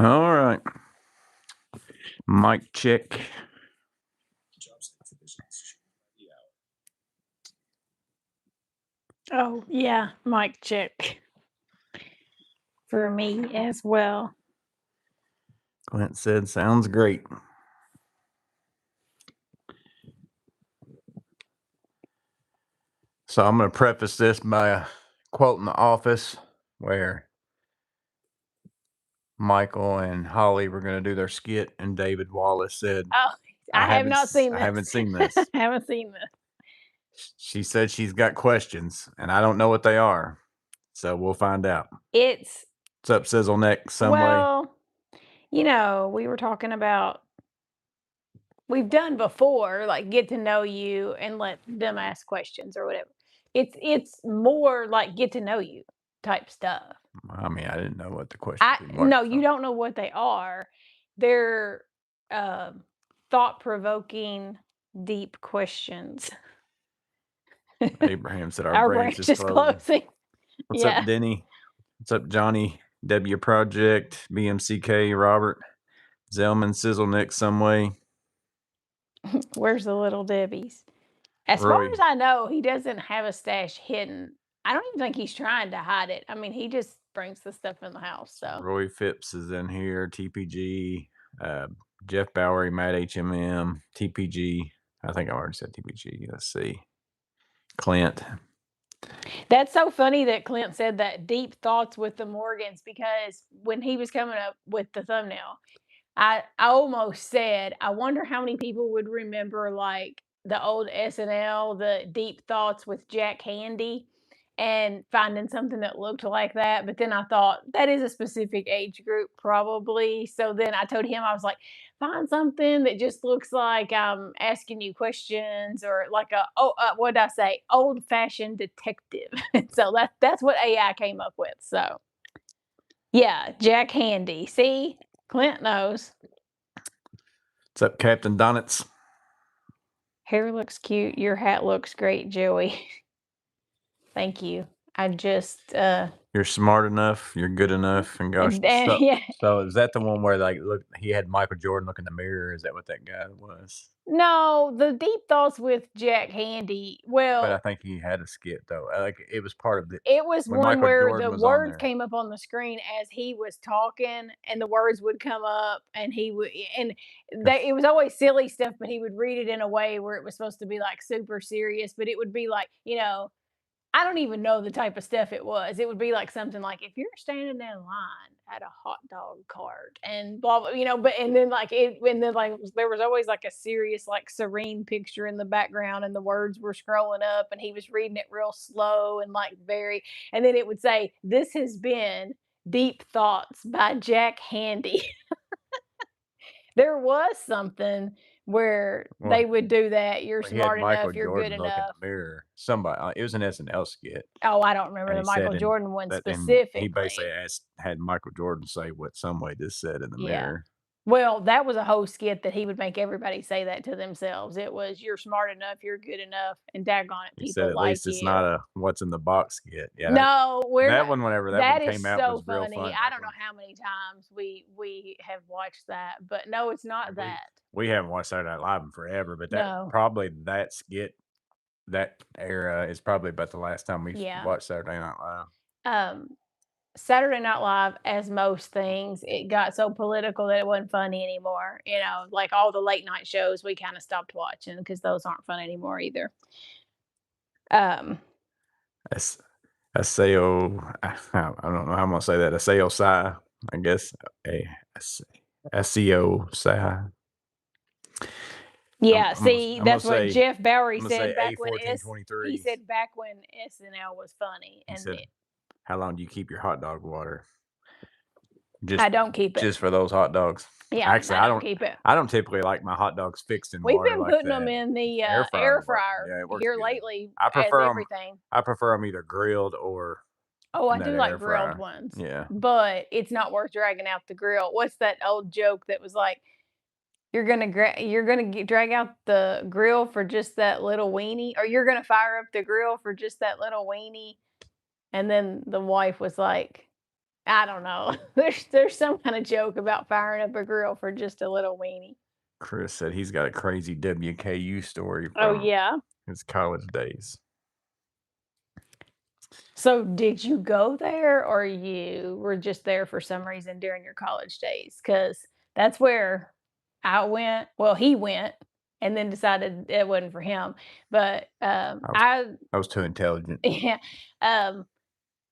All right. Mic check. Oh, yeah, mic check for me as well. Clint said, sounds great. So I'm going to preface this by a quote in The Office where Michael and Holly were going to do their skit, and David Wallace said, Oh, I have not seen I this. haven't seen this. I haven't seen this. She said she's got questions, and I don't know what they are. So we'll find out. It's What's up, Sizzle Neck? Some way. well, we were talking about we've done before, like get to know you and let them ask questions or whatever. It's more like get to know you type stuff. I mean, I didn't know what the questions even were. No, you don't know what they are. They're thought-provoking, deep questions. Abraham said our branch is closing. What's up, Denny? What's up, Johnny? W Project, BMCK, Robert, Zellman, Sizzle Nick, some way. Where's the little Debbie's? As far as I know, he doesn't have a stash hidden. I don't even think he's trying to hide it. I mean, he just brings the stuff in the house. So Roy Phipps is in here. TPG, Jeff Bowery, Matt HMM, TPG. I think I already said TPG. Let's see. Clint. That's so funny that Clint said that deep thoughts with the Morgans, because when he was coming up with the thumbnail, I almost said, I wonder how many people would remember like the old SNL, the deep thoughts with Jack Handy, and finding something that looked like that. But then I thought that is a specific age group, probably. So then I told him, I was like, find something that just looks like I'm asking you questions, or like what did I say? Old fashioned detective. So that's what AI came up with. So yeah, Jack Handy. See, Clint knows. What's up, Captain Donitz? Hair looks cute. Your hat looks great, Joey. Thank you. I just You're smart enough, you're good enough, and gosh, so is that the one where like look he had Michael Jordan look in the mirror? Is that what that guy was? No, the deep thoughts with Jack Handy. But I Well, think he had a skit though. Like it was part of the it was when one Michael where Jordan the was on words there. came up on the screen as he was talking, and the words would come up, and he would, and it was always silly stuff, but he would read it in a way where it was supposed to be like super serious, but it would be like, I don't even know the type of stuff it was. It would be like something like, if you're standing in line at a hot dog cart and blah blah, but and then like there was always like a serious, like serene picture in the background, and the words were scrolling up, and he was reading it real slow and like and then it would say, "This has been Deep Thoughts by Jack Handy." There was something where they would do that. You're smart enough. You're good enough. Mirror. Somebody, it was an SNL skit. Oh, I don't remember the Michael Jordan one specifically. He basically had Michael Jordan say what some way this said in the mirror. Well, that was a whole skit that he would make everybody say that to themselves. It was, "You're smart enough, you're good enough, and daggone it, He said people at like least it's you." not a what's in the box skit. Yeah. No, that one, whenever that one came out, so was real funny. fun. I don't know how many times we have watched that, but no, it's not that. We haven't watched Saturday Night Live in forever, but probably that skit, that era is probably about the last time we watched Saturday Night Live. Saturday Night Live, as most things, it got so political that it wasn't funny anymore. Like all the late night shows, we kind of stopped watching because those aren't fun anymore either. SAO, I don't know how I'm gonna say that. SAO Psy, I guess. SEO Psy. Yeah, that's what Jeff Bowery said back when he said back when SNL was funny. And said, how long do you keep your hot dog water? I don't keep it. Just for those hot dogs. Yeah, actually, I don't keep it. I don't typically like my hot dogs fixed in water. We've been putting them in the air fryer here lately. I prefer everything. I prefer them either grilled or. Oh, I do like grilled ones. Yeah, but it's not worth dragging out the grill. What's that old joke that was like, you're gonna drag out the grill for just that little weenie, or you're gonna fire up the grill for just that little weenie? And then the wife was like, I don't know. There's some kind of joke about firing up a grill for just a little weenie. Chris said he's got a crazy WKU story Oh from yeah. his college days. So did you go there or you were just there for some reason during your college days? Because that's where I went. Well, he went and then decided it wasn't for him. But I was I was too intelligent. yeah, um,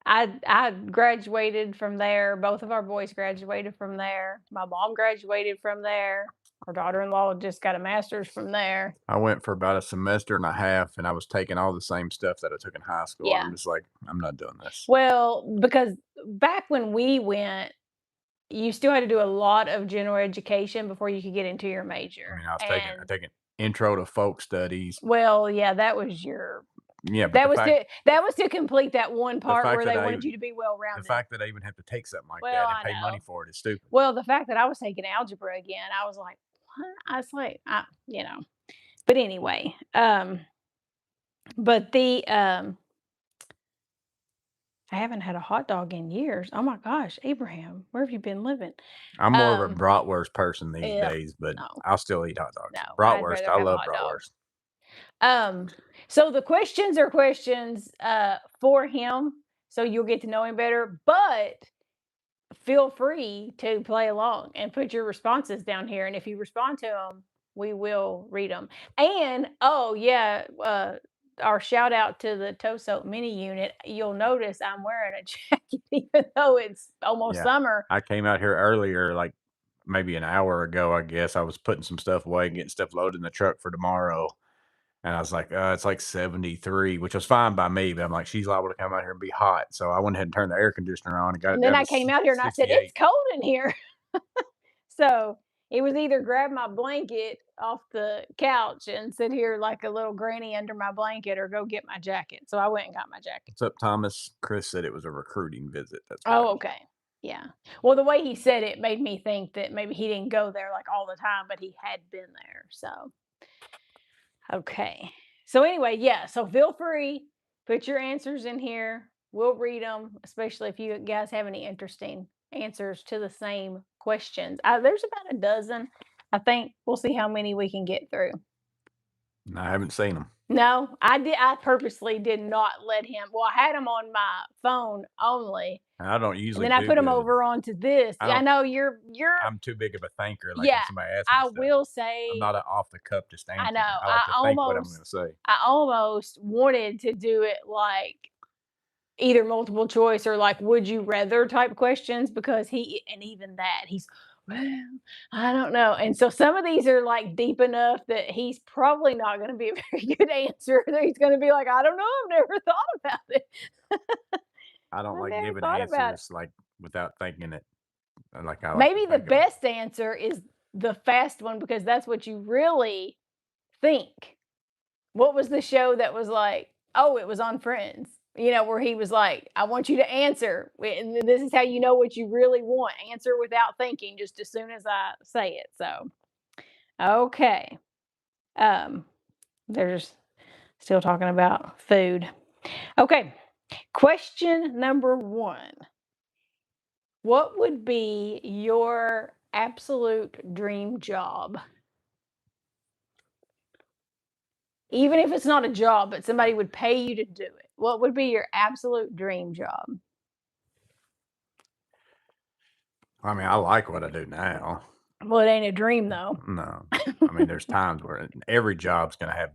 I graduated from there. Both of our boys graduated from there. My mom graduated from there. Our daughter-in-law just got a master's from there. I went for about a semester and a half, and I was taking all the same stuff that I took in high school. Yeah. I'm just like, I'm not doing this. Well, because back when we went, you still had to do a lot of general education before you could get into your I major. mean, I And taking intro to folk studies. well, yeah, that was your Yeah, but that was to complete that one the part fact where that they I wanted you to be well the rounded. fact that I even have to take something like Well, that and I pay money know. for it is stupid. Well, the fact that I was taking algebra again, I was like, what? I was like, you know. But anyway, but the I haven't had a hot dog in years. Oh my gosh, Abraham, where have you been living? I'm more of a Um, bratwurst person these ugh, days, but no, I'll still eat hot dogs. no, I'd Bratwurst, rather I have a love hot dog. bratwurst. So the questions are questions for him, so you'll get to know him better. But feel free to play along and put your responses down here. And if you respond to them, we will read them. And oh yeah, our shout out to the Toe Soap mini unit. You'll notice I'm wearing a jacket even though it's almost Yeah. summer. I came out here earlier, like maybe an hour ago, I guess. I was putting some stuff away and getting stuff loaded in the truck for tomorrow. And I was like, it's like 73, which was fine by me. But I'm like, she's liable to come out here and be hot. So I went ahead and turned the air conditioner on and got it And then down I to came out here and I said, it's 68. cold in here. So it was either grab my blanket off the couch and sit here like a little granny under my blanket or go get my jacket. So I went and got my jacket. What's up, Thomas? Chris said it was a recruiting visit. That's why. Oh, okay. Yeah. Well, the way he said it made me think that maybe he didn't go there like all the time, but he had been there. So, okay. So, anyway, yeah. So, feel free, put your answers in here. We'll read them, especially if you guys have any interesting answers to the same questions. There's about a dozen. I think we'll see how many we can get through. I haven't seen them. No, I did. I purposely did not let him. Well, I had him on my phone only, I don't and usually then I do put him good. over onto this. I I don't. know you're. I'm too big of a thinker. Like when Yeah, somebody asks me I stuff, will I'm say. not an off the cuff just I know. answer. I like to think what I'm going to say. I almost wanted to do it like either multiple choice or like would you rather type questions because and even that he's well, I don't know. And so some of these are like deep enough that he's probably not going to be a very good answer. He's going to be like, I don't know, I've never thought about it. I don't I've like never giving thought about it. answers like without thinking it. Like I like to Maybe the think about it. best answer is the fast one because that's what you really think. What was the show that was like, oh, it was on Friends, where he was like, I want you to answer. And this is how you know what you really want. Answer without thinking, just as soon as I say it. So, okay. Um, there's still talking about food. Okay. Question number 1. What would be your absolute dream job? Even if it's not a job, but somebody would pay you to do it. What would be your absolute dream job? I mean, I like what I do now. Well, it ain't a dream though. No, I mean, there's times where every job's going to have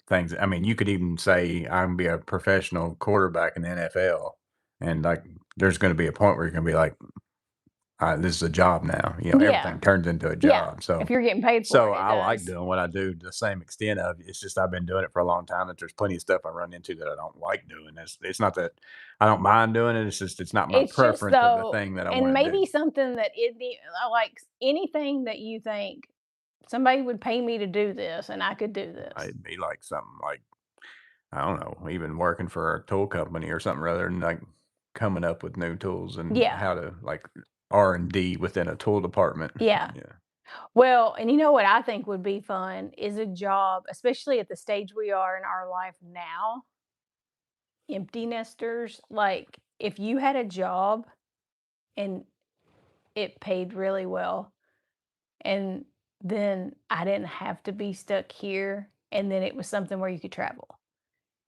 things. I mean, you could even say I'm gonna be a professional quarterback in the NFL, and like, there's going to be a point where you're going to be like, this is a job now. Yeah. Everything turns into a Yeah. job. So If you're getting paid for So it, it I like does. doing what I do to the same extent of it's just I've been doing it for a long time that there's plenty of stuff I run into that I don't like doing. It's not that I don't mind doing it. It's just it's not my It's just preference of the so, thing that I and want to do. maybe something that like anything that you think somebody would pay me to do this and I could do this. It'd be like something like I don't know, even working for a tool company or something rather than like coming up with new tools and Yeah. how to like R&D within a tool department. Yeah. Yeah. Well, and you know what I think would be fun is a job, especially at the stage we are in our life now, empty nesters. Like if you had a job and it paid really well. And then I didn't have to be stuck here. And then it was something where you could travel.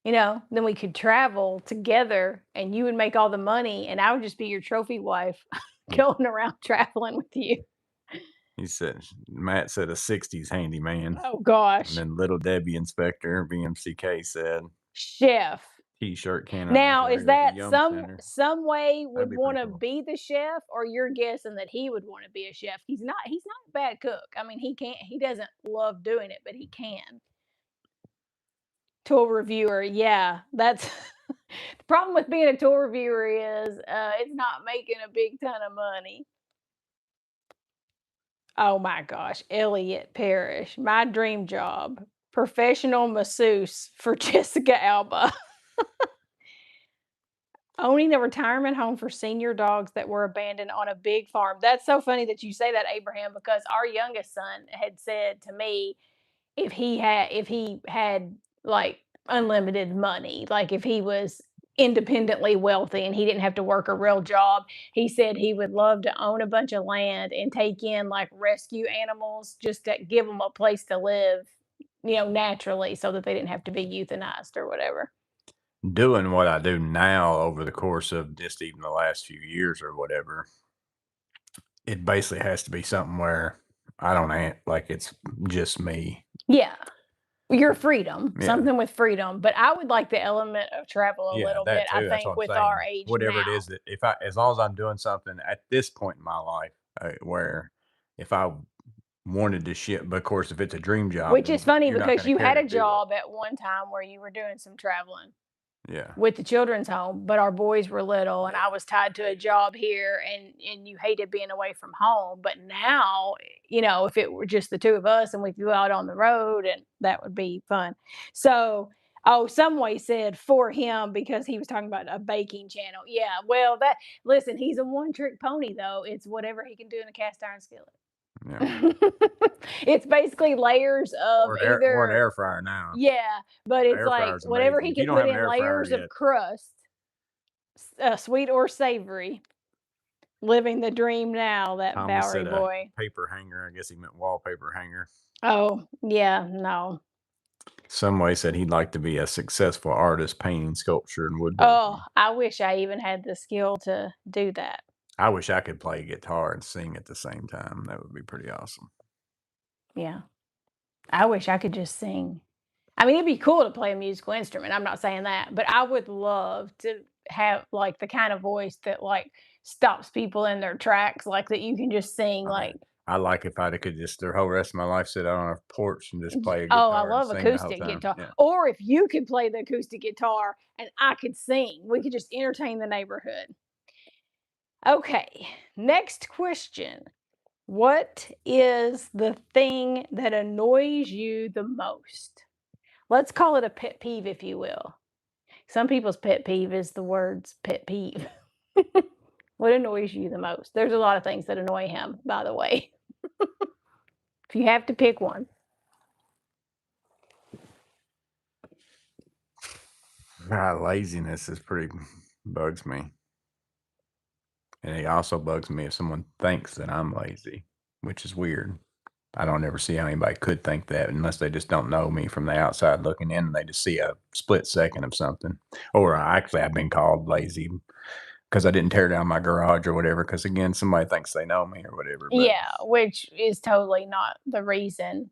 Then we could travel together and you would make all the money and I would just be your trophy wife going around traveling with you. He said Matt said a '60s handyman, Oh and gosh. then Little Debbie Inspector, BMCK said Chef. T-shirt cannon Now, is operator at the that Yum some Center. some way That'd would be pretty wanna cool. be the chef, or you're guessing that he would wanna be a chef? He's not a bad cook. I mean, he doesn't love doing it, but he can. Tool reviewer, yeah, that's the problem with being a tool reviewer is, it's not making a big ton of money. Oh my gosh, Elliot Parrish, my dream job, professional masseuse for Jessica Alba. Owning a retirement home for senior dogs that were abandoned on a big farm. That's so funny that you say that, Abraham, because our youngest son had said to me if he had like unlimited money, like if he was independently wealthy and he didn't have to work a real job, he said he would love to own a bunch of land and take in like rescue animals just to give them a place to live, naturally so that they didn't have to be euthanized or whatever. Doing what I do now over the course of just even the last few years or whatever, it basically has to be something where I don't like it's just me. Yeah. Your freedom, Yeah. something with freedom, but I would like the element of travel a Yeah, little bit, that I too. That's what think, I'm with our saying. age Whatever it now. is that if I as long as I'm doing something at this point in my life, where if I wanted to ship, but of course, if it's a dream job, Which is then funny you're not because gonna you care had to a do it. job at one time where you were doing some traveling Yeah. with the children's home, but our boys were little and I was tied to a job here and you hated being away from home. But now, if it were just the two of us and we could go out on the road and that would be fun. So, oh, some way said for him because he was talking about a baking channel. Yeah, well, that listen, he's a one trick pony though. It's whatever he can do in a cast iron skillet. Yeah. It's basically layers of Or an either. air fryer now. Yeah, but it's Air like fryer is whatever amazing. he If you can don't put have an in air fryer layers of yet, crust, sweet or savory. Living the dream now, that Tommy Bowery said a boy. paper hanger. I guess he meant wallpaper hanger. Oh, yeah, no. Some way said he'd like to be a successful artist painting, sculpture, and Oh, woodworking. I wish I even had the skill to do that. I wish I could play guitar and sing at the same time. That would be pretty awesome. Yeah. I wish I could just sing. I mean, it'd be cool to play a musical instrument. I'm not saying that, but I would love to have like the kind of voice that like stops people in their tracks, like that you can just sing I mean, like. I like if I could just the whole rest of my life sit out on a porch and just play a Oh, I guitar and love sing the whole acoustic time. guitar. Yeah. Or if you could play the acoustic guitar and I could sing, we could just entertain the neighborhood. Okay, next question. What is the thing that annoys you the most? Let's call it a pet peeve, if you will. Some people's pet peeve is the words pet peeve. What annoys you the most? There's a lot of things that annoy him, by the way. If you have to pick one. Laziness is pretty bugs me. And it also bugs me if someone thinks that I'm lazy, which is weird. I don't ever see how anybody could think that unless they just don't know me from the outside looking in and they just see a split second of something. Or actually, I've been called lazy because I didn't tear down my garage or whatever. Because again, somebody thinks they know me or whatever. But Yeah, which is totally not the reason.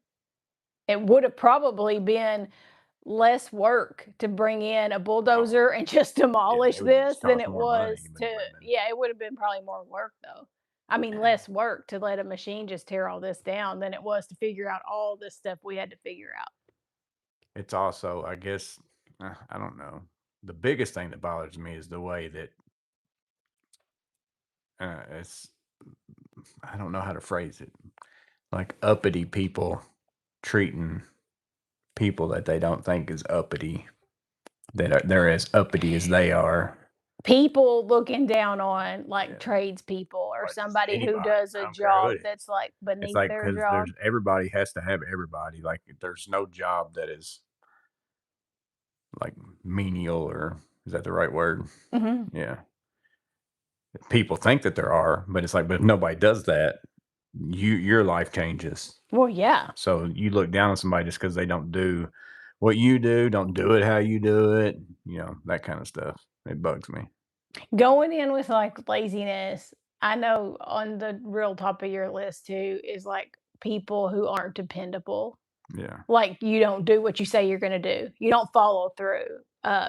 It would have probably been less work to bring in a oh, bulldozer and just yeah, demolish it would this just than cost it more money. was But to. it would have been. Yeah, it would have been probably more work though. I mean, less work to let a machine just tear all this down than it was to figure out all this stuff we had to figure out. It's also, I guess, I don't know. The biggest thing that bothers me is the way that it's, I don't know how to phrase it, like uppity people treating people that they don't think is uppity, that they're as uppity as they are. People looking down on like Yeah. tradespeople or Or just somebody who anybody. does I a don't care who job it is. that's like It's beneath like their because job. there's everybody has to have everybody. Like there's no job that is like menial or is that the right word? Mhm. Yeah. People think that there are, but it's like, but if nobody does that, your life changes. Well, yeah. So you look down on somebody just because they don't do what you do, don't do it how you do it, that kind of stuff. It bugs me. Going in with, like, laziness, I know on the real top of your list too is, like, people who aren't dependable. Yeah. Like, you don't do what you say you're gonna do. You don't follow through.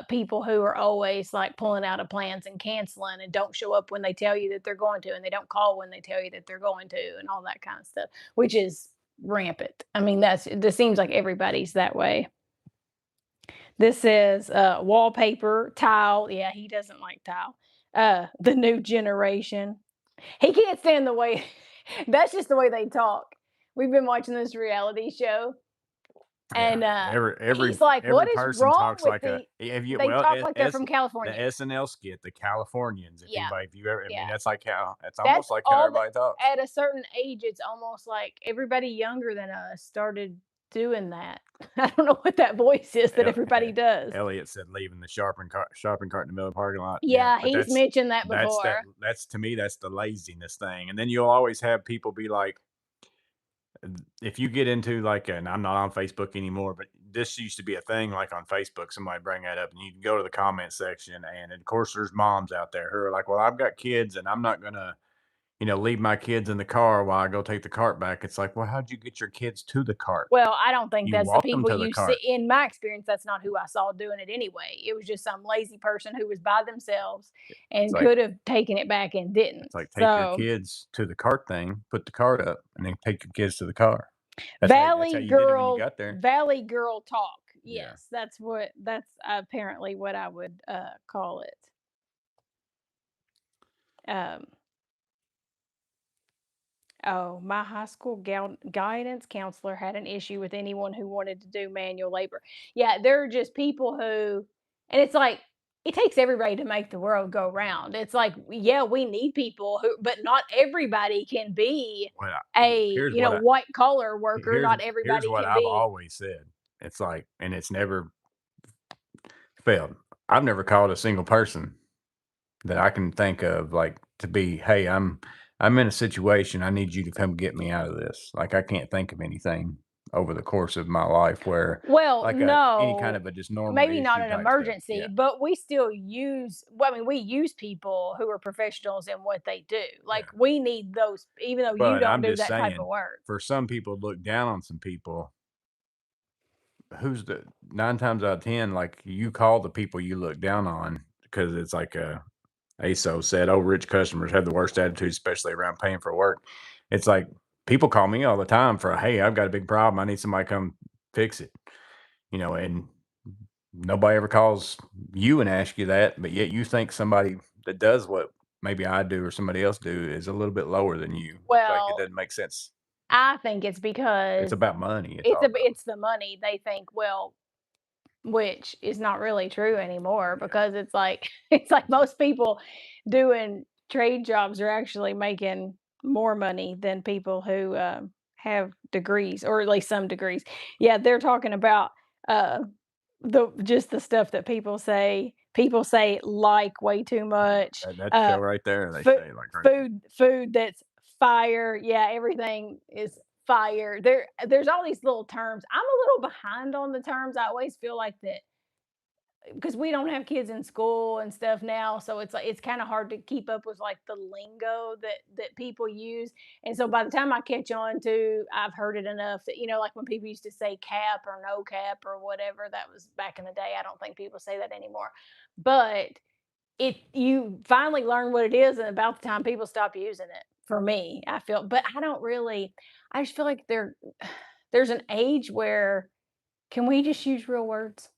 People who are always, like, pulling out of plans and canceling and don't show up when they tell you that they're going to, and they don't call when they tell you that they're going to, and all that kind of stuff, which is rampant. I mean, this seems like everybody's that way. This is, wallpaper, tile. Yeah, he doesn't like tile. The new generation. He can't stand the way that's just the way they talk. We've been watching this reality show, Yeah. and, Every he's like, every "What is person wrong talks with like a the" if you they well, talk like they're S from the California. SNL skit, the Californians, Yeah, if you ever, I mean, yeah. that's like how it's That's almost like how all the everybody talks. at a certain age, it's almost like everybody younger than us started doing that. I don't know what that voice is that El everybody does. Elliot said leaving the shopping cart in the middle of the parking lot. Yeah, Yeah, but he's mentioned that before. that's to me, that's the laziness thing, and then you'll always have people be like, if you get into like, and I'm not on Facebook anymore, but this used to be a thing like on Facebook, somebody bring that up, and you can go to the comment section, and of course there's moms out there who are like, well, I've got kids and I'm not gonna, leave my kids in the car while I go take the cart back. It's like, well, how'd you get your kids to the cart? Well, I don't think You that's the walk them people to the you see cart. in my experience, that's not who I saw doing it anyway. It was just some lazy person who was by themselves It's and like could have taken it back and didn't. it's like take your So, kids to the cart thing, put the cart up, and then take your kids to the car. That's how valley you did it when you girl got there. valley girl talk. Yeah. Yes, that's apparently what I would, call it. Um Oh, my high school guidance counselor had an issue with anyone who wanted to do manual labor. Yeah, there are just people who, and it's like, it takes everybody to make the world go round. It's like, yeah, we need people who, but not everybody can be Well, a, here's what I white collar worker. here's Not here's everybody what can I've be. always said. It's like, and it's never failed. I've never called a single person that I can think of, like, to be, "Hey, I'm in a situation, I need you to come get me out of this." Like, I can't think of anything over the course of my life where, Well, like, any kind no, of a just normal maybe not issue an type stuff. emergency, Yeah, but we still use, well, I mean, we use people who are professionals in what they do. Like, yeah. we need those, even though you But don't I'm do just that type of saying, work. for some people to look down on some people, who's the 9 times out of 10, like, you call the people you look down on because it's like a ASO said, "Oh, rich customers have the worst attitude, especially around paying for work." It's like people call me all the time for, "Hey, I've got a big problem. I need somebody to come fix it." And nobody ever calls you and asks you that, but yet you think somebody that does what maybe I do or somebody else do is a little bit lower than you. It's like it Well, doesn't make sense. I think it's It's because about money. It's all about it's the money. They think, well, which is not really true anymore yeah, because it's like it's like most people doing trade jobs are actually making more money than people who have degrees, or at least some degrees. Yeah, they're talking about uh, the just the stuff that people say like way too much. that show right there. They Food say like right there. food that's fire. Yeah, everything is fire. There's all these little terms. I'm a little behind on the terms. I always feel like that because we don't have kids in school and stuff now, so it's like it's kind of hard to keep up with like the lingo that people use. And so by the time I catch on to, I've heard it enough that, like when people used to say cap or no cap or whatever, that was back in the day. I don't think people say that anymore. But it you finally learn what it is, and about the time people stop using it. For me, I feel, but I don't really. I just feel like there's an age where, can we just use real words?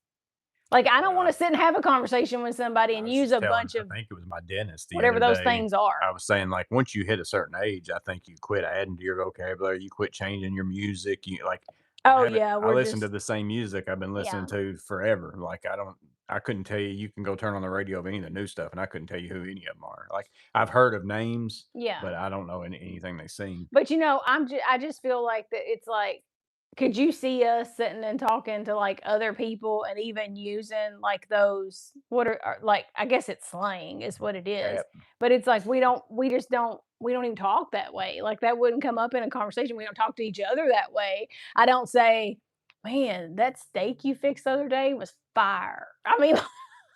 Like, I don't wanna Well, sit and have a conversation with somebody I and was use a telling, bunch I of think it was my dentist the whatever other those day. things are. I was saying, like, once you hit a certain age, I think you quit adding to your vocabulary. You quit changing your music. You like, Oh, yeah, I we're listen to just the same music I've been listening yeah, to forever. Like, I couldn't tell you, you can go turn on the radio of any of the new stuff, and I couldn't tell you who any of them are. Like, I've heard of names, yeah. but I don't know anything they sing. But, I just feel like that it's like could you see us sitting and talking to, like, other people and even using, like, those what are like, I guess it's slang is what it is, Yep. but it's like we just don't even talk that way, like, that wouldn't come up in a conversation, we don't talk to each other that way. I don't say, "Man, that steak you fixed the other day was fire." I mean,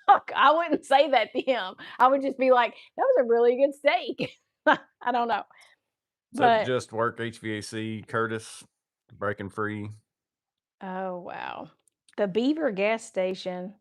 look, I wouldn't say that to him. I would just be like, "That was a really good steak." I don't know, So but just work HVAC, Curtis, breaking free. oh, wow. The Beaver gas station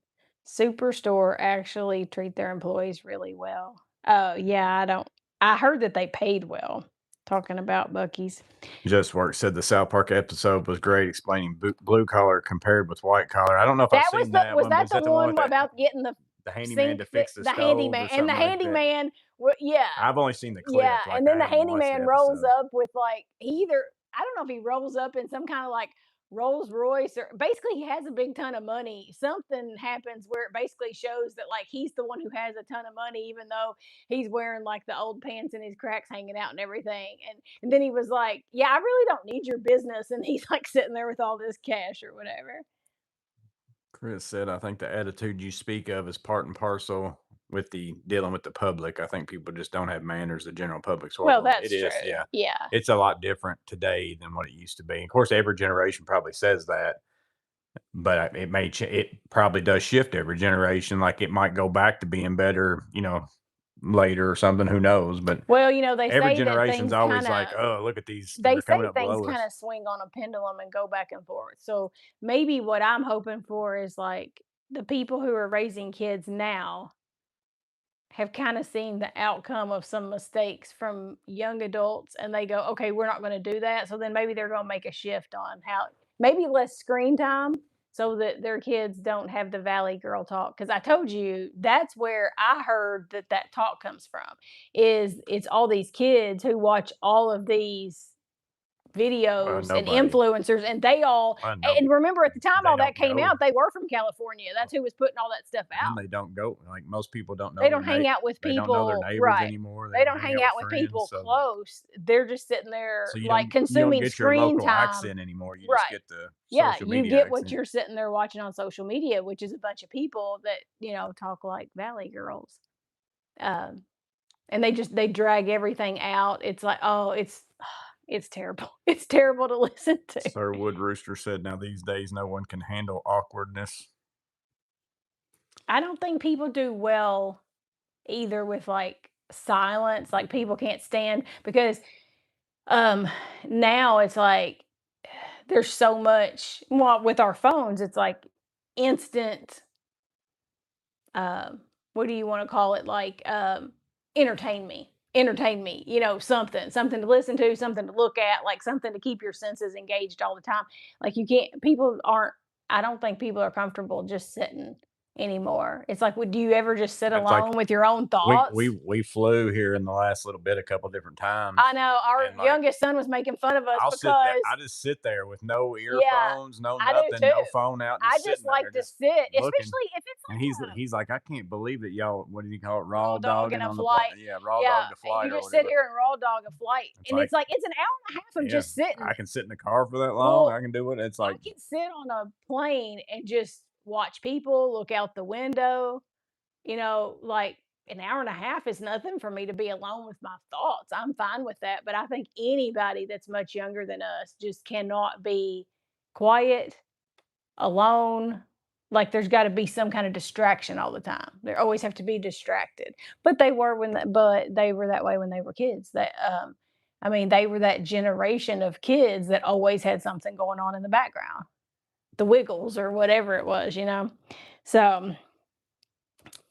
superstore actually treat their employees really well. Oh, yeah, I heard that they paid well, talking about Buc-ee's. Just work said the South Park episode was great, explaining blue collar compared with white collar. I don't know if I've That was seen the that was one, but that is the that the one one with about getting the the handyman to sink, the fix the the stove handyman or and the something like that? handyman yeah, I've only seen the yeah, clip, like and I then the haven't watched the handyman rolls episode. up with, like he either I don't know if he rolls up in some kinda, like, Rolls Royce or basically, he has a big ton of money. Something happens where it basically shows that, like, he's the one who has a ton of money even though he's wearing, like, the old pants and his cracks hanging out and everything, and then he was like, "Yeah, I really don't need your business," and he's, like, sitting there with all this cash or whatever. Chris said, I think the attitude you speak of is part and parcel with the dealing with the public. I think people just don't have manners, the general public's Well, horrible. It that's is, true. yeah. Yeah. It's a lot different today than what it used to be. Of course, every generation probably says that, but it probably does shift every generation. Like it might go back to being better, later or something. Who knows? But Well, they every say that generation's things always kinda like, oh, look at these, they they're coming say up things below kinda us. swing on a pendulum and go back and forth. So, maybe what I'm hoping for is, like, the people who are raising kids now have kinda seen the outcome of some mistakes from young adults, and they go, "Okay, we're not gonna do that." So then maybe they're gonna make a shift on how maybe less screen time so that their kids don't have the valley girl talk. Because I told you, that's where I heard that that talk comes from, is it's all these kids who watch all of these videos and Nobody, influencers, and they all and nobody, remember at the time they all that don't came go. out, they were from California. That's who was putting all that stuff And out. they don't go like, most people don't They know don't hang out with they don't know their people neighbors right. anymore, they They don't don't hang hang out with out with friends, people so close. They're just sitting there, like, you don't consuming get your screen local time. accent anymore, you just Right. get the Yeah, social you media get what accent. you're sitting there watching on social media, which is a bunch of people that, talk like valley girls. Um, and they drag everything out. It's like, oh, it's terrible. It's terrible to listen to. Sir Wood Rooster said, "Now these days, no one can handle awkwardness." I don't think people do well either with, like, silence, like, people can't stand because, um, now it's like there's so much well, with our phones, it's like instant, um, what do you wanna call it? Like, entertain me, something to listen to, something to look at, like, something to keep your senses engaged all the time. Like, you can't people aren't I don't think people are comfortable just sitting anymore. It's like, would you ever just sit It's like alone with your own we thoughts? we we flew here in the last little bit a couple different I times, know our and, like, youngest son was making fun of us I'll sit there because I just sit there with no yeah, earphones, no I do nothing, too. no phone out, I just just sitting there, like to just sit, looking, especially if it's and like a he's like, "I can't believe that y'all" what did he call it? raw "Raw dog in dogging a on the flight. plane." Yeah, "raw Yeah, dog the flight" you or just sit whatever. here and raw dog a flight, It's and like, it's like it's an hour and a half of yeah, just sitting. I can sit in the car for that long, Well, I can do it, it's I like can sit on a plane and just watch people, look out the window, like an hour and a half is nothing for me to be alone with my thoughts. I'm fine with that. But I think anybody that's much younger than us just cannot be quiet, alone. Like there's got to be some kind of distraction all the time. They always have to be distracted. But they were that way when they were kids. I mean, they were that generation of kids that always had something going on in the background, the Wiggles or whatever it was. So,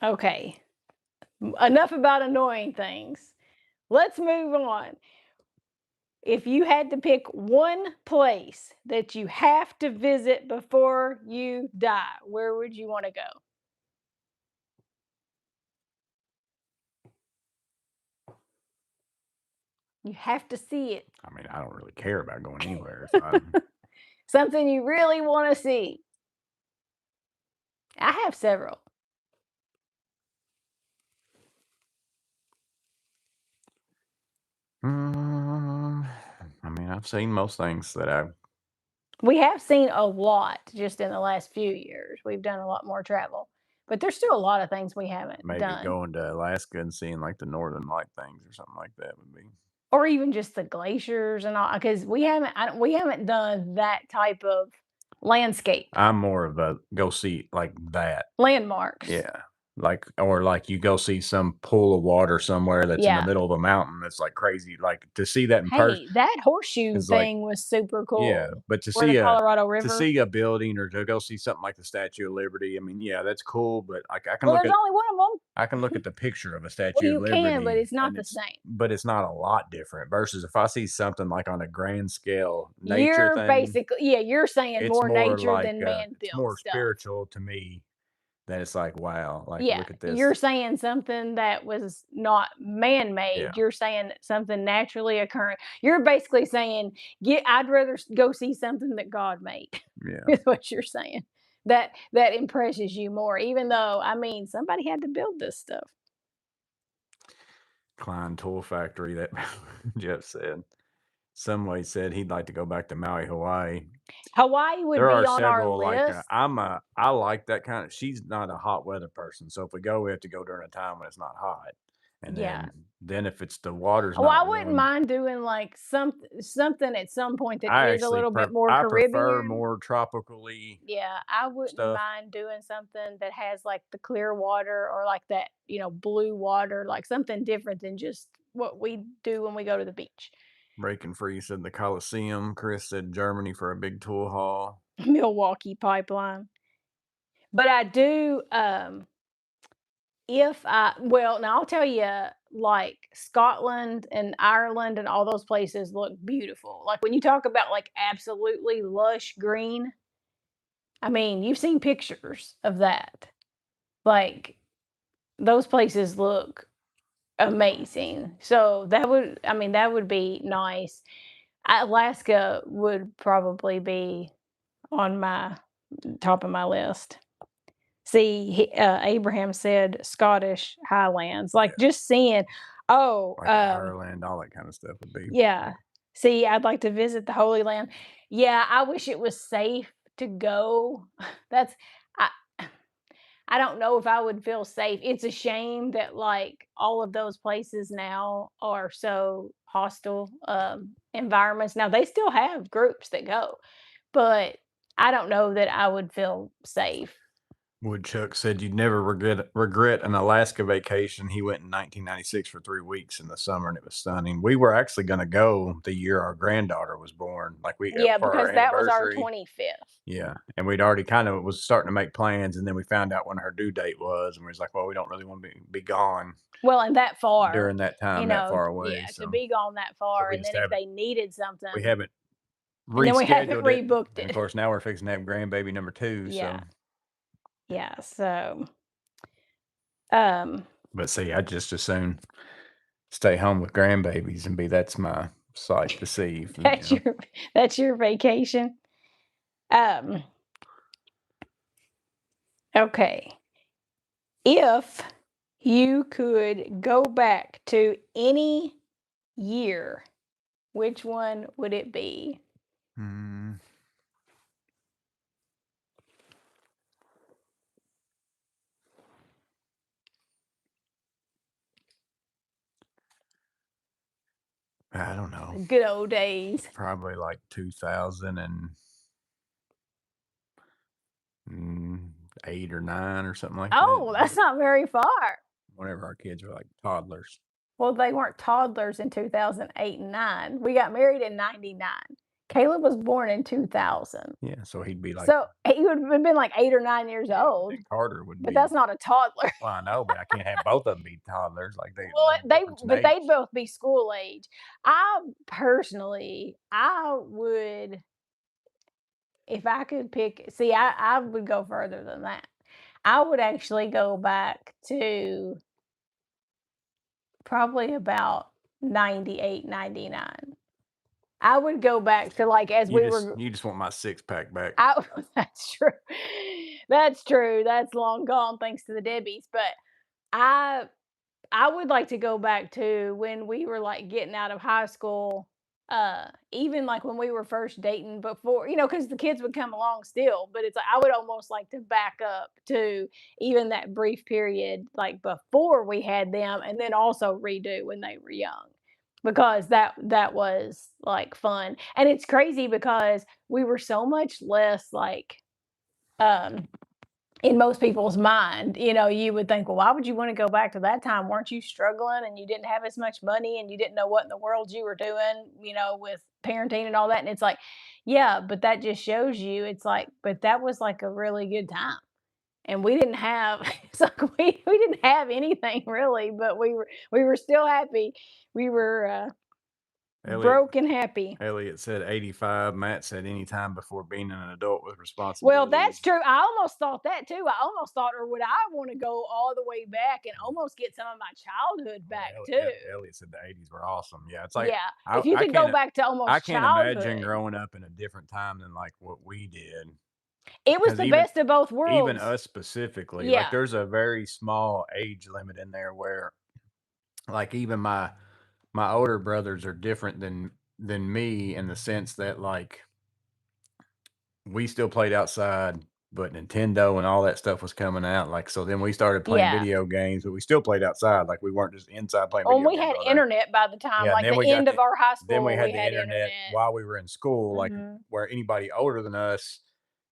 okay, enough about annoying things. Let's move on. If you had to pick one place that you have to visit before you die, where would you want to go? You have to see it. I mean, I don't really care about going anywhere, so I Something you really want to see. I have several. mm, I mean, I've seen most things that I We have seen a lot just in the last few years. We've done a lot more travel, but there's still a lot of things we haven't Maybe done, going to Alaska and seeing, like, the Northern Light things or something like that would be. or even just the glaciers and all. Because we haven't done that type of landscape I'm more of a go see like that. landmarks. Yeah. Like or like you go see some pool of water somewhere that's in the Yeah. middle of a mountain that's, like, crazy, like, to see that in person Hey, that horseshoe is like thing was super yeah, cool. but Where the Colorado to River. see a building or to go see something like the Statue of Liberty, I mean, yeah, that's cool, but, like, Well, there's only one of I can look them. at the picture of a Well, Statue of you can, but Liberty, it's not and the same. it's not a lot different versus if I see something, like, on a grand scale nature You're thing, basically, yeah, you're saying it's more more nature like, than it's man-built more stuff. spiritual to me that it's like, "Wow, like, Yeah, look at you're this." saying something that was not Yeah, man-made. You're saying something naturally occurring. You're basically saying, "Get I'd rather go see something that God made," yeah. is what you're saying. That impresses you more, even though, I mean, somebody had to build this stuff. Klein Tool Factory that Jeff said. Somebody said he'd like to go back to Maui, Hawaii. Hawaii would There be are on our several, like, list. I like that kind of she's not a hot weather person, so if we go, we have to go during a time when it's not hot, and Yeah. then if it's the water's Oh, I not wouldn't warm, mind doing, like, something at some point that is a little bit more I prefer Caribbean. more tropically Yeah, I wouldn't stuff, mind doing something that has, like, the clear water or, like, that, blue water, like, something different than just what we do when we go to the beach. breaking free said the Colosseum, Chris said Germany for a big tool haul. Milwaukee Pipeline. But I do, if I well, now I'll tell you, like, Scotland and Ireland and all those places look beautiful. Like, when you talk about, like, absolutely lush green, I mean, you've seen pictures of that. Like, those places look amazing. So that would be nice. Alaska would probably be on my top of my list. See, Abraham said Scottish Highlands, like, Yeah, just seeing, oh, like Ireland, all that kinda stuff would be yeah. See, I'd like to visit the Holy Land. Yeah, I wish it was safe to go. That's I I don't know if I would feel safe. It's a shame that, like, all of those places now are so hostile, environments. Now they still have groups that go, but I don't know that I would feel safe. Woodchuck said you'd never regret an Alaska vacation. He went in 1996 for 3 weeks in the summer, and it was stunning. We were actually gonna go the year our granddaughter was born, like, Yeah, for our because that was our anniversary. 25th. Yeah, and we'd already kind of was starting to make plans, and then we found out when her due date was, and we was like, "Well, we don't really wanna be gone Well, and that far, during that time that far away," yeah, to be gone that far, we and just then if haven't they needed we something, haven't and then we haven't rescheduled it, rebooked and, of it. course, now we're fixing to have grandbaby number 2, Yeah, so yeah, so, um, but see, I just as soon stay home with grandbabies and be that's my sight to see, that's your that's your vacation. Um, okay. If you could go back to any year, which one would it be? Mm, I don't know, The good old days. probably like 2008 or 9 or something like that, Oh, that's not very far. whenever our kids were like toddlers. Well, they weren't toddlers in 2008 and 9. We got married in 99. Caleb was born in 2000. Yeah, so he'd be like So, he would have been like 8 or 9 years yeah, old, and Carter would but be that's not a toddler. well, I know, but I can't have both of them be toddlers, like, Well, they're difference in they'd age. both be school age. I personally, I would, if I could pick, see, I would go further than that. I would actually go back to probably about 98, 99. I would go back to, like, as we were You just want my six-pack back. I that's true. That's true. That's long gone thanks to the Debbies, but I I would like to go back to when we were, like, getting out of high school, Even like when we were first dating before, because the kids would come along still, but it's like I would almost like to back up to even that brief period like before we had them, and then also redo when they were young, because that was like fun. And it's crazy because we were so much less like um in most people's mind, you would think, well, why would you want to go back to that time? Weren't you struggling and you didn't have as much money and you didn't know what in the world you were doing, with parenting and all that? And it's like, yeah, but that just shows you, it's like, but that was like a really good time. And we didn't have, it's like we didn't have anything really, but we were still happy. We were Elliot broke and happy. Elliot said 85. Matt said anytime before being an adult with Well, that's responsibilities. true. I almost thought that too. I almost thought, or would I want to go all the way back and almost get some of my childhood Oh, back too? Elliot said the 80s were awesome. Yeah, it's like Yeah. I If you I could go can't back to I almost can't imagine childhood, growing up in a different time than like what we did. it was Because the best of both even worlds. us specifically, like Yeah. there's a very small age limit in there where like even my older brothers are different than me in the sense that like we still played outside, but Nintendo and all that stuff was coming out. Like so then we started playing Yeah. video games, but we still played outside. Like we weren't just inside playing And video we games had all day. internet by the time, Yeah, and like then the we got end of our high then we school, had we the had internet internet. while we were in school, like, Mhm. where anybody older than us,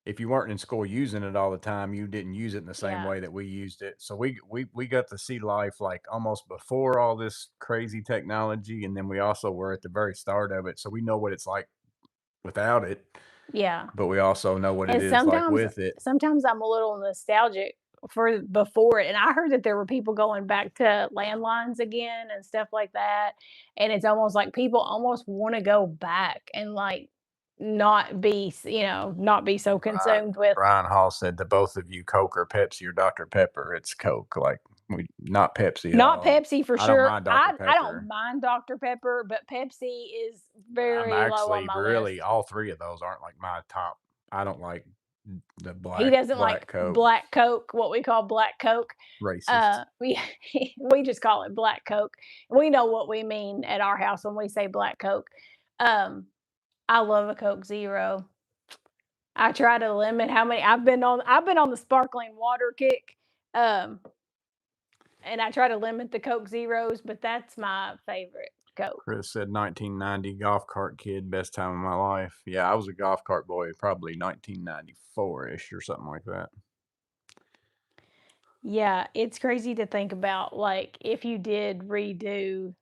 if you weren't in school using it all the time, you didn't use it in the same Yeah. way that we used it. So we got to see life, like, almost before all this crazy technology, and then we also were at the very start of it, so we know what it's like without it, Yeah. but we also know what it And is like sometimes with it. sometimes I'm a little nostalgic for before it, and I heard that there were people going back to landlines again and stuff like that, and it's almost like people almost wanna go back and, like, not be so Brian consumed with. Brian Hall said to both of you, Coke or Pepsi or Dr. Pepper. It's Coke, like, we not Pepsi at Not all. Pepsi for I don't sure. mind Dr. I don't Pepper. mind Dr. Pepper, but Pepsi is I'm very low on actually my really list. all 3 of those aren't like my top. I don't like the He black doesn't black like Coke. black Coke, what we call black Coke. Racist. We we just call it black Coke. We know what we mean at our house when we say black Coke. Um, I love a Coke Zero. I try to limit how many I've been on the sparkling water kick. Um, and I try to limit the Coke Zeros, but that's my favorite Coke. Chris said 1990 golf cart kid, best time of my life. Yeah, I was a golf cart boy, probably 1994-ish or something like that. Yeah, it's crazy to think about, like, if you did redo,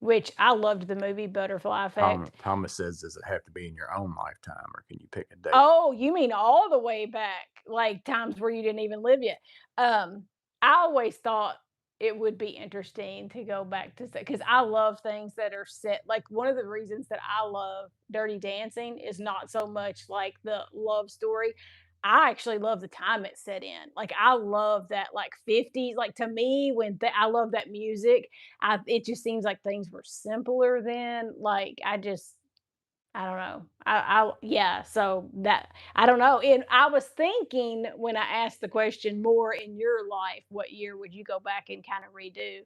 which I loved the movie Butterfly Effect. Thomas says, does it have to be in your own lifetime or can you pick a date? Oh, you mean all the way back, like times where you didn't even live yet. I always thought it would be interesting to go back to, because I love things that are set. Like one of the reasons that I love Dirty Dancing is not so much like the love story. I actually love the time it's set in. Like I love that like 50s. Like to me, I love that music. It just seems like things were simpler then. Like I don't know. Yeah, so that I don't know. And I was thinking when I asked the question more in your life, what year would you go back and kind of redo?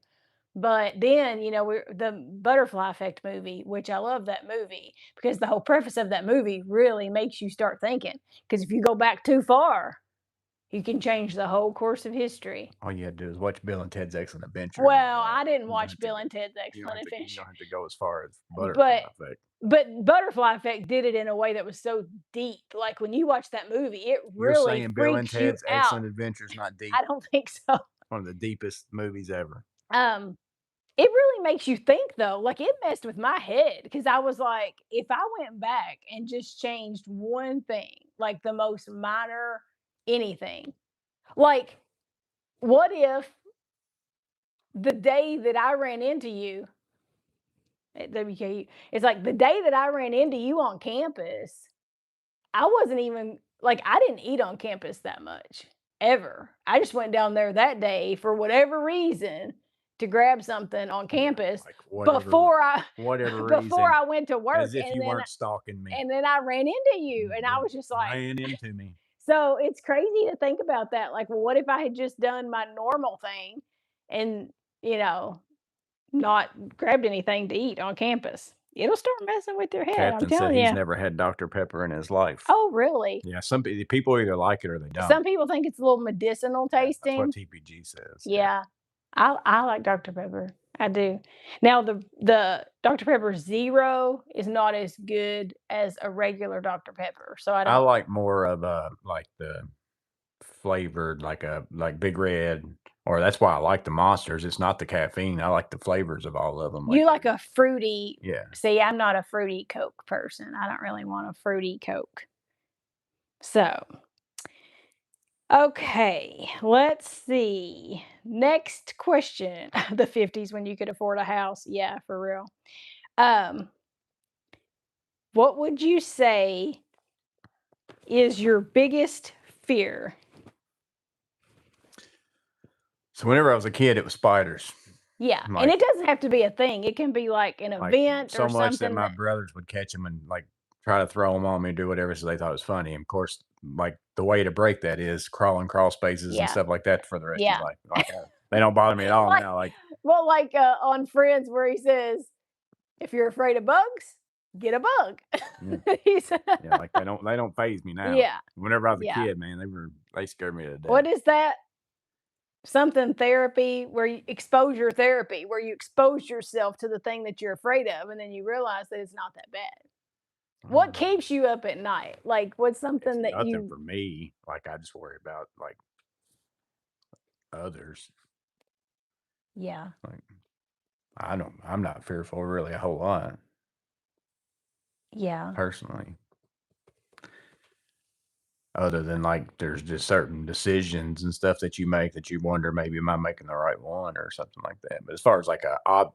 But then, we're the Butterfly Effect movie, which I love that movie because the whole preface of that movie really makes you start thinking. Because if you go back too far, you can change the whole course of history. All you had to do is watch Bill and Ted's Excellent Adventure and all Well, that. I didn't You don't watch have to Bill go and Ted's Excellent you Adventure, don't have to go as far as Butterfly but Effect. Butterfly Effect did it in a way that was so deep. Like when you watch that movie, it You're really saying Bill and freaks you Ted's out. Excellent Adventure is not deep? I don't think so. One of the deepest movies ever. Um, it really makes you think though. Like it messed with my head because I was like, if I went back and just changed one thing, like the most minor anything, like what if the day that I ran into you at WKU, it's like the day that I ran into you on campus, I wasn't even like I didn't eat on campus that much ever. I just went down there that day for whatever reason to grab something on Yeah, campus like before I whatever before reason, I went to as work, if you weren't stalking me. and then I ran into you and I You was just like, ran into me. so it's crazy to think about that. Like, well, what if I had just done my normal thing and, you know, not grabbed anything to eat on campus? It'll start messing with your head, I'm Captain said telling he's you. never had Dr. Pepper in his life. Oh, really? Yeah, people either like it or they don't. Some people think it's a little medicinal Yeah, that's what tasting. TPG says. Yeah. Yeah. I like Dr. Pepper. I do. Now the Dr. Pepper Zero is not as good as a regular Dr. Pepper, so I I don't. like more of like the flavored, like a like Big Red, or that's why I like the Monsters. It's not the caffeine. I like the flavors of all of them. Like You like a fruity. yeah, See, I'm not a fruity Coke person. I don't really want a fruity Coke. So, okay, let's see. Next question. The 50s when you could afford a house. Yeah, for real. Um, what would you say is your biggest fear? so whenever I was a kid, it was spiders. Yeah, and Like it doesn't have to be a thing. It can be like an like event or so much that something my that. brothers would catch them and like try to throw them on me and do whatever, so they thought it was funny. And of course, like the way to break that is crawling crawl spaces and Yeah, stuff like that for the rest of yeah. your life. Like they don't bother me at all Like, now. Like well, like on Friends where he says, "If you're afraid of bugs, get a bug." yeah, He's yeah, like they don't phase me now. yeah, Whenever I was a yeah. kid, man, they scared me to What death. is that? Something therapy where you exposure therapy, where you expose yourself to the thing that you're afraid of, and then you realize that it's not that bad. What Um, keeps you up at night? Like, what's it's something that nothing you? for me. Like I just worry about like others. Yeah, Like I'm not fearful really a whole lot yeah. personally. Other than like there's just certain decisions and stuff that you make that you wonder maybe am I making the right one or something like that. But as far as like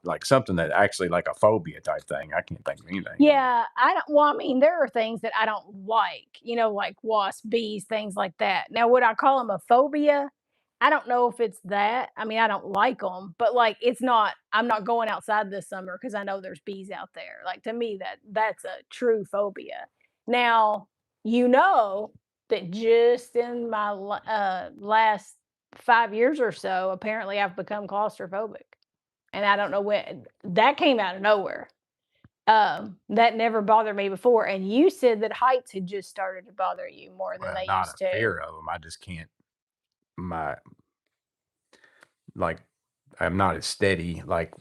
like something that actually like a phobia type thing, I can't think of anything. Yeah, I don't. Well, I mean, there are things that I don't like, like wasps, bees, things like that. Now, would I call them a phobia? I don't know if it's that. I mean, I don't like them, but like, it's not. I'm not going outside this summer because I know there's bees out there. Like to me, that's a true phobia. Now, that just in my last 5 years or so, apparently I've become claustrophobic, and I don't know when that came out of nowhere. That never bothered me before, and you said that heights had just started to bother you more than Well, they not a used to. fear of them. I just can't my like I'm not as steady like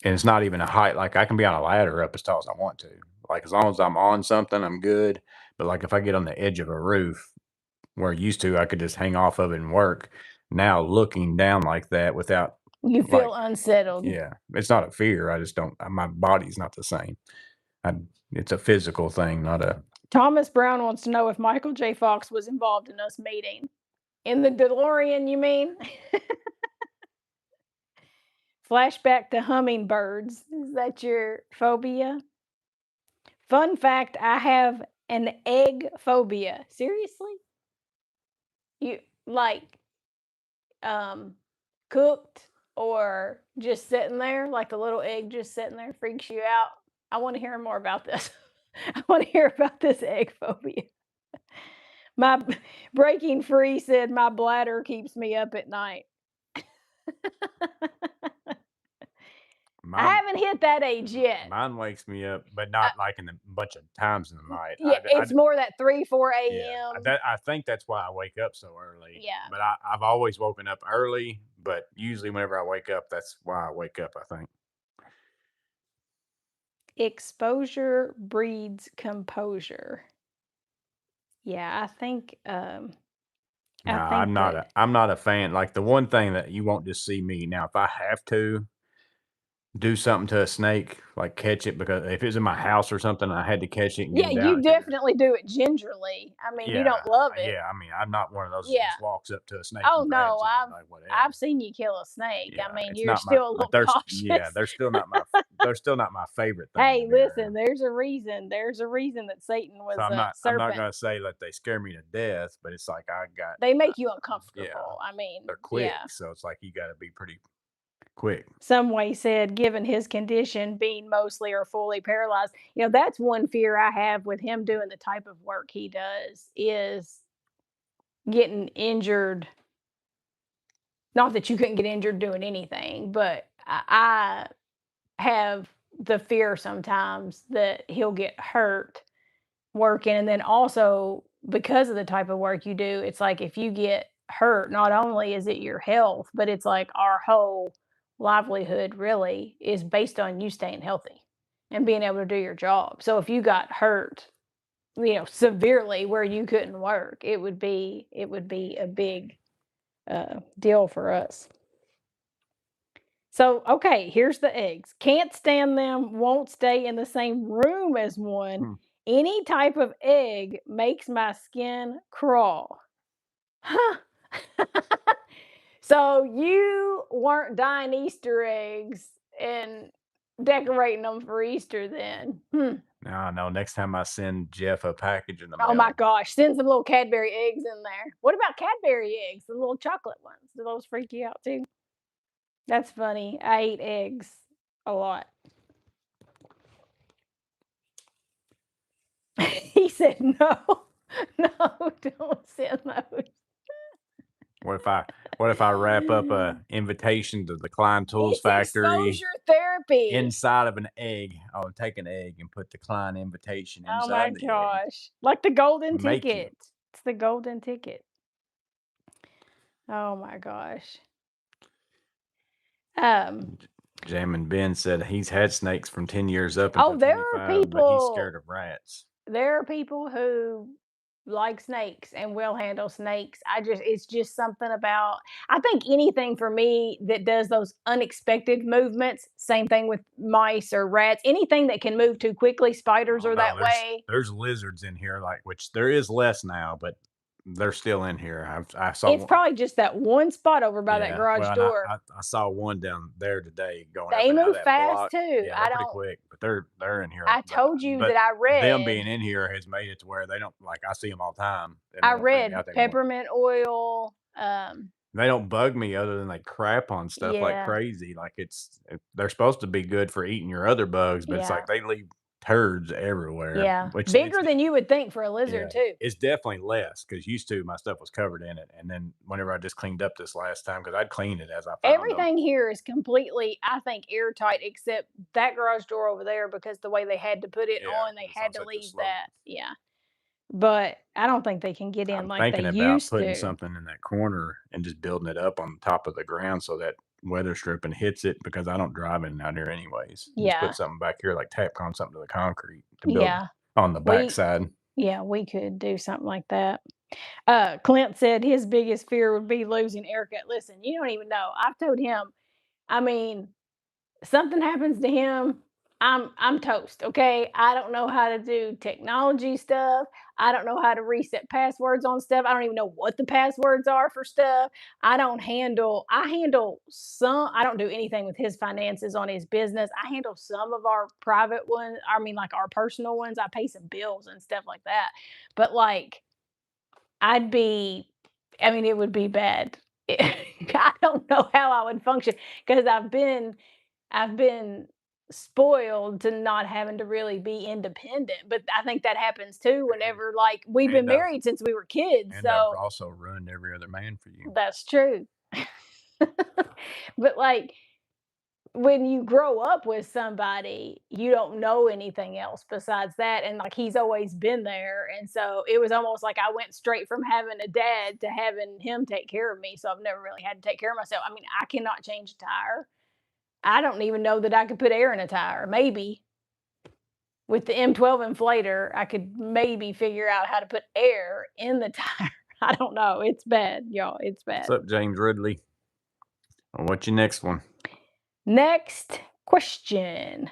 and it's not even a height. Like I can be on a ladder up as tall as I want to. Like as long as I'm on something, I'm good. But like if I get on the edge of a roof where used to I could just hang off of it and work. Now looking down like that without You like feel unsettled. yeah, it's not a fear. I just don't my body's not the same. I, it's a physical thing, not a Thomas Brown wants to know if Michael J. Fox was involved in us meeting. In the DeLorean, you mean? Flashback to hummingbirds. Is that your phobia? Fun fact, I have an egg phobia. Seriously? You like um cooked or just sitting there, like a little egg just sitting there freaks you out? I want to hear more about this. I want to hear about this egg phobia. My breaking free said my bladder keeps me up at night. I mine. haven't hit that age yet. Mine wakes me up, but Uh, not like in a bunch of times in the night. yeah, it's more that 3, 4 Yeah, a.m. I think that's why I wake up so early. Yeah. But I've always woken up early, but usually whenever I wake up, that's why I wake up. I think. Exposure breeds composure. Yeah, I Nah, think that. I'm not a fan. Like the one thing that you won't just see me now. If I have to, do something to a snake, like catch it because if it's in my house or something, I had to catch it and get Yeah, it you out because there's definitely do it gingerly. I mean, you yeah, don't love it. yeah. I mean, I'm not one of those that Yeah. just walks up to a snake Oh and no, grabs it and like I've whatever. seen you kill a snake. I Yeah, mean, it's you're not my still a but little cautious. they're still not my favorite thing to Hey, be listen, around. there's a reason. There's a reason that Satan So was a I'm not serpent. gonna say that they scare me to death, but it's like I got They make you yeah, uncomfortable. I mean, they're yeah. quick, so it's like you gotta be pretty quick. Some way said, given his condition, being mostly or fully paralyzed, that's one fear I have with him doing the type of work he does is getting injured. Not that you couldn't get injured doing anything, but I have the fear sometimes that he'll get hurt working, and then also because of the type of work you do, it's like if you get hurt, not only is it your health, but it's like our whole livelihood really is based on you staying healthy and being able to do your job. So if you got hurt, severely where you couldn't work, it would be a big deal for us. So, okay, here's the eggs. Can't stand them, won't stay in the same room as one. Hmm. Any type of egg makes my skin crawl. Huh. So you weren't dyeing Easter eggs and decorating them for Easter then? Hmm. No, next time I send Jeff a package in the Oh my mail, gosh, send some little Cadbury eggs in there. What about Cadbury eggs, the little chocolate ones? Do those freak you out too? That's funny. I eat eggs a lot. He said, "No, no, don't send those." what if I wrap up a invitation to the Klein Tools It's Factory exposure therapy. inside of an egg? I'll take an egg and put the Klein invitation Oh my inside the egg. gosh. Like the golden Make you. ticket. It's the golden ticket. Oh my gosh. Um, Jam and Ben said he's had snakes from 10 years up oh, until 25, but he's scared of rats. there are people who like snakes and will handle snakes. It's just something about, I think anything for me that does those unexpected movements, same thing with mice or rats, anything that can move too quickly, spiders Oh are no, that way. there's lizards in here, like which there is less now, but they're still in here. I saw It's one. probably just that one spot over by that Yeah, garage well, and door. I saw one down there today going up They and out of move that fast block. too. Yeah, they're pretty quick, but they're in here. I told you that I Them read being in here has made it to where they don't like I see them all the time and they I don't freak me read out anymore. peppermint oil. They don't bug me other than they crap on stuff like Yeah, crazy. Like they're supposed to be good for eating your other bugs, but it's yeah, like they leave turds everywhere, yeah. which Bigger than you would think for a yeah, lizard too. it's definitely less because used to my stuff was covered in it, and then whenever I just cleaned up this last time because I'd clean it as I found them. Everything here is completely, I think, airtight except that garage door over there because the way they had to put it Yeah, on, they it's on had to such a leave slope. that. Yeah. But I don't think they can get in I'm like they thinking about used putting to. something in that corner and just building it up on top of the ground so that weather stripping hits it because I don't drive in out here anyways. Just put Yeah. something back here like Tapcon something to the concrete to build Yeah. on the We backside. yeah, we could do something like that. Clint said his biggest fear would be losing Erica. Listen, you don't even know. I've told him, I mean, something happens to him, I'm toast, okay? I don't know how to do technology stuff. I don't know how to reset passwords on stuff. I don't even know what the passwords are for stuff. I handle some, I don't do anything with his finances on his business. I handle some of our private ones, I mean like our personal ones. I pay some bills and stuff like that. But like I'd be I mean, it would be bad. I don't know how I would function because I've been spoiled to not having to really be independent, but I think that happens too And, whenever like we've been and I've married since we were kids, and I've so also ruined every other man for you. that's true. But like when you grow up with somebody, you don't know anything else besides that, and like he's always been there, and so it was almost like I went straight from having a dad to having him take care of me, so I've never really had to take care of myself. I mean, I cannot change a tire. I don't even know that I could put air in a tire. Maybe with the M12 inflator, I could maybe figure out how to put air in the tire. I don't know. It's bad, y'all. It's What's bad. up, James Ridley? What's your next one? Next question.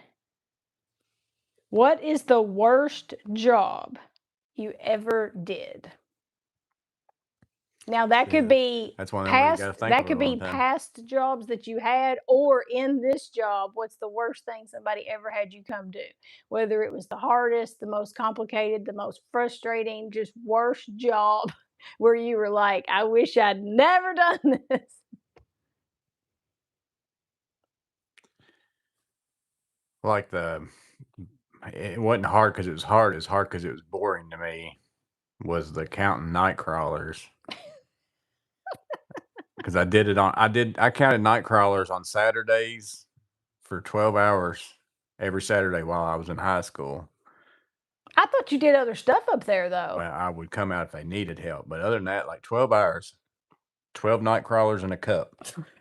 What is the worst job you ever did? Now that could Yeah, be that's one of them where you got to think a could little be on time. past jobs that you had, or in this job, what's the worst thing somebody ever had you come do? Whether it was the hardest, the most complicated, the most frustrating, just worst job where you were like, I wish I'd never done this. Like it wasn't hard because it was hard. It's hard because it was boring to me. Was the counting night crawlers because I counted night crawlers on Saturdays for 12 hours every Saturday while I was in high school. I thought you did other stuff up there though. Well, I would come out if they needed help, but other than that, like 12 hours, 12 night crawlers in a cup.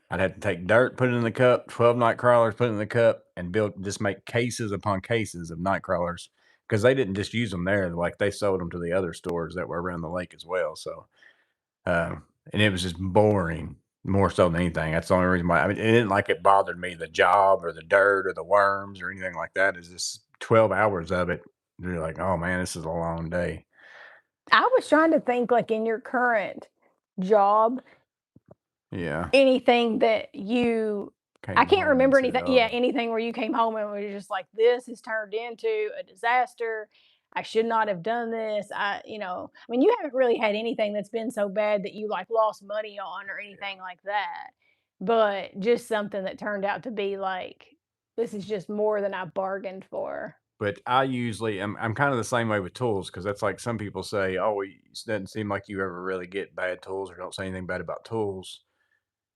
I'd have to take dirt, put it in the cup, 12 night crawlers, put it in the cup, and just make cases upon cases of night crawlers because they didn't just use them there. Like they sold them to the other stores that were around the lake as well. So, and it was just boring more so than anything. That's the only reason why. I mean, it didn't like it bothered me, the job or the dirt or the worms or anything like that. Is just 12 hours of it. You're like, oh man, this is a long day. I was trying to think like in your current job, Yeah. anything that you I Came can't home and remember said, anything. Yeah, oh, anything where you came home and were just like, this has turned into a disaster. I should not have done this. I mean, you haven't really had anything that's been so bad that you like lost money on or yeah. anything like that. But just something that turned out to be like, this is just more than I bargained for. But I usually I'm kind of the same way with tools because that's like some people say, "Oh, it doesn't seem like you ever really get bad tools or don't say anything bad about tools."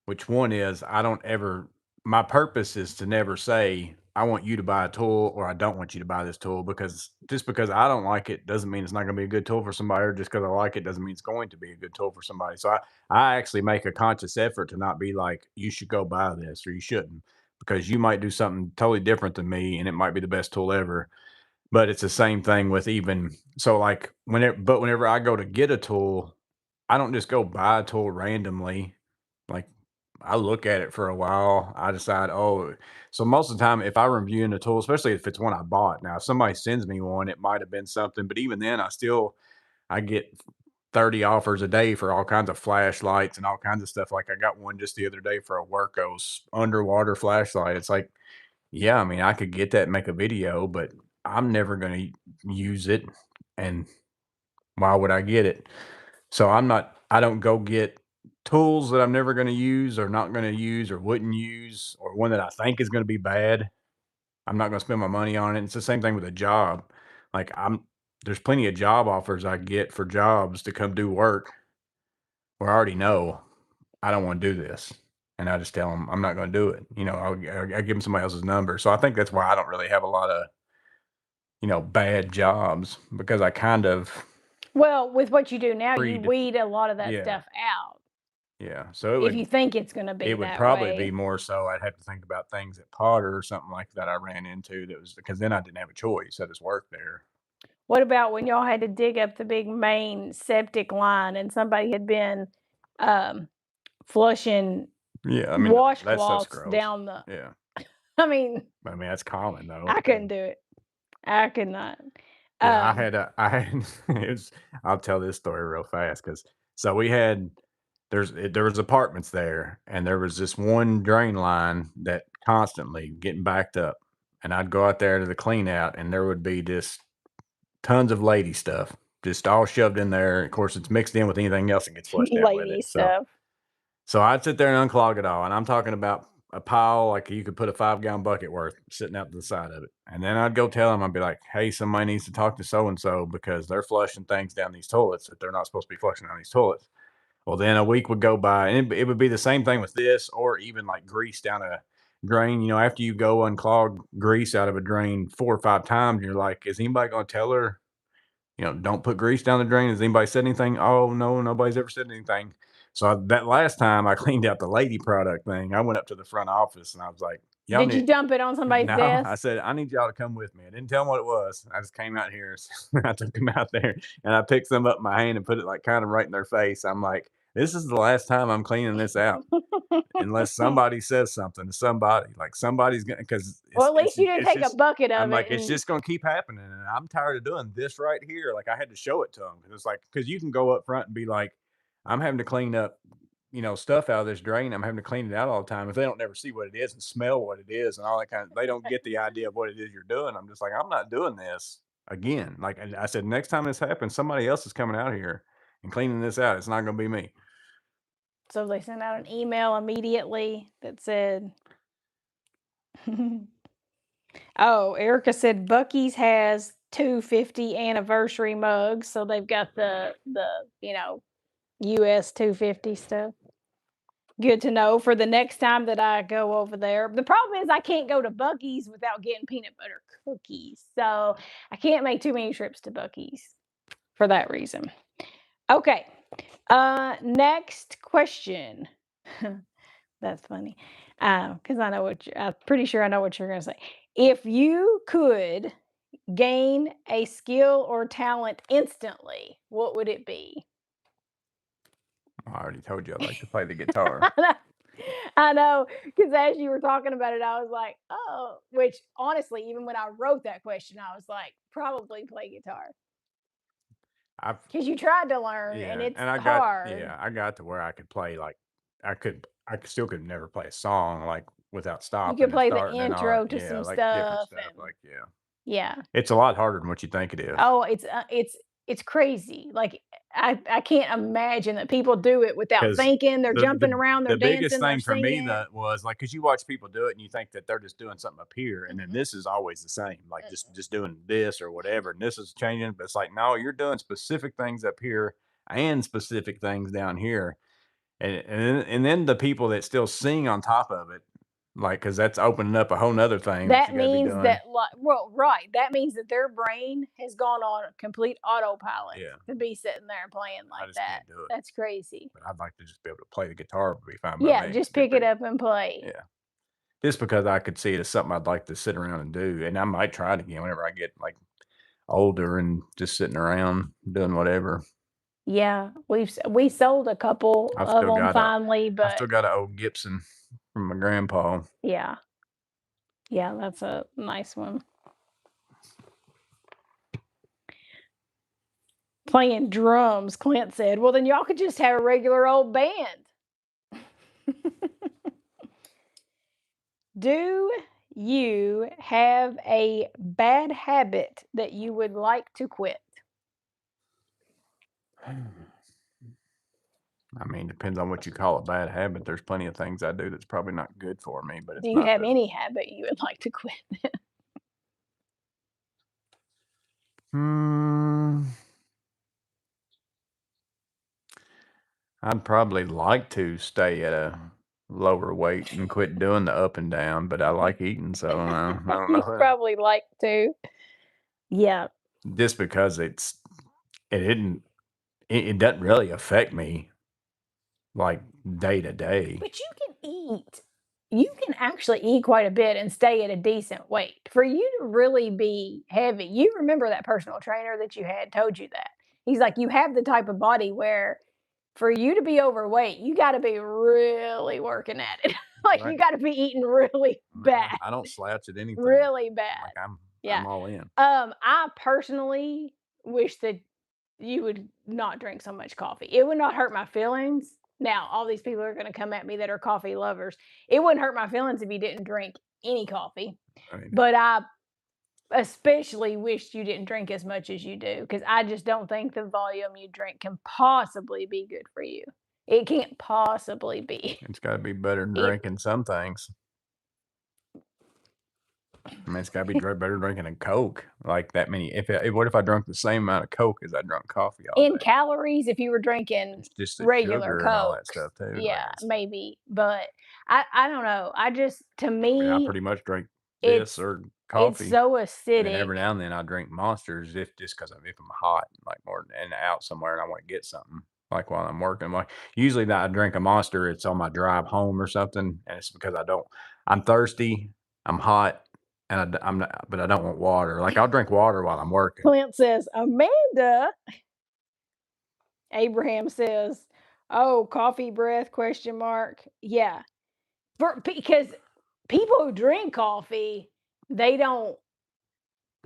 Which one is I don't ever my purpose is to never say, "I want you to buy a tool," or "I don't want you to buy this tool," because just because I don't like it doesn't mean it's not gonna be a good tool for somebody, or just because I like it doesn't mean it's going to be a good tool for somebody. So I actually make a conscious effort to not be like, "You should go buy this," or "You shouldn't," because you might do something totally different than me, and it might be the best tool ever. But it's the same thing with even so, like, whenever I go to get a tool, I don't just go buy a tool randomly. Like, I look at it for a while. I decide, oh, so most of the time, if I reviewing a tool, especially if it's one I bought, now if somebody sends me one, it might have been something, but even then, I get 30 offers a day for all kinds of flashlights and all kinds of stuff. Like I got one just the other day for a Workos underwater flashlight. It's like, yeah, I mean, I could get that and make a video, but I'm never gonna use it, and why would I get it? So I don't go get tools that I'm never gonna use or not gonna use or wouldn't use or one that I think is gonna be bad. I'm not gonna spend my money on it. It's the same thing with a job. Like, there's plenty of job offers I get for jobs to come do work where I already know I don't wanna do this, and I just tell them 'em I'm not gonna do it. I give them somebody else's number. So I think that's why I don't really have a lot of bad jobs because I kind of Well, with what you do now, you read. weed a lot of that Yeah, stuff out yeah. So if you think it's gonna it be would that probably be way. more so I'd have to think about things at Potter or something like that I ran into that was because then I didn't have a choice. I just worked there. What about when y'all had to dig up the big main septic line and somebody had been, um, flushing Yeah, I mean that stuff's washcloths gross. down the Yeah, I mean, I mean that's common though. I couldn't do it. I could not. Yeah, Um, I had it was, I'll tell this story real fast because so we had there was apartments there and there was this one drain line that constantly getting backed up, and I'd go out there to the clean out and there would be just tons of lady stuff just all shoved in there. Of course, it's mixed in with anything else that gets flushed out with lady it. So stuff. I'd sit there and unclog it all, and I'm talking about a pile like you could put a 5-gallon bucket worth sitting out to the side of it. And then I'd go tell them, I'd be like, "Hey, somebody needs to talk to so and so because they're flushing things down these toilets that they're not supposed to be flushing down these toilets." Well, then a week would go by, and it would be the same thing with this, or even like grease down a drain. After you go unclog grease out of a drain 4 or 5 times, you're like, "Is anybody going to tell her don't put grease down the drain. Has anybody said anything?" "Oh, no, nobody's ever said anything." So that last time I cleaned out the lady product thing, I went up to the front office and I was like, "Y'all Did you need." dump it on somebody's No, I desk? said, "I need y'all to come with me." I didn't tell them what it was. I just came out here. I took them out there and I picked some up in my hand and put it like kind of right in their face. I'm like, "This is the last time I'm cleaning this out unless somebody says something to somebody. Like somebody's gonna because Well, it's at it's least you didn't it's take a just." bucket I'm of like, it "It's and just gonna keep happening, and I'm tired of doing this right here." Like I had to show it to them because it's like because you can go up front and be like, "I'm having to clean up, stuff out of this drain. I'm having to clean it out all the time." If they don't never see what it is and smell what it is and all that they don't get the idea of what it is you're doing. I'm just like, I'm not doing this again. Like and I said, next time this happens, somebody else is coming out here and cleaning this out. It's not gonna be me. so they sent out an email immediately that said, "Oh, Erica said Bucky's has 250 anniversary mugs, so they've got the US 250 stuff." Good to know for the next time that I go over there. The problem is I can't go to Buc-ee's without getting peanut butter cookies, so I can't make too many trips to Buc-ee's for that reason. Okay, next question. That's funny, because I know what I'm pretty sure I know what you're gonna say. If you could gain a skill or talent instantly, what would it be? I already told you I like to play the guitar. I know, because as you were talking about it, I was like, "Oh," which honestly, even when I wrote that question, I was like, "Probably play guitar," I've because you tried to learn and Yeah, it's and hard. I got to where I could play, like still could never play a song, like, without You can stopping and play the starting and all intro to yeah, some like, different stuff stuff, and like, yeah. yeah. It's a lot harder than what you think it is. Oh, it's crazy. Like, I can't imagine that people do it without 'Cause thinking, they're the jumping around, they're the biggest dancing, they're thing for me singing. that was, like, cause you watch people do it and you think that they're just doing something up here, and then Mhm, this is always the same, like, mm-mm. just doing this or whatever, and this is changing, but it's like, no, you're doing specific things up here and specific things down here. And then the people that still sing on top of it, like, cause that's opening up a whole 'nother thing that you That gotta be means doing. that, like, well, right, that means that their brain has gone on a complete autopilot Yeah, to be sitting there and playing I like just that. can't do it, That's crazy. but I'd like to just be able to play the guitar would be fine by Yeah, me. just It'd be pick it pretty up and play. yeah. Just because I could see it as something I'd like to sit around and do, and I might try it again whenever I get, like, older and just sitting around doing whatever. Yeah, we sold a couple I've of still them got a finally, I've still but got a old Gibson from my grandpa. yeah, yeah, that's a nice one. Playing drums, Clint said. Well, then y'all could just have a regular old band. Do you have a bad habit that you would like to quit? I mean, depends on what you call a bad habit. There's plenty of things I do that's probably not good for me, but Do it's you not have the any habit you would like to quit? Hmm, I'd probably like to stay at a lower weight and quit doing the up and down, but I like eating, so I don't You know. probably like to. Yeah, Just because it didn't it doesn't really affect me like day to day. but you can eat. You can actually eat quite a bit and stay at a decent weight. For you to really be heavy, you remember that personal trainer that you had told you that. He's like, you have the type of body where for you to be overweight, you got to be really working at it. Like Right. you got to be eating really bad, I don't slouch at anything. really bad. Like Yeah. I'm all in. I personally wish that you would not drink so much coffee. It would not hurt my feelings. Now, all these people are going to come at me that are coffee lovers. It wouldn't hurt my feelings if you didn't drink any coffee, I mean, but I especially wish you didn't drink as much as you do because I just don't think the volume you drink can possibly be good for you. It can't possibly be. it's got to be better than It drinking some things. I mean, it's got to be better than drinking a Coke. Like that many. What if I drank the same amount of Coke as I drunk coffee all in day? calories, if you were drinking It's just the regular sugar and all that Cokes, stuff too. Like yeah, it's. maybe. But I don't know. I just to I mean, I me, pretty much drink this it's or it's coffee, so and then acidic. every now and then I drink Monsters if just because if I'm hot, like more and out somewhere and I want to get something. Like while I'm working, like usually that I drink a Monster, it's on my drive home or something, and it's because I don't. I'm thirsty, I'm hot, and I'm not, but I don't want water. Like I'll drink water while I'm working. Clint says, Amanda. Abraham says, oh, coffee breath question mark. Yeah. Because people who drink coffee, they don't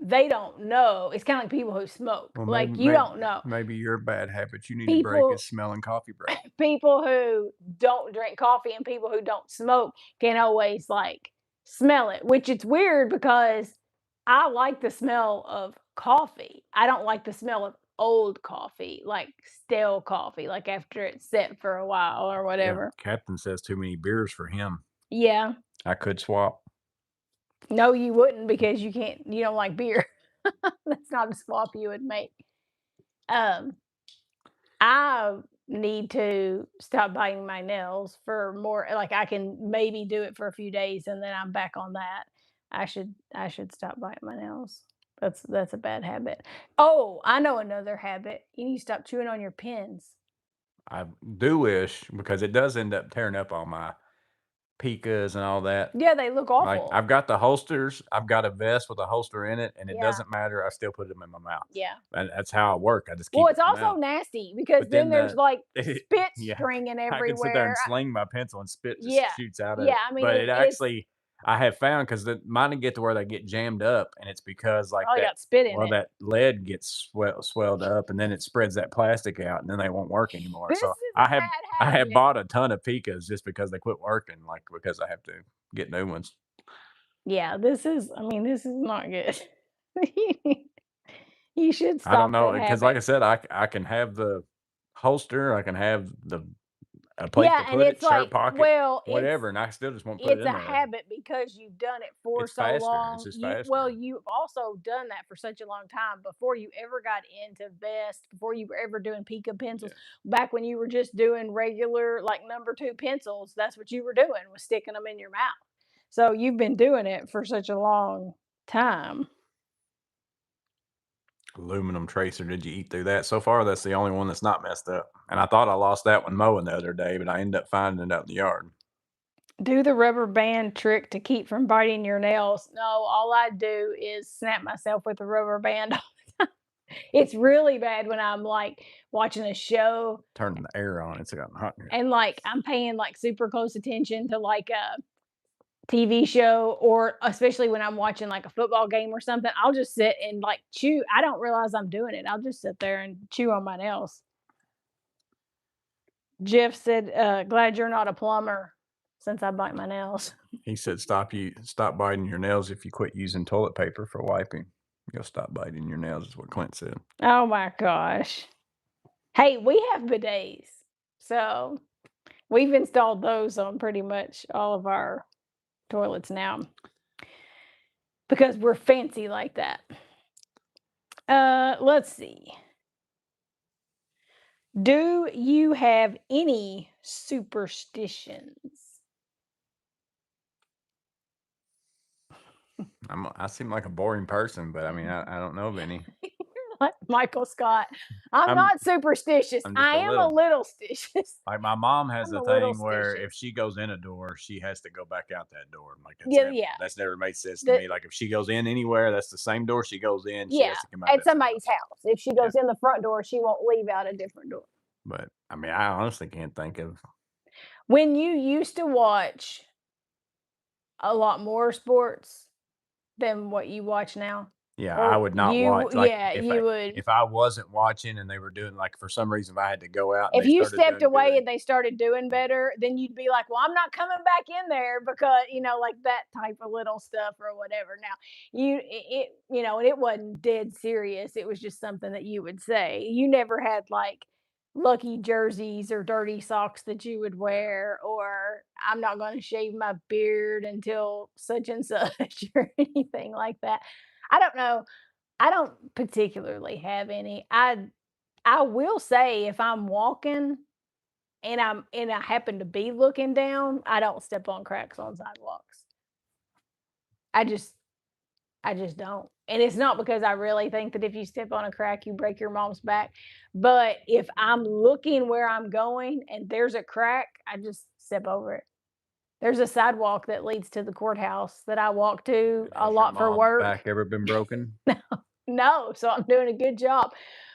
they don't know. It's kind of like people who smoke. Well, Like you don't know. maybe your bad habit you need to break People is smelling coffee breath. people who don't drink coffee and people who don't smoke can always like smell it, which it's weird because I like the smell of coffee. I don't like the smell of old coffee, like stale coffee, like after it's set for a while or Yeah, whatever. Captain says too many beers for him. Yeah. I could swap. No, you wouldn't because you don't like beer. That's not a swap you would make. Um, I need to stop biting my nails for more like, I can maybe do it for a few days and then I'm back on that. I should stop biting my nails. That's a bad habit. Oh, I know another habit. You need to stop chewing on your pens. I do wish because it does end up tearing up all my Pikas and all that. Yeah, they look Like, awful. I've got the holsters, I've got a vest with a holster in it, and it Yeah, doesn't matter, I still put them in my mouth. yeah. And that's how I work, I just Well, keep it it's in my also mouth. nasty because But then then there's, the like, spit yeah, stringing I can sit there everywhere. and sling my pencil and spit just Yeah. shoots out of Yeah, it. I mean, But it it's actually I have found because mine would get to where they get jammed up, and it's because, like, probably that got spit in well, it. that lead gets swelled up, and then it spreads that plastic out, and then they won't work anymore. This So, is a I bad have habit. bought a ton of Pikas just because they quit working, like, because I have to get new ones. Yeah, this is I mean, this is not good. You should I don't stop know that because, like habit. I said, I can have the holster, I can have a place Yeah, to and put it, it's shirt like, pocket, well, whatever, and I still just won't put it it's in a there. habit because you've done it for It's so faster, it's long. just faster. You've also done that for such a long time before you ever got into vests, before you were ever doing Pica pencils. Yeah. Back when you were just doing regular like number 2 pencils, that's what you were doing was sticking them in your mouth. So you've been doing it for such a long time. Aluminum tracer, did you eat through that? So far, that's the only one that's not messed up, and I thought I lost that one mowing the other day, but I ended up finding it out in the yard. Do the rubber band trick to keep from biting your nails. No, all I do is snap myself with a rubber band. It's really bad when I'm like watching a show Turning the air on, it's gotten hot in here. and like I'm paying like super close attention to like a TV show or especially when I'm watching like a football game or something, I'll just sit and like chew. I don't realize I'm doing it. I'll just sit there and chew on my nails. Jeff said, glad you're not a plumber since I bite my nails. He said, stop biting your nails if you quit using toilet paper for wiping. You'll stop biting your nails," is what Clint said. Oh my gosh. Hey, we have bidets. So we've installed those on pretty much all of our toilets now because we're fancy like that. Let's see. Do you have any superstitions? I seem like a boring person, but I mean, I don't know of any. Like Michael Scott. I'm I'm not superstitious. I'm just I a am a little. little stitious. Like, my mom has I'm a a little thing where if stitious. she goes in a door, she has to go back out that door. I'm like, Yeah, yeah. that's never made sense to The me. Like, if she goes in anywhere, that's the same door she goes in, she yeah, has to come out at that same somebody's door. house. If she Yeah, goes in the front door, she won't leave out a different door. but, I mean, I honestly can't think of. When you used to watch a lot more sports than what you watch now? Yeah, I Or would not you watch, like, yeah, you would if I wasn't watching and they were doing, like, for some reason, if I had to go out and if they you started stepped doing away good. and they started doing better, then you'd be like, "Well, I'm not coming back in there because," like that type of little stuff or whatever. Now, and it wasn't dead serious. It was just something that you would say. You never had like lucky jerseys or dirty socks that you would Yeah. wear, or I'm not going to shave my beard until such and such or anything like that. I don't know. I don't particularly have any. I will say if I'm walking and I happen to be looking down, I don't step on cracks on sidewalks. I just I just don't. And it's not because I really think that if you step on a crack, you break your mom's back. But if I'm looking where I'm going and there's a crack, I just step over it. There's a sidewalk that leads to the courthouse that I walk to a Has your lot for mom's work. back ever been broken? No, so I'm doing a good job.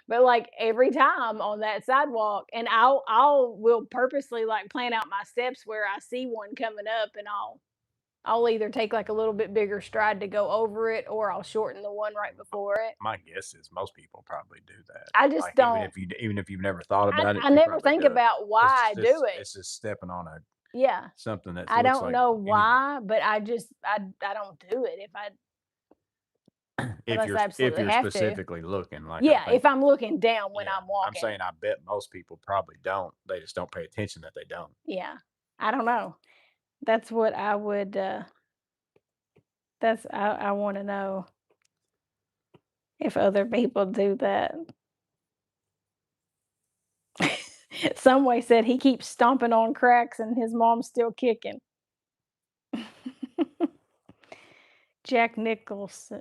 But like every time on that sidewalk, and I'll will purposely like plan out my steps where I see one coming up, and I'll either take like a little bit bigger stride to go over it, or I'll shorten the one right before it. My guess is most people probably do that. I just Like, don't. even if you've never thought about it, I you never probably think do it. about why I do it. It's just stepping on a Yeah, something that I looks don't like know anything. why, but I don't do it if I unless I If absolutely you're have to. specifically looking, like, I'm Yeah, if thinking. I'm looking down when Yeah, I'm I'm walking. saying I bet most people probably don't. They just don't pay attention that they don't. Yeah, I don't know. That's what I would. That's I want to know if other people do that. Someway said he keeps stomping on cracks and his mom's still kicking. Jack Nicholson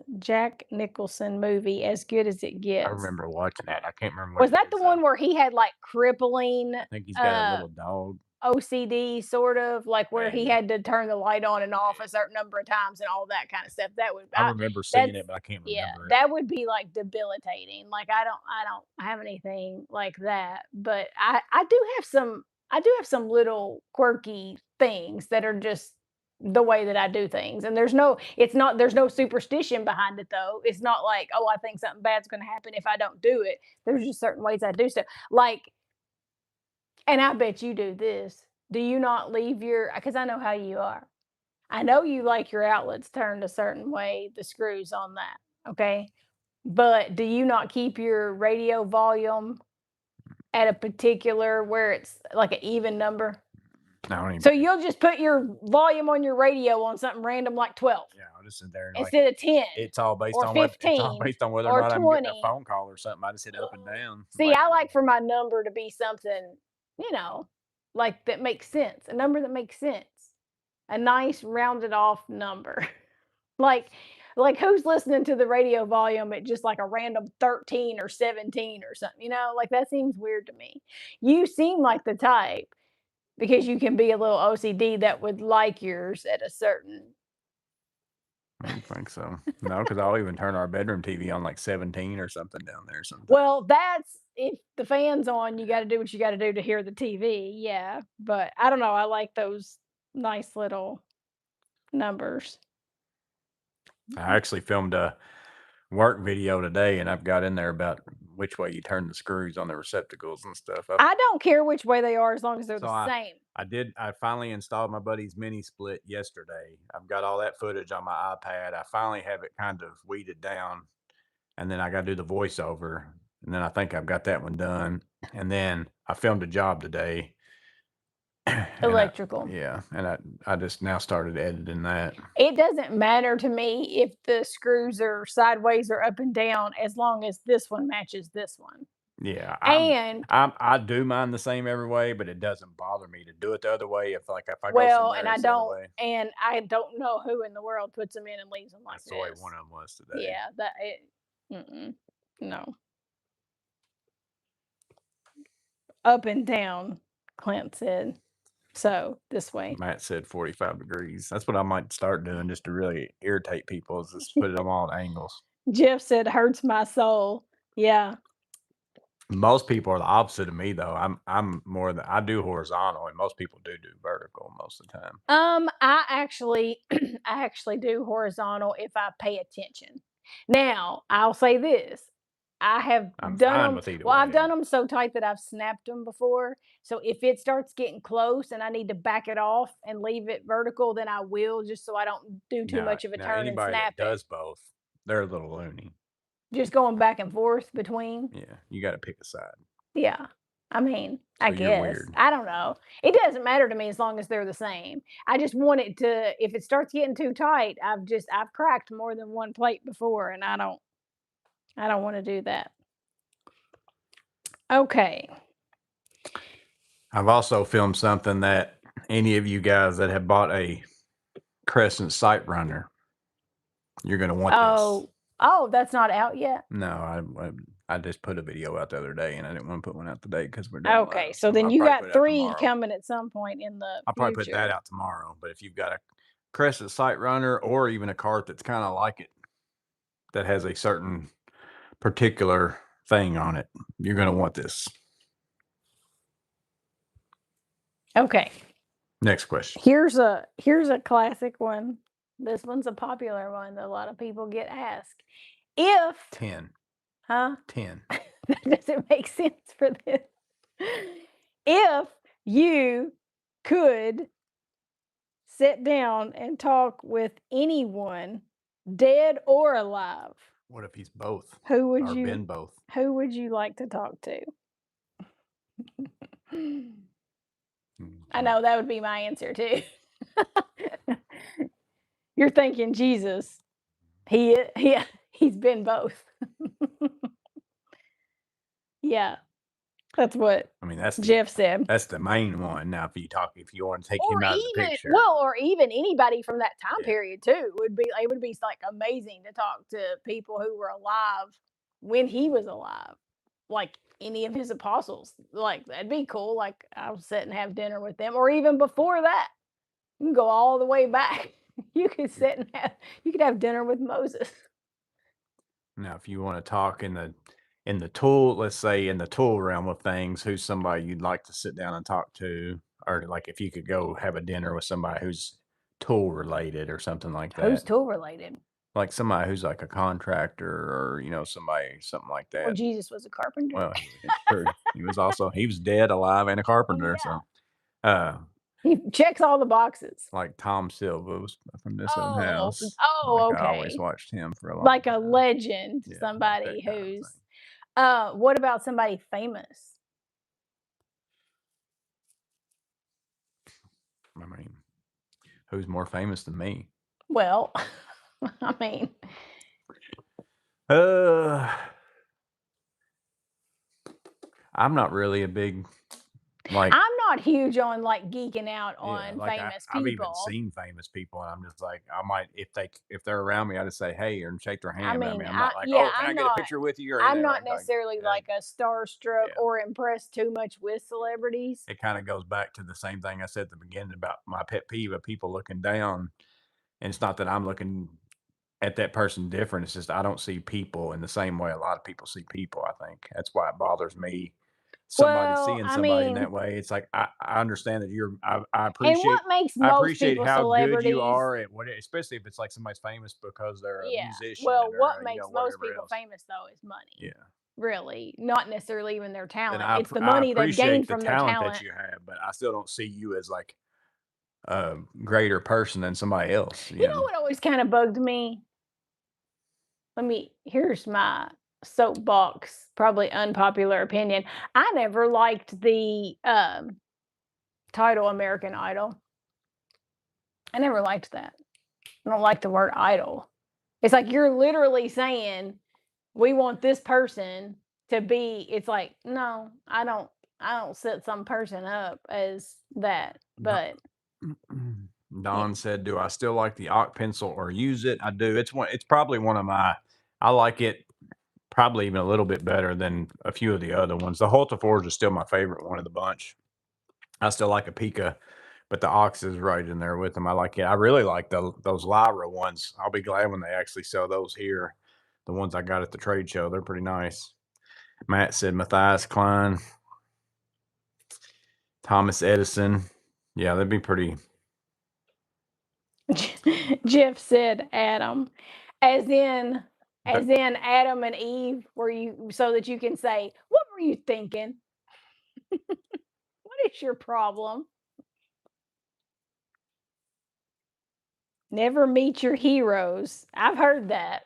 movie, As Good as It I Gets. remember watching that. I can't remember what Was it that the is, one though. where he had, like, crippling, I think he's got a uh, little dog. OCD, sort of, like, where he Maybe. had to turn the light on and off Yeah. a certain number of times and all that kinda stuff? That would I remember seeing that's it, but I can't yeah, remember it. that would be, like, debilitating. Like, I don't have anything like that, but I do have some little quirky things that are just the way that I do things, and there's no superstition behind it, though. It's not like, "Oh, I think something bad's gonna happen if I don't do it." There's just certain ways I do stuff. Like, and I bet you do this. Do you not leave your, because I know how you are. I know you like your outlets turned a certain way, the screws on that, okay? But do you not keep your radio volume at a particular where it's like an even number? I don't even So think. you'll just put your volume on your radio on something random like 12 Yeah, I'll just sit there and like instead of 10 it's or all fifteen based on whether or or not I'm getting a 20. phone call or something. I just hit up and down. See, Like, I like for my number to be something, you know, like that makes sense, a number that makes sense, a nice rounded off number. like, like who's listening to the radio volume at just like a random 13 or 17 or something, like that seems weird to me. You seem like the type because you can be a little OCD that would like yours at a certain. I don't think so. No, because I'll even turn our bedroom TV on like 17 or something down there sometimes. Well, that's if the fan's on, you gotta do what you gotta do to hear the TV, yeah, but I don't know, I like those nice little numbers. I actually filmed a work video today, and I've got in there about which way you turn the screws on the receptacles and stuff. I don't care which way they are as long as they're So the same. I finally installed my buddy's mini split yesterday. I've got all that footage on my iPad. I finally have it kind of weeded down, and then I got to do the voiceover, and then I think I've got that one done. And then I filmed a job today, and Electrical. I just now started editing that. It doesn't matter to me if the screws are sideways or up and down as long as this one matches this one. Yeah, And I do mine the same every way, but it doesn't bother me to do it the other way. If I go well, somewhere it's the other way. and I don't know who in the world puts them in and leaves them like That's the way this. one of them was today. Yeah, that it mm-mm, no. Up and down, Clint said. So, this way. Matt said 45 degrees. That's what I might start doing just to really irritate people is just put them all at angles. Jeff said, "Hurts my soul." Yeah. Most people are the opposite of me though. I'm more than I do horizontal and most people do vertical most of the time. I actually I actually do horizontal if I pay attention. Now, I'll say this. I have I'm done fine them. with either Well, I've way. done them so tight that I've snapped them before. So if it starts getting close and I need to back it off and leave it vertical, then I will, just so I don't do too Now much of a now turn and anybody snap that it. does both, they're a little loony. Just going back and forth between. Yeah, you got to pick a side. Yeah. I mean, I So you're guess. weird. I don't know. It doesn't matter to me as long as they're the same. I just want it to, if it starts getting too tight, I've cracked more than one plate before and I don't want to do that. Okay. I've also filmed something that any of you guys that have bought a Crescent Sight Runner, you're gonna want this. Oh, that's not out yet. No, I just put a video out the other day, and I didn't want to put one out today because we're doing Okay. live. So then I'll you probably put got it out 3 tomorrow. coming at some point in the I'll probably put that future. out tomorrow. But if you've got a Crescent Sight Runner or even a cart that's kind of like it, that has a certain particular thing on it, you're gonna want this. Okay. Next question. Here's a classic one. This one's a popular one that a lot of people get asked. If 10. huh? 10. That doesn't make sense for this. If you could sit down and talk with anyone, dead or alive, What if he's both who would or you been both? who would you like to talk to? I know that would be my answer too. You're thinking Jesus. He's been both. Yeah. That's what I mean, that's Jeff said. the main one. Now, if you want to take Or him out of the even picture, or even anybody from that time yeah, period too would be like amazing to talk to people who were alive when he was alive, like any of his apostles. Like that'd be cool. Like I'll sit and have dinner with them, or even before that. You can go all the way back. You could sit and you could have dinner with Moses. now if you want to talk in the tool, let's say in the tool realm of things, who's somebody you'd like to sit down and talk to, or like if you could go have a dinner with somebody who's tool related or something like Who's that, tool related? like somebody who's like a contractor or somebody something like Well, that. Jesus was a carpenter. Well, it's true. He was dead, alive, and a carpenter. Yeah. So, uh, He checks all the boxes. like Tom Silva was from This Old Oh, House. oh, Like I always okay. watched him for a long Like a time. legend, Yeah, like that somebody kind of who's thing. what about somebody famous? I mean, who's more famous than me? Well, I mean, Uh, I'm not really a big like I'm not huge on like geeking out yeah, on like famous I've even people. seen famous people, and I'm just like I might if they're around me, I just say hey and shake their I hand. But I mean, mean, I'm not like yeah, oh, can I get a picture with you or I'm anything not like necessarily yeah, like a starstruck yeah. or impressed too much with celebrities. It kind of goes back to the same thing I said at the beginning about my pet peeve of people looking down. And it's not that I'm looking at that person different. It's just I don't see people in the same way a lot of people see people. I think that's why it bothers me. Somebody Well, seeing I somebody in mean, that way, it's like I understand that and what makes I most appreciate people how good you celebrities are at what, especially if it's like somebody's famous because they're a yeah. musician Well, or what makes most whatever people else. famous though is money. Yeah, Really, not necessarily even their and talent. It's the I money they've gained appreciate the from their talent that talent. you have, but I still don't see you as like a greater person than somebody else. You know what always kind of bugged me? Here's my soapbox, probably unpopular opinion. I never liked the title American Idol. I never liked that. I don't like the word idol. It's like you're literally saying we want this person to be it's like no, I don't set some person up as that. No. But yeah. Don said, "Do I still like the Ock pencil or use it?" I do. It's probably one of my I like it probably even a little bit better than a few of the other ones. The Hulta Forge is still my favorite one of the bunch. I still like a Pika, but the Ox is right in there with them. I like it. I really like those Lyra ones. I'll be glad when they actually sell those here. The ones I got at the trade show, they're pretty nice. Matt said Matthias Klein, Thomas Edison. Yeah, that'd be pretty. Jeff said Adam, as in That, Adam and Eve, were you so that you can say, "What were you thinking? What is your problem?" Never meet your heroes. I've heard that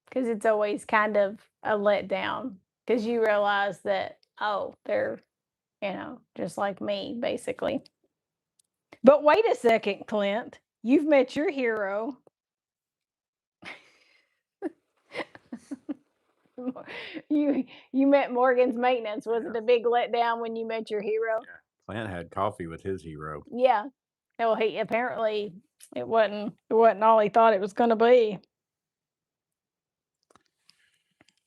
because it's always kind of a letdown because you realize that oh, they're just like me, basically. But wait a second, Clint. You've met your hero. You met Morgan's maintenance. Was yeah, it a big letdown when you met your hero? yeah. Plant had coffee with his hero. Yeah. Well, he apparently it wasn't all he thought it was going to be.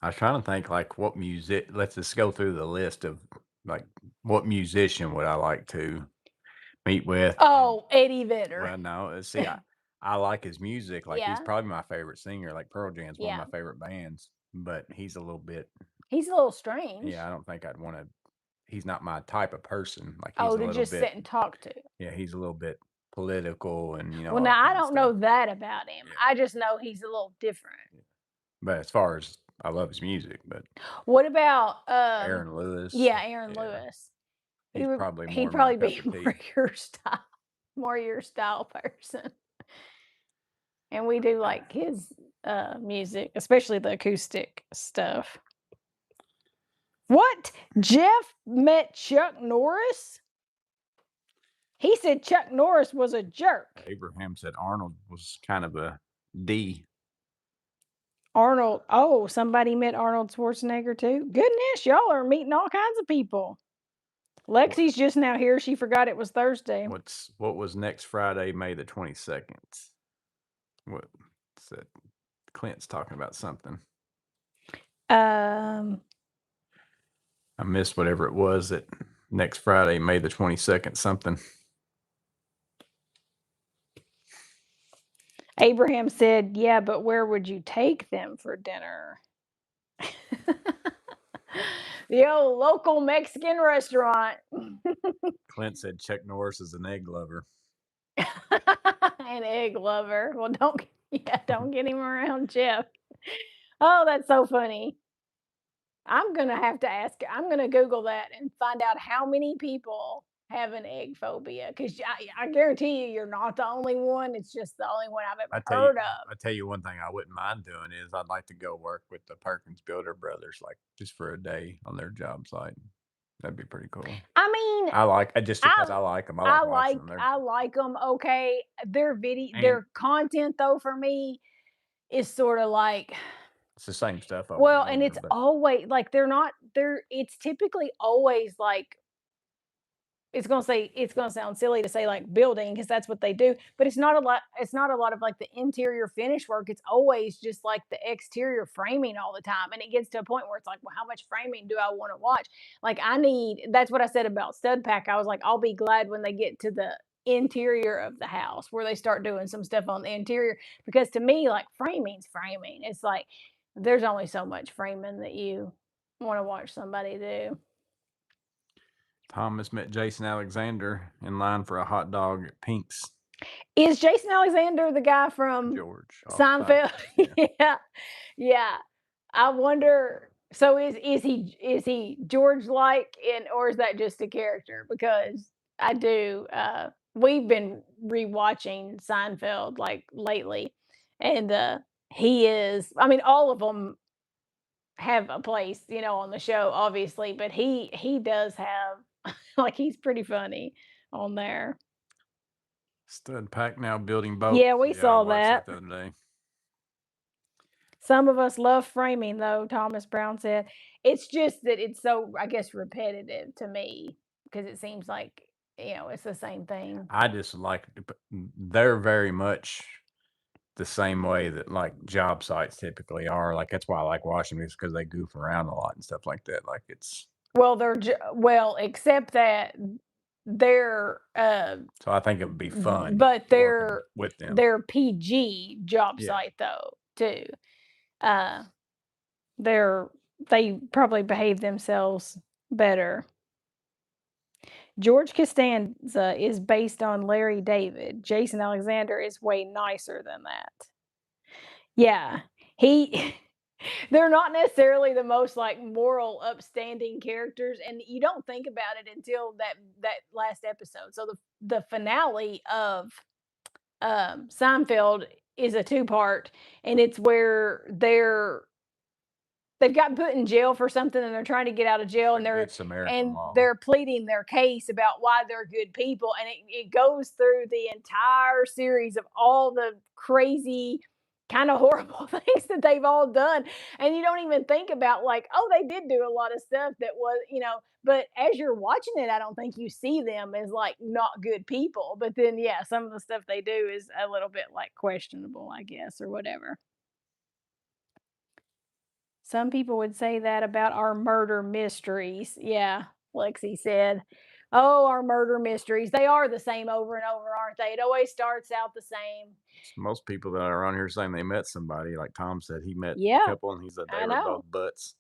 I was trying to think like what music. Let's just go through the list of like what musician would I like to meet with. And Oh, Eddie Vedder. well, no, see, I like his music. Like he's Yeah, probably my favorite singer. Like Pearl Jam's one of yeah. my favorite bands, but he's a little bit. He's a little Yeah, strange. I don't think I'd want to. He's not my type of person. Like he's Oh, a to little just bit. sit and talk to. Yeah, he's a little bit political and Well, all that now I kind of don't know stuff. that about him. Yeah, I just know he's a little different. yeah. But as far as I love his music, but What about Aaron Lewis, yeah, Aaron yeah, Lewis. he's probably He'd more my probably cup be of tea. more your style person. And we do like his music, especially the acoustic stuff. What? Jeff met Chuck Norris? He said Chuck Norris was a jerk. Abraham said Arnold was kind of a D. Arnold. Oh, somebody met Arnold Schwarzenegger too. Goodness, y'all are meeting all kinds of people. Lexi's just now here. She forgot it was Thursday. What was next Friday, May the 22nd? What said Clint's talking about something. Um, I missed whatever it was that next Friday, May the 22nd, something. Abraham said, "Yeah, but where would you take them for dinner?" The old local Mexican restaurant. Clint said Chuck Norris is an egg lover. An egg lover. Well, don't get him around Jeff. Oh, that's so funny. I'm gonna have to ask. I'm gonna Google that and find out how many people have an egg phobia. Because I guarantee you, you're not the only one. It's just the only one I've ever heard of. I tell you one thing I wouldn't mind doing is I'd like to go work with the Perkins Builder Brothers, like just for a day on their job site. That'd be pretty cool. I mean, Just because I like them. I like watching them. I like them. Okay, their video, And- their content though for me is sort of like It's the same stuff. well, and it's always like they're not. They're it's typically always like it's gonna sound silly to say like building because that's what they do, but it's not a lot of like the interior finish work. It's always just like the exterior framing all the time. And it gets to a point where it's like, well, how much framing do I want to watch? Like that's what I said about Stud Pack. I was like, I'll be glad when they get to the interior of the house where they start doing some stuff on the interior. Because to me, like framing's framing. It's like there's only so much framing that you want to watch somebody do. Thomas met Jason Alexander in line for a hot dog at Pink's. Is Jason Alexander the guy from George Seinfeld? Yeah. Yeah. I wonder, so is he George like or is that just a character? Because I do we've been rewatching Seinfeld like lately and he is I mean all of them have a place, on the show obviously, but he does have like he's pretty funny on there. Stud Pack now building boats. Yeah, we saw I watched that. the other day. Some of us love framing, though, Thomas Brown said. It's just that it's so, I guess, repetitive to me because it seems like, it's the same thing. I just like they're very much the same way that like job sites typically are. Like that's why I like watching these because they goof around a lot and stuff like that. Like it's Well, except that they're so I think it would be fun. But they're with them. They're PG job site though, too. They probably behave themselves better. George Costanza is based on Larry David. Jason Alexander is way nicer than that. Yeah, they're not necessarily the most like moral, upstanding characters, and you don't think about it until that last episode. So the finale of Seinfeld is a two-part, and it's where they've gotten put in jail for something and they're trying to get out of jail and they're pleading their case about why they're good people, and it goes through the entire series of all the crazy kind of horrible things that they've all done, and you don't even think about like, oh, they did do a lot of stuff that was, but as you're watching it, I don't think you see them as like not good people, but then yeah, some of the stuff they do is a little bit like questionable, I guess, or whatever. Some people would say that about our murder mysteries. Yeah, Lexi said. Oh, our murder mysteries. They are the same over and over, aren't they? It always starts out the same. Most people that are on here saying they met somebody, like Tom said, he met Yeah, a couple and he said they were both butts.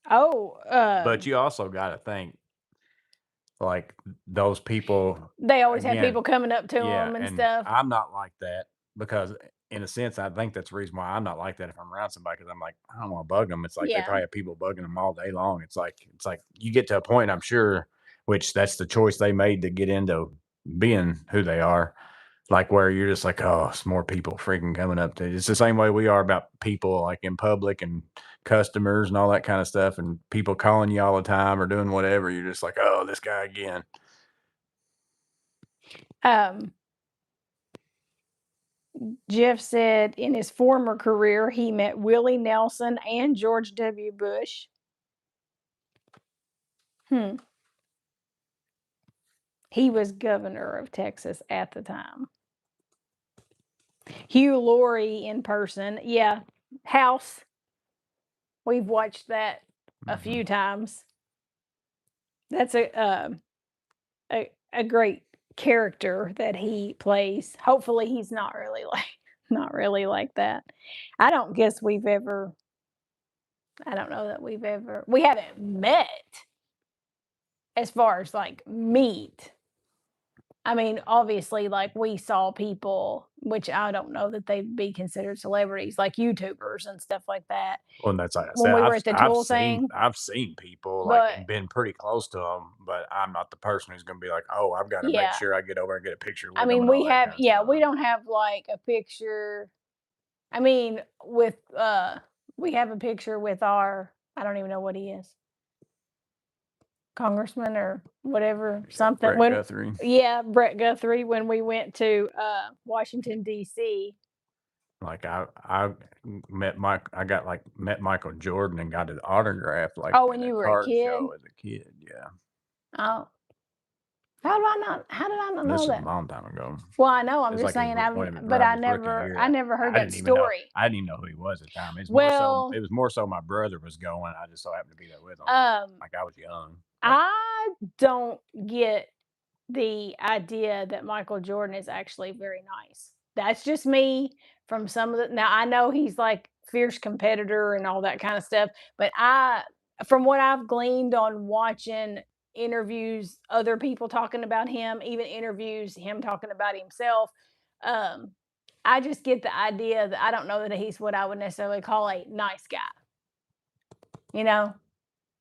Oh, but you also got to think, like those people. They always have people coming up to them and stuff. I'm not like that because, in a sense, I think that's the reason why I'm not like that if I'm around somebody because I'm like, I don't want to bug them. It's like they probably have people bugging them all day long. It's like you get to a point, I'm sure, which that's the choice they made to get into being who they are. Like where you're just like, oh, it's more people freaking coming up to you. It's the same way we are about people like in public and customers and all that kind of stuff, and people calling you all the time or doing whatever. You're just like, oh, this guy again. Jeff said in his former career, he met Willie Nelson and George W. Bush. Hmm. He was governor of Texas at the time. Hugh Laurie in person. Yeah. House. We've watched that a Mhm. few times. That's a great character that he plays. Hopefully he's not really like that. I don't guess we've ever I don't know that we haven't met as far as like meet. I mean, obviously, like we saw people, which I don't know that they'd be considered celebrities, like YouTubers and stuff like that Well, and that's like I when said, we were at the Tool thing. I've seen people, like, But and been pretty close to them, but I'm not the person who's gonna be like, "Oh, I've gotta make yeah, sure I get over and get a picture I with them," mean, and all we that have, kinda yeah, we stuff. don't have like a picture. I mean, with we have a picture with our, I don't even know what he is, congressman or whatever, Yeah, something. Brett When, Guthrie. yeah, Brett Guthrie, when we went to Washington D.C. Like, I got, like, met Michael Jordan and got his autograph, like, Oh, when in a you were a card kid. show as a kid, yeah. Oh, how did I not This know is a that? long time ago. Well, I know, I'm It's just like his saying r one of his but around his rookie I year. never heard that story. I didn't even know who he was at the time. Well, It was more so my brother was going, I just so happened to be there with him. um, Like, I was young, but I don't get the idea that Michael Jordan is actually very nice. That's just me from some of the, now I know he's like fierce competitor and all that kind of stuff, but from what I've gleaned on watching interviews, other people talking about him, even interviews him talking about himself, um, I just get the idea that I don't know that he's what I would necessarily call a nice guy, you know?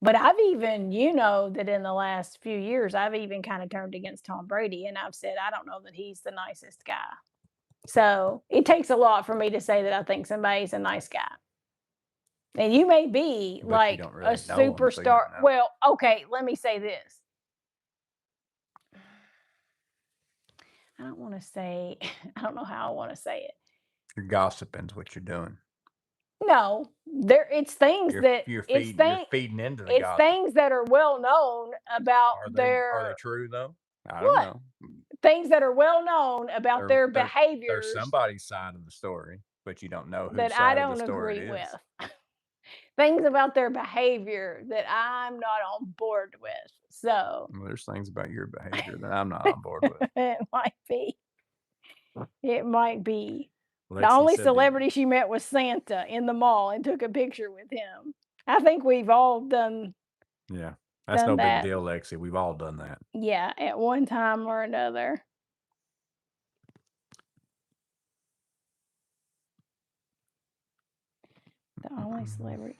But I've even, that in the last few years, I've even kind of turned against Tom Brady and I've said, I don't know that he's the nicest guy. So it takes a lot for me to say that I think somebody's a nice guy. And you may be you like don't a really know him, so you superstar. don't know. Well, okay, let me say this. I don't want to say, I don't know how I want to say it. You're gossiping's what you're doing. No, there it's things that You're feeding into the it's gossip. things that are well known about Are they their true, though? I don't what? know. Things that are well known about They're their they're they're behaviors somebody's side of the story, but you don't know that whose I side of the don't story agree it is. with. Things about their behavior that I'm not on board with. So Well, there's things about your behavior that I'm not on board with. it might be. It might be. The Lexi only said that celebrity she met was Santa in the mall and took a picture with him. I think we've all yeah, that's done no big that. deal, Lexi. We've all done that. Yeah, at one time or another. The only celebrity.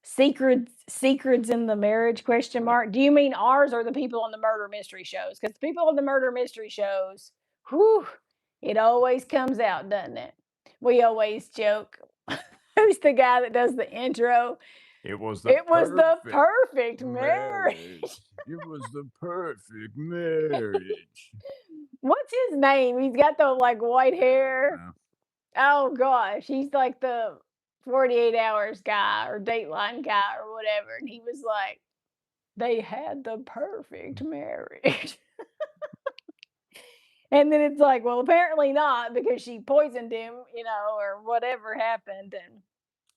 Secrets in the marriage, question mark. Do you mean ours or the people on the murder mystery shows? Because the people on the murder mystery shows, whew, it always comes out, doesn't it? We always joke. Who's the guy that does the intro? It was the It was the perfect perfect marriage. marriage. It was the perfect marriage. What's his name? He's got the like white Yeah, I don't hair. know. Oh gosh, he's like the 48 hours guy or Dateline guy or whatever. And he was like, they had the perfect marriage. And then it's like, well, apparently not because she poisoned him, or whatever happened. And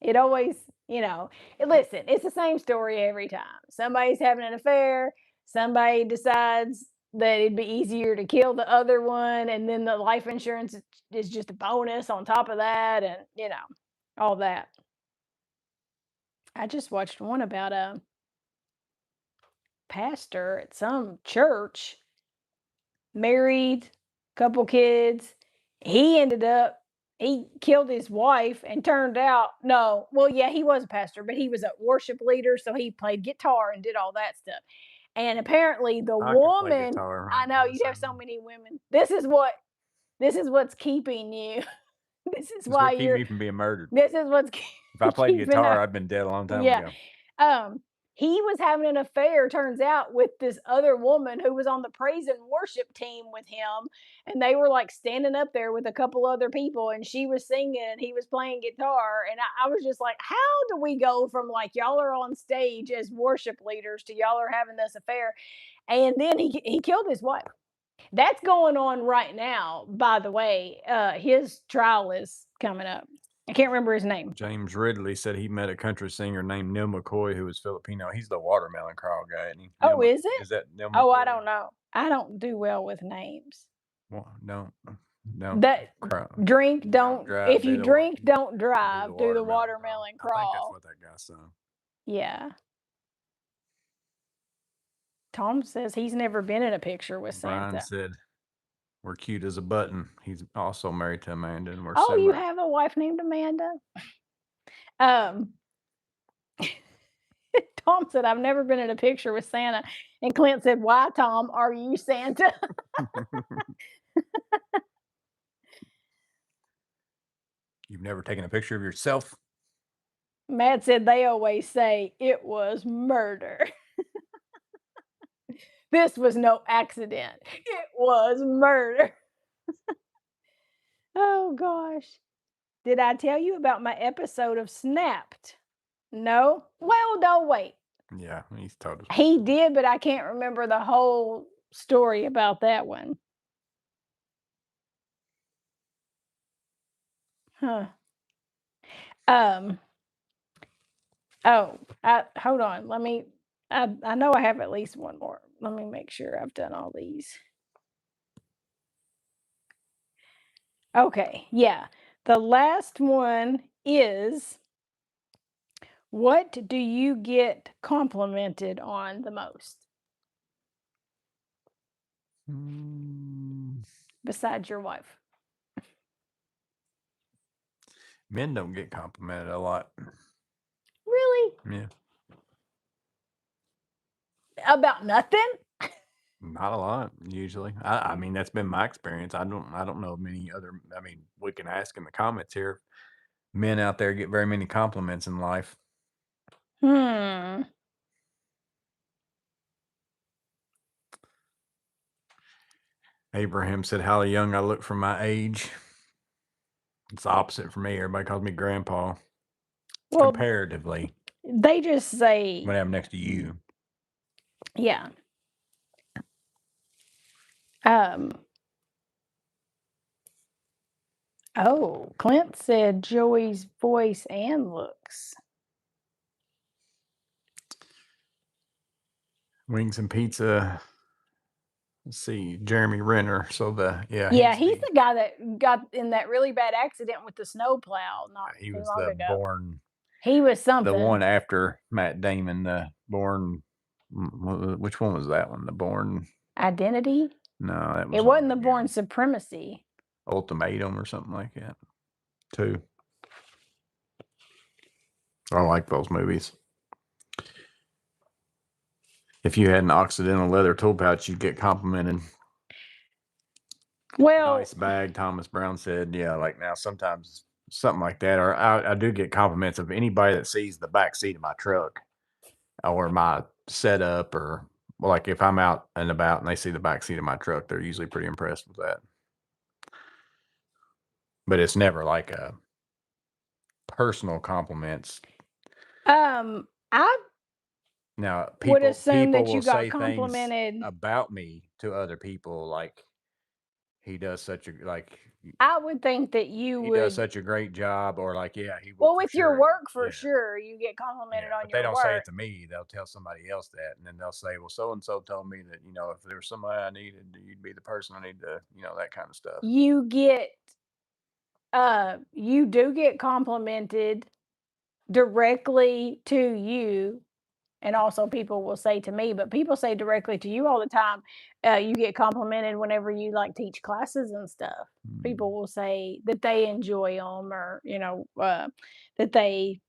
it always, listen, it's the same story every time. Somebody's having an affair, somebody decides that it'd be easier to kill the other one, and then the life insurance is just a bonus on top of that, and, all that. I just watched one about a pastor at some church, married, couple kids. He killed his wife and turned out, no, well, yeah, he was a pastor, but he was a worship leader. So he played guitar and did all that stuff. And apparently the I could play woman, guitar. I I can know play the you'd have same so one. many women. This is what's keeping you. This is This why would keep you're, me from being murdered. this is what's If I played keeping guitar, us. I'd been dead a long time Yeah. ago. Um, he was having an affair, turns out, with this other woman who was on the praise and worship team with him. And they were like standing up there with a couple other people, and she was singing and he was playing guitar. And I was just like, how do we go from like y'all are on stage as worship leaders to y'all are having this affair? And then he killed his wife. That's going on right now, by the way. His trial is coming up. I can't remember his name. James Ridley said he met a country singer named Neil McCoy who was Filipino. He's the watermelon crawl guy, isn't he? Oh, is it? Is that Neil Oh, I McCoy? don't know. I don't do well with names. Well, no. That drink, don't drive, if you drink, don't do drive, do the watermelon I think that's crawl. what that guy said. Yeah. Tom says he's never been in a picture with Brian Santa. said, "We're cute as a button." He's also married to Amanda, and we're Oh, you similar. have a wife named Amanda? Tom said, I've never been in a picture with Santa. And Clint said, why, Tom, are you Santa? You've never taken a picture of yourself? Matt said, they always say it was murder. This was no accident. It was murder. Oh, gosh. Did I tell you about my episode of Snapped? No? Well, don't wait. Yeah, he's told us. He did, but I can't remember the whole story about that one. Huh. Oh, hold on. Let me. I know I have at least one more. Let me make sure I've done all these. Okay, yeah. The last one is, what do you get complimented on the most besides your wife? Men don't get complimented a lot. Really? Yeah, About nothing? not a lot usually. I mean, that's been my experience. I don't know of many other. I mean, we can ask in the comments here. Men out there get very many compliments in life. Abraham said, "How young I look for my age." It's the opposite for me. Everybody calls me grandpa. Well, comparatively, they just say, when I'm next to you. yeah. Oh, Clint said Joey's voice and looks. Wings and pizza. Let's see, Jeremy Renner. So Yeah, he's the guy that got in that really bad accident with the snowplow not he too was long the ago. Bourne. He was something. The one after Matt Damon, the Bourne. Which one was that one? The Bourne Identity? No, that was It wasn't the Bourne Supremacy. Ultimatum or something like that. 2. I like those movies. If you had an Occidental leather tool pouch, you'd get complimented. Well, nice bag, Thomas Brown said. Yeah, like now sometimes something like that, or I do get compliments of anybody that sees the back seat of my truck or my setup, or like if I'm out and about and they see the back seat of my truck, they're usually pretty impressed with that. But it's never like a personal compliments. I Now, would assume that you will got say complimented things about me to other people, like he does such a I would think that you he would. does such a great job, or like, yeah, he will. Well, with your work, for sure, you get Yeah, complimented on but your they don't work. say it to me. They'll tell somebody else that, and then they'll say, "Well, so and so told me that if there was somebody I needed, you'd be the person I need to, that kind of stuff." You do get complimented directly to you, and also people will say to me, but people say directly to you all the time. You get complimented whenever you like teach classes and stuff. People will say that they enjoy them, or that they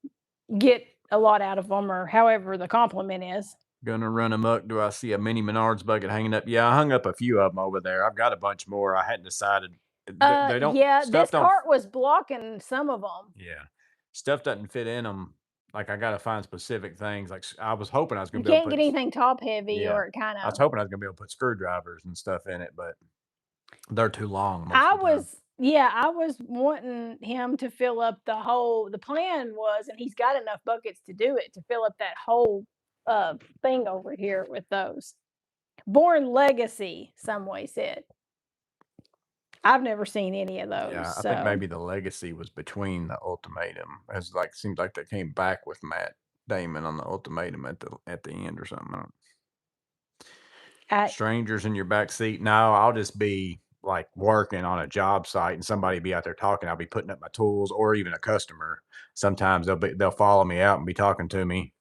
get a lot out of them, or however the compliment is. Gonna run amok. Do I see a mini Menards bucket hanging up? Yeah, I hung up a few of them over there. I've got a bunch more. I hadn't decided. They don't. Yeah, Stuff this don't. cart was blocking some of them. Yeah, stuff doesn't fit in them like I gotta find specific things. Like I was hoping I was You gonna be able to can't get put, anything top heavy yeah, or kind I was of. hoping I was gonna be able to put screwdrivers and stuff in it, but they're too long most I of the time. was yeah, I was wanting him to fill up the plan was, and he's got enough buckets to do it, to fill up that whole thing over here with those. Born Legacy, some way said. I've never seen any of those, Yeah, I think so maybe the legacy was between the ultimatum. As like seems like they came back with Matt Damon on the ultimatum at the end or something. I don't, I strangers in your back seat. No, I'll just be like working on a job site and somebody be out there talking. I'll be putting up my tools or even a customer. Sometimes they'll follow me out and be talking to me.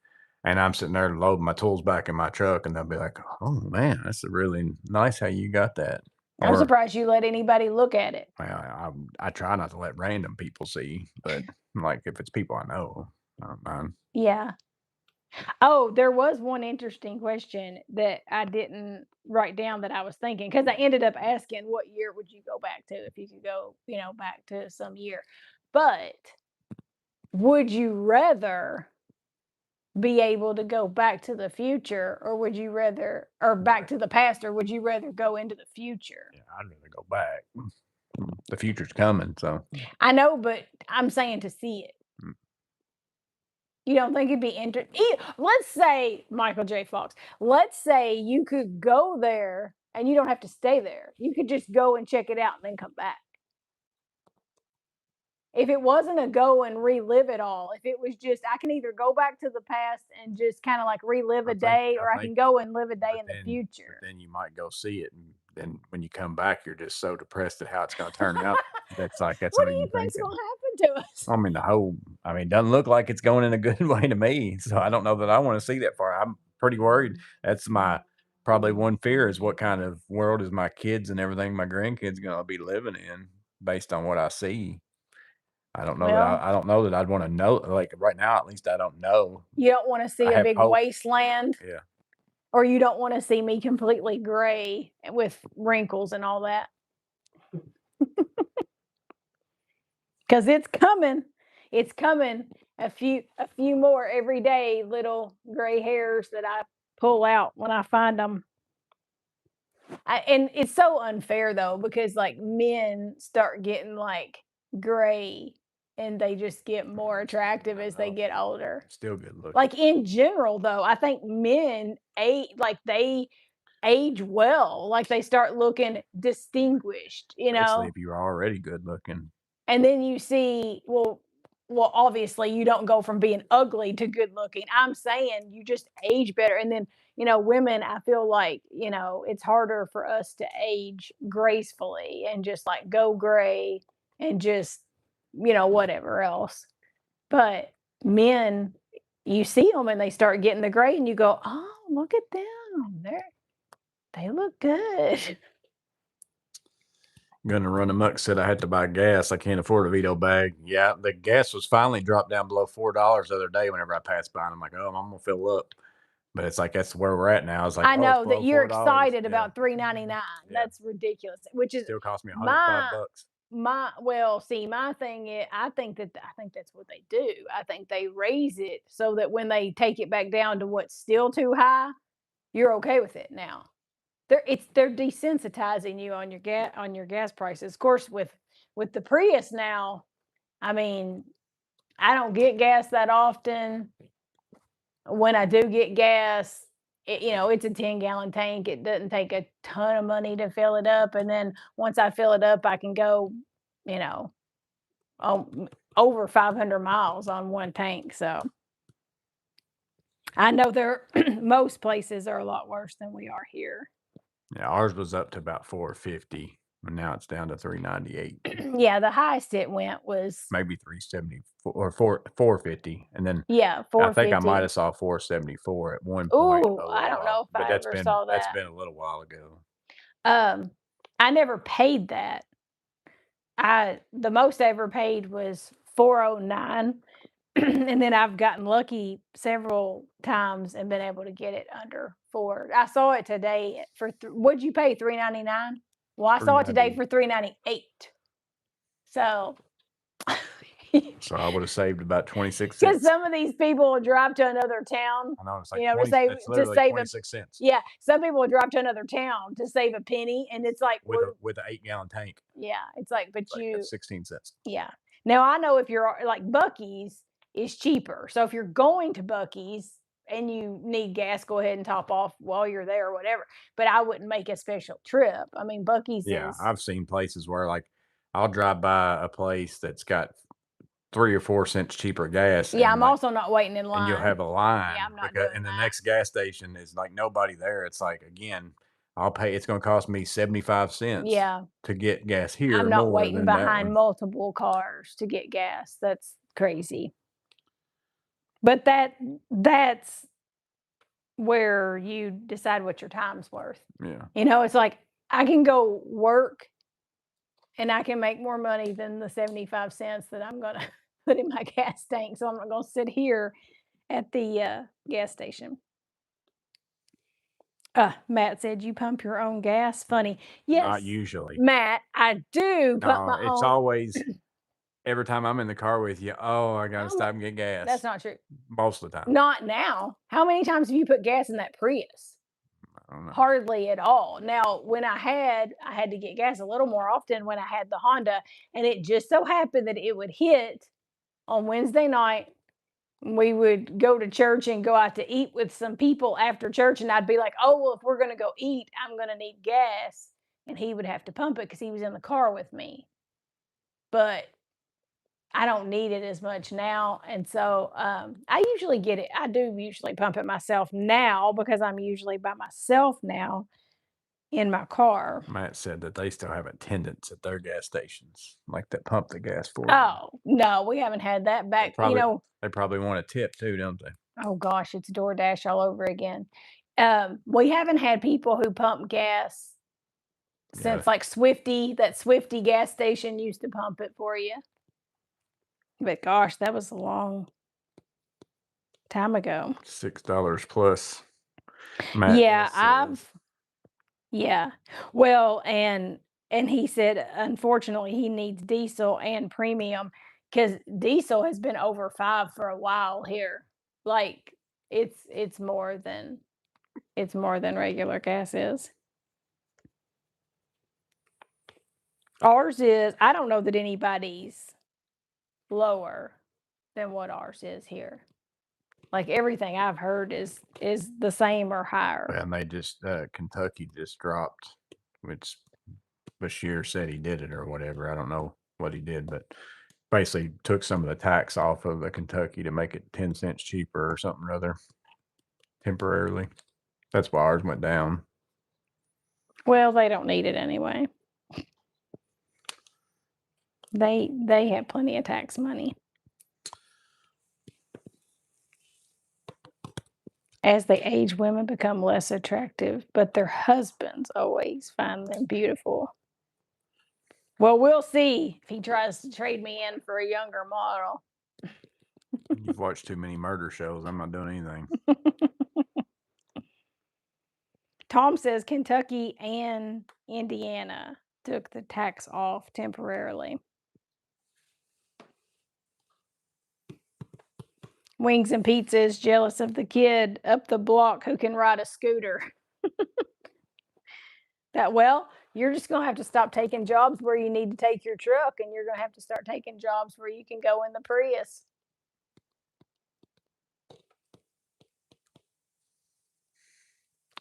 And I'm sitting there loading my tools back in my truck and they'll be like, "Oh man, that's a really nice how you got that." I'm Or surprised you let anybody look at it. I try not to let random people see, but like if it's people I know, I don't mind. Yeah. Oh, there was one interesting question that I didn't write down that I was thinking because I ended up asking what year would you go back to if you could go, back to some year. But would you rather be able to go back to the future or would you rather or back to the past or would you rather go into the future? Yeah, I'd rather go back. The future's coming, so I know, but I'm saying to see it. mm, You don't think it'd be interesting? Let's say Michael J. Fox. Let's say you could go there and you don't have to stay there. You could just go and check it out and then come back. If it wasn't a go and relive it all, if it was just I can either go back to the past and just kind of like relive a day, I or I think can go and live a day but in the but future. then you might go see it, and then when you come back, you're just so depressed at how it's gonna turn out. That's What do all you you're think's thinking. gonna happen to us? I mean, doesn't look like it's going in a good way to me, so I don't know that I wanna see that far. I'm pretty worried. That's my probably one fear is what kind of world is my kids and everything, my grandkids gonna be living in based on what I see. Well, I don't know that I'd wanna know, like, right now, at least I don't know. you don't want to I see a have big hope. wasteland, Yeah. or you don't want to see me completely gray with wrinkles and all that. Cause it's coming. It's coming. A few more every day, little gray hairs that I pull out when I find them. And it's so unfair though, because like men start getting like gray and they just get more attractive I as they know. get older. Still good looking, Like in general though, I think men they age well, like they start looking distinguished, especially if you're already good looking. And then you see, obviously you don't go from being ugly to good looking. I'm saying you just age better. And then, women, I feel like, it's harder for us to age gracefully and just like go gray and just, whatever else. But men, you see them and they start getting the gray and you go, oh, look at them. They look good. Gonna run amok, said I had to buy gas. I can't afford a Vito bag. Yeah, the gas was finally dropped down below $4 the other day whenever I passed by, and I'm like, "Oh, I'm gonna fill up." But it's like that's where we're at now. It's like, I "Oh, it's know that below you're $4." excited Yeah, about 3.99. yeah. That's ridiculous. Which is Still cost me 105 my bucks. well, see, my thing is I think that's what they do. I think they raise it so that when they take it back down to what's still too high, you're okay with it now. They're desensitizing you on your gas prices. Of course, with the Prius now, I mean, I don't get gas that often. When I do get gas, it's a 10-gallon tank. It doesn't take a ton of money to fill it up. And then once I fill it up, I can go, you know, over 500 miles on one tank. So I know there most places are a lot worse than we are here. Yeah, ours was up to about 450, and now it's down to 398, Yeah, the highest it went was maybe 374 or 450, and then yeah, I think I might 450. have saw 474 at one point Ooh, a little I don't know while, if but I ever saw that's that. been a little while ago. Um, I never paid that. I the most I ever paid was 409. And then I've gotten lucky several times and been able to get it under 4. I saw it today for what'd you pay, 3.99? Well, I saw it today 390. for 3.98. So So I would have saved about 26 Because cents. some of these people will drive to another town, I know it's like you know, 20. It's to literally save a 26 cents yeah. Some people will drive to another town to save a penny, and it's like, with well, a 8-gallon tank. yeah, it's like, but Like you, that's 16 cents. yeah. Now I know if you're like Bucky's is cheaper, so if you're going to Bucky's and you need gas, go ahead and top off while you're there or whatever. But I wouldn't make a special trip. I mean, Bucky's Yeah, is I've seen places where like I'll drive by a place that's got 3 or 4 cents cheaper gas, yeah. and I'm like also not waiting in and you'll line. have a Yeah, line I'm not because doing and the that. next gas station is like nobody there. It's like again, I'll pay. It's going to cost me 75 cents Yeah, to get gas I'm here not more waiting than that behind one. multiple cars to get gas. That's crazy. But that's where you decide what your time's worth. Yeah, You know, it's like I can go work and I can make more money than the 75 cents that I'm gonna put in my gas tank. So I'm not gonna sit here at the gas station. Matt said you pump your own gas. Funny. not Yes, usually. Matt, I do pump No, my it's own. always every time I'm in the car with you. Oh, I got to How mu- stop and get That's gas. not true. Most of the time, Not now. How many times have you put gas in that Prius? I don't know. Hardly at all. Now, when I had to get gas a little more often when I had the Honda, and it just so happened that it would hit on Wednesday night. We would go to church and go out to eat with some people after church, and I'd be like, "Oh, well, if we're gonna go eat, I'm gonna need gas," and he would have to pump it because he was in the car with me. But I don't need it as much now, and so I usually get it. I do usually pump it myself now because I'm usually by myself now in my car. Matt said that they still have attendants at their gas stations, like that pump the gas for them. Oh no, we haven't had that They back. You probably know, they probably want a tip too, don't they? oh gosh, it's DoorDash all over again. We haven't had people who pump gas Yeah, since like Swifty. That Swifty gas station used to pump it for you. But gosh, that was a long time ago. $6 plus. Matt Yeah, S says, yeah. Well, and he said unfortunately he needs diesel and premium because diesel has been over 5 for a while here. Like it's more than regular gas is. Ours is, I don't know that anybody's lower than what ours is here. Like everything I've heard is the same or higher. and they just Kentucky just dropped, which Bashir said he did it or whatever. I don't know what he did, but basically took some of the tax off of the Kentucky to make it 10 cents cheaper or something or other temporarily. That's why ours went down. Well, they don't need it anyway. They have plenty of tax money. As they age, women become less attractive, but their husbands always find them beautiful. Well, we'll see if he tries to trade me in for a younger model. You've watched too many murder shows. I'm not doing anything. Tom says Kentucky and Indiana took the tax off temporarily. Wings and Pizza is jealous of the kid up the block who can ride a scooter. That well, you're just gonna have to stop taking jobs where you need to take your truck, and you're gonna have to start taking jobs where you can go in the Prius.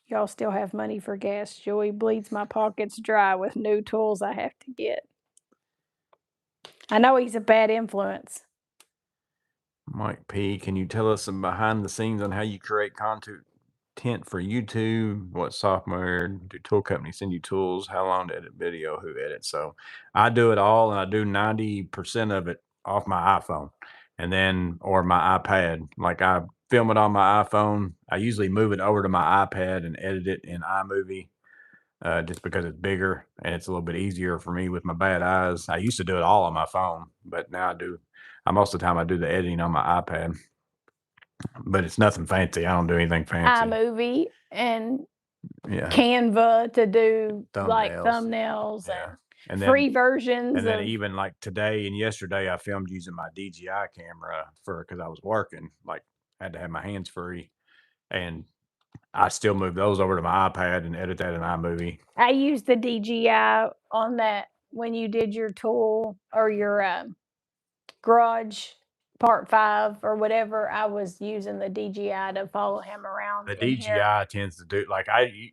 Y'all still have money for gas. Joey bleeds my pockets dry with new tools I have to get. I know he's a bad influence. Mike P, can you tell us some behind the scenes on how you create content for YouTube? What software do tool companies send you tools? How long to edit video? Who edits? So I do it all, and I do 90% of it off my iPhone, and then or my iPad. Like I film it on my iPhone. I usually move it over to my iPad and edit it in iMovie. Just because it's bigger and it's a little bit easier for me with my bad eyes. I used to do it all on my phone, but now I do. Most of the time, I do the editing on my iPad, but it's nothing fancy. I don't do anything fancy. iMovie and Yeah, Canva to do like thumbnails. thumbnails Yeah, and And then free versions of. even like today and yesterday, I filmed using my DJI camera because I was working, like had to have my hands free, and I still move those over to my iPad and edit that in iMovie. I used the DJI on that when you did your tool or your garage part 5 or whatever. I was using the DJI to follow him around The in here. DJI tends to do like I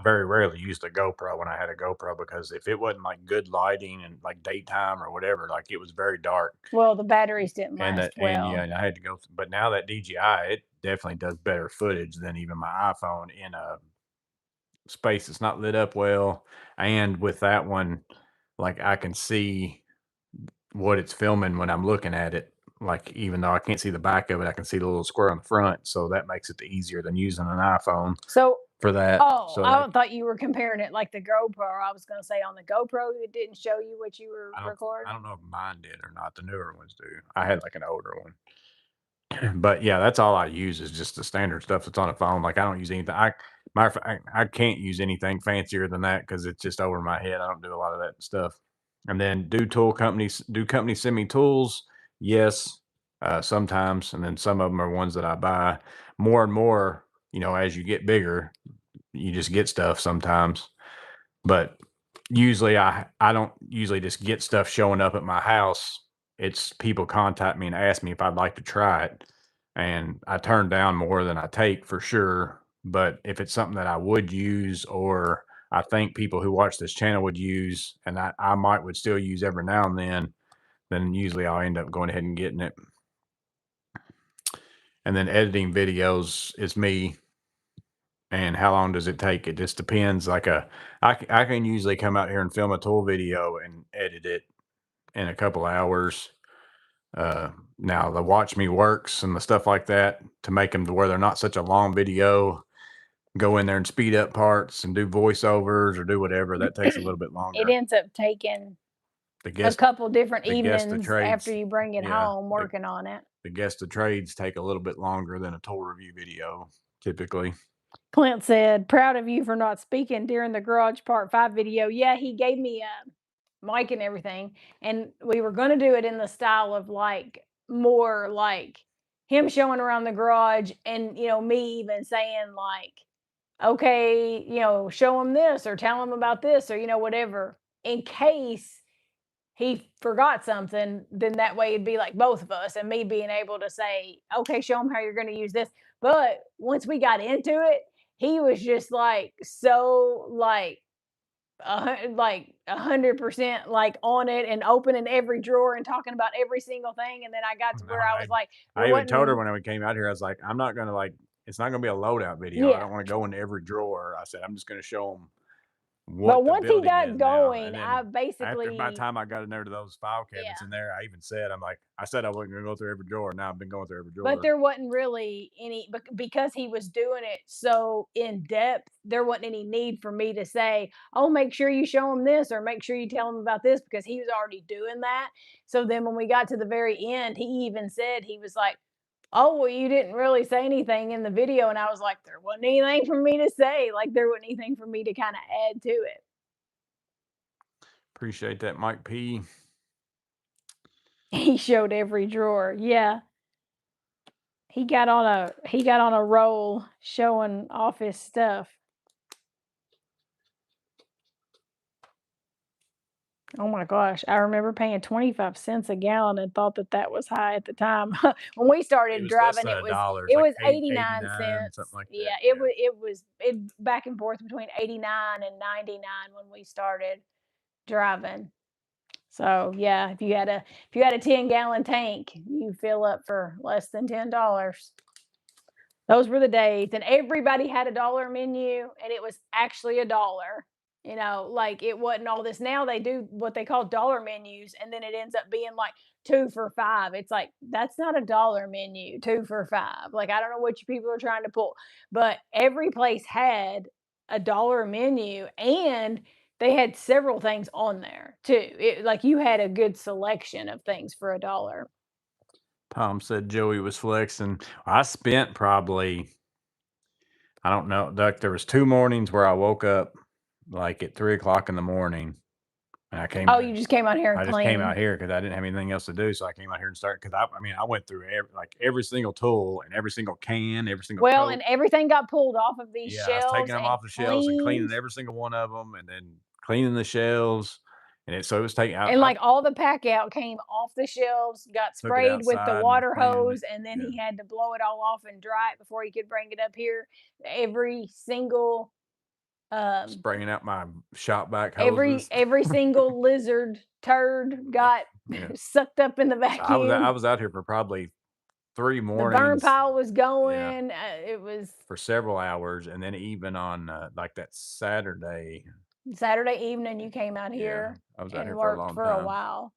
very rarely used a GoPro when I had a GoPro because if it wasn't like good lighting and like daytime or whatever, like it was very dark Well, the batteries didn't and last yeah, well. and I had to go. But now that DJI, it definitely does better footage than even my iPhone in a space that's not lit up well. And with that one, like I can see what it's filming when I'm looking at it. Like even though I can't see the back of it, I can see the little square on the front. So that makes it easier than using an iPhone So, for that. oh, So that I thought you were comparing it like the GoPro. I was gonna say on the GoPro, it didn't show you what you were I recording. don't know if mine did or not. The newer ones do. I had like an older one. But yeah, that's all I use is just the standard stuff that's on a phone. Like I don't use anything. Matter of fact, I can't use anything fancier than that because it's just over my head. I don't do a lot of that stuff. And then do companies send me tools? Yes, sometimes. And then some of them are ones that I buy more and more. As you get bigger, you just get stuff sometimes. But usually I don't usually just get stuff showing up at my house. It's people contact me and ask me if I'd like to try it, and I turn down more than I take for sure. But if it's something that I would use or I think people who watch this channel would use and I might would still use every now and then usually I'll end up going ahead and getting it. And then editing videos is me. And how long does it take? It just depends. I can usually come out here and film a tool video and edit it in a couple hours. Uh, Now the Watch Me Works and the stuff like that to make them to where they're not such a long video. Go in there and speed up parts and do voiceovers or do whatever. That takes a little bit It longer. ends up taking The a guest couple different the guest the evenings after trades, you bring it yeah, home working on it. the guest the trades take a little bit longer than a tool review video typically. Clint said, "Proud of you for not speaking during the garage part 5 video." Yeah, he gave me a mic and everything, and we were going to do it in the style of like more like him showing around the garage and me even saying like, "Okay, show him this or tell him about this or whatever in case he forgot something, then that way it'd be like both of us and me being able to say, okay, show him how you're going to use this. But once we got into it, he was just like so like 100% like on it and opening every drawer and talking about every single thing. And then I got to No, where I was like, there I even told her wasn't, when we came out here, I was like, I'm not gonna like, it's not gonna be a loadout video. I yeah. don't want to go into every drawer. I said, I'm just gonna show them But what the once he building is got now. going, And I then by the basically, time I got in there to those file cabinets yeah. in there, I even said, I said I wasn't gonna go through every drawer. Now I've been going through every But drawer. there wasn't really any because he was doing it so in depth, there wasn't any need for me to say, "Oh, make sure you show him this or make sure you tell him about this," because he was already doing that. So then when we got to the very end, he even said, he was like, "Oh, well, you didn't really say anything in the video." And I was like, "There wasn't anything for me to say. Like there wasn't anything for me to kind of add to it." Appreciate that, Mike P. He showed every drawer. Yeah. He got on a roll showing off his stuff. Oh my gosh, I remember paying 25 cents a gallon and thought that that was high at the time. When we It started was less driving, than it a was dollar. It's it like was eight 89 89, something cents. like that. Yeah, Yeah. it back and forth between 89 and 99 when we started driving. So, yeah, if you had a 10-gallon tank, you fill up for less than $10. Those were the days, and everybody had a dollar menu, and it was actually a dollar. Like it wasn't all this. Now they do what they call dollar menus, and then it ends up being like 2 for $5. It's like that's not a dollar menu, 2 for $5. Like I don't know what you people are trying to pull, but every place had a dollar menu, and they had several things on there too. Like you had a good selection of things for a dollar. Tom said Joey was flexing. I spent probably, I don't know, like there was 2 mornings where I woke up like at 3 o'clock in the morning and I came Oh, you just came out here and I just came out cleaned. here because I didn't have anything else to do, so I came out here and started. Because I mean, I went through every single tool and every single can, every single Well, coat. and everything got pulled off of these Yeah, I was taking shelves them and off the shelves and cleaning cleaned. every single one of them, and then cleaning the shelves, and it was taking And, I like, all the pack out came off the shelves, got took it sprayed with the outside and water cleaned it. hose, and then Yeah, he had to blow it all off and dry it before he could bring it up here. Every single, um, spraying out my shop vac every hoses. every single lizard turd got Yeah. sucked up in the So I vacuum. was out here for probably 3 The burn mornings. pile was Yeah, going, it was for several hours, and then even on, like, that Saturday. Saturday evening, you came out Yeah, here I was out and here for a worked long for a time. while.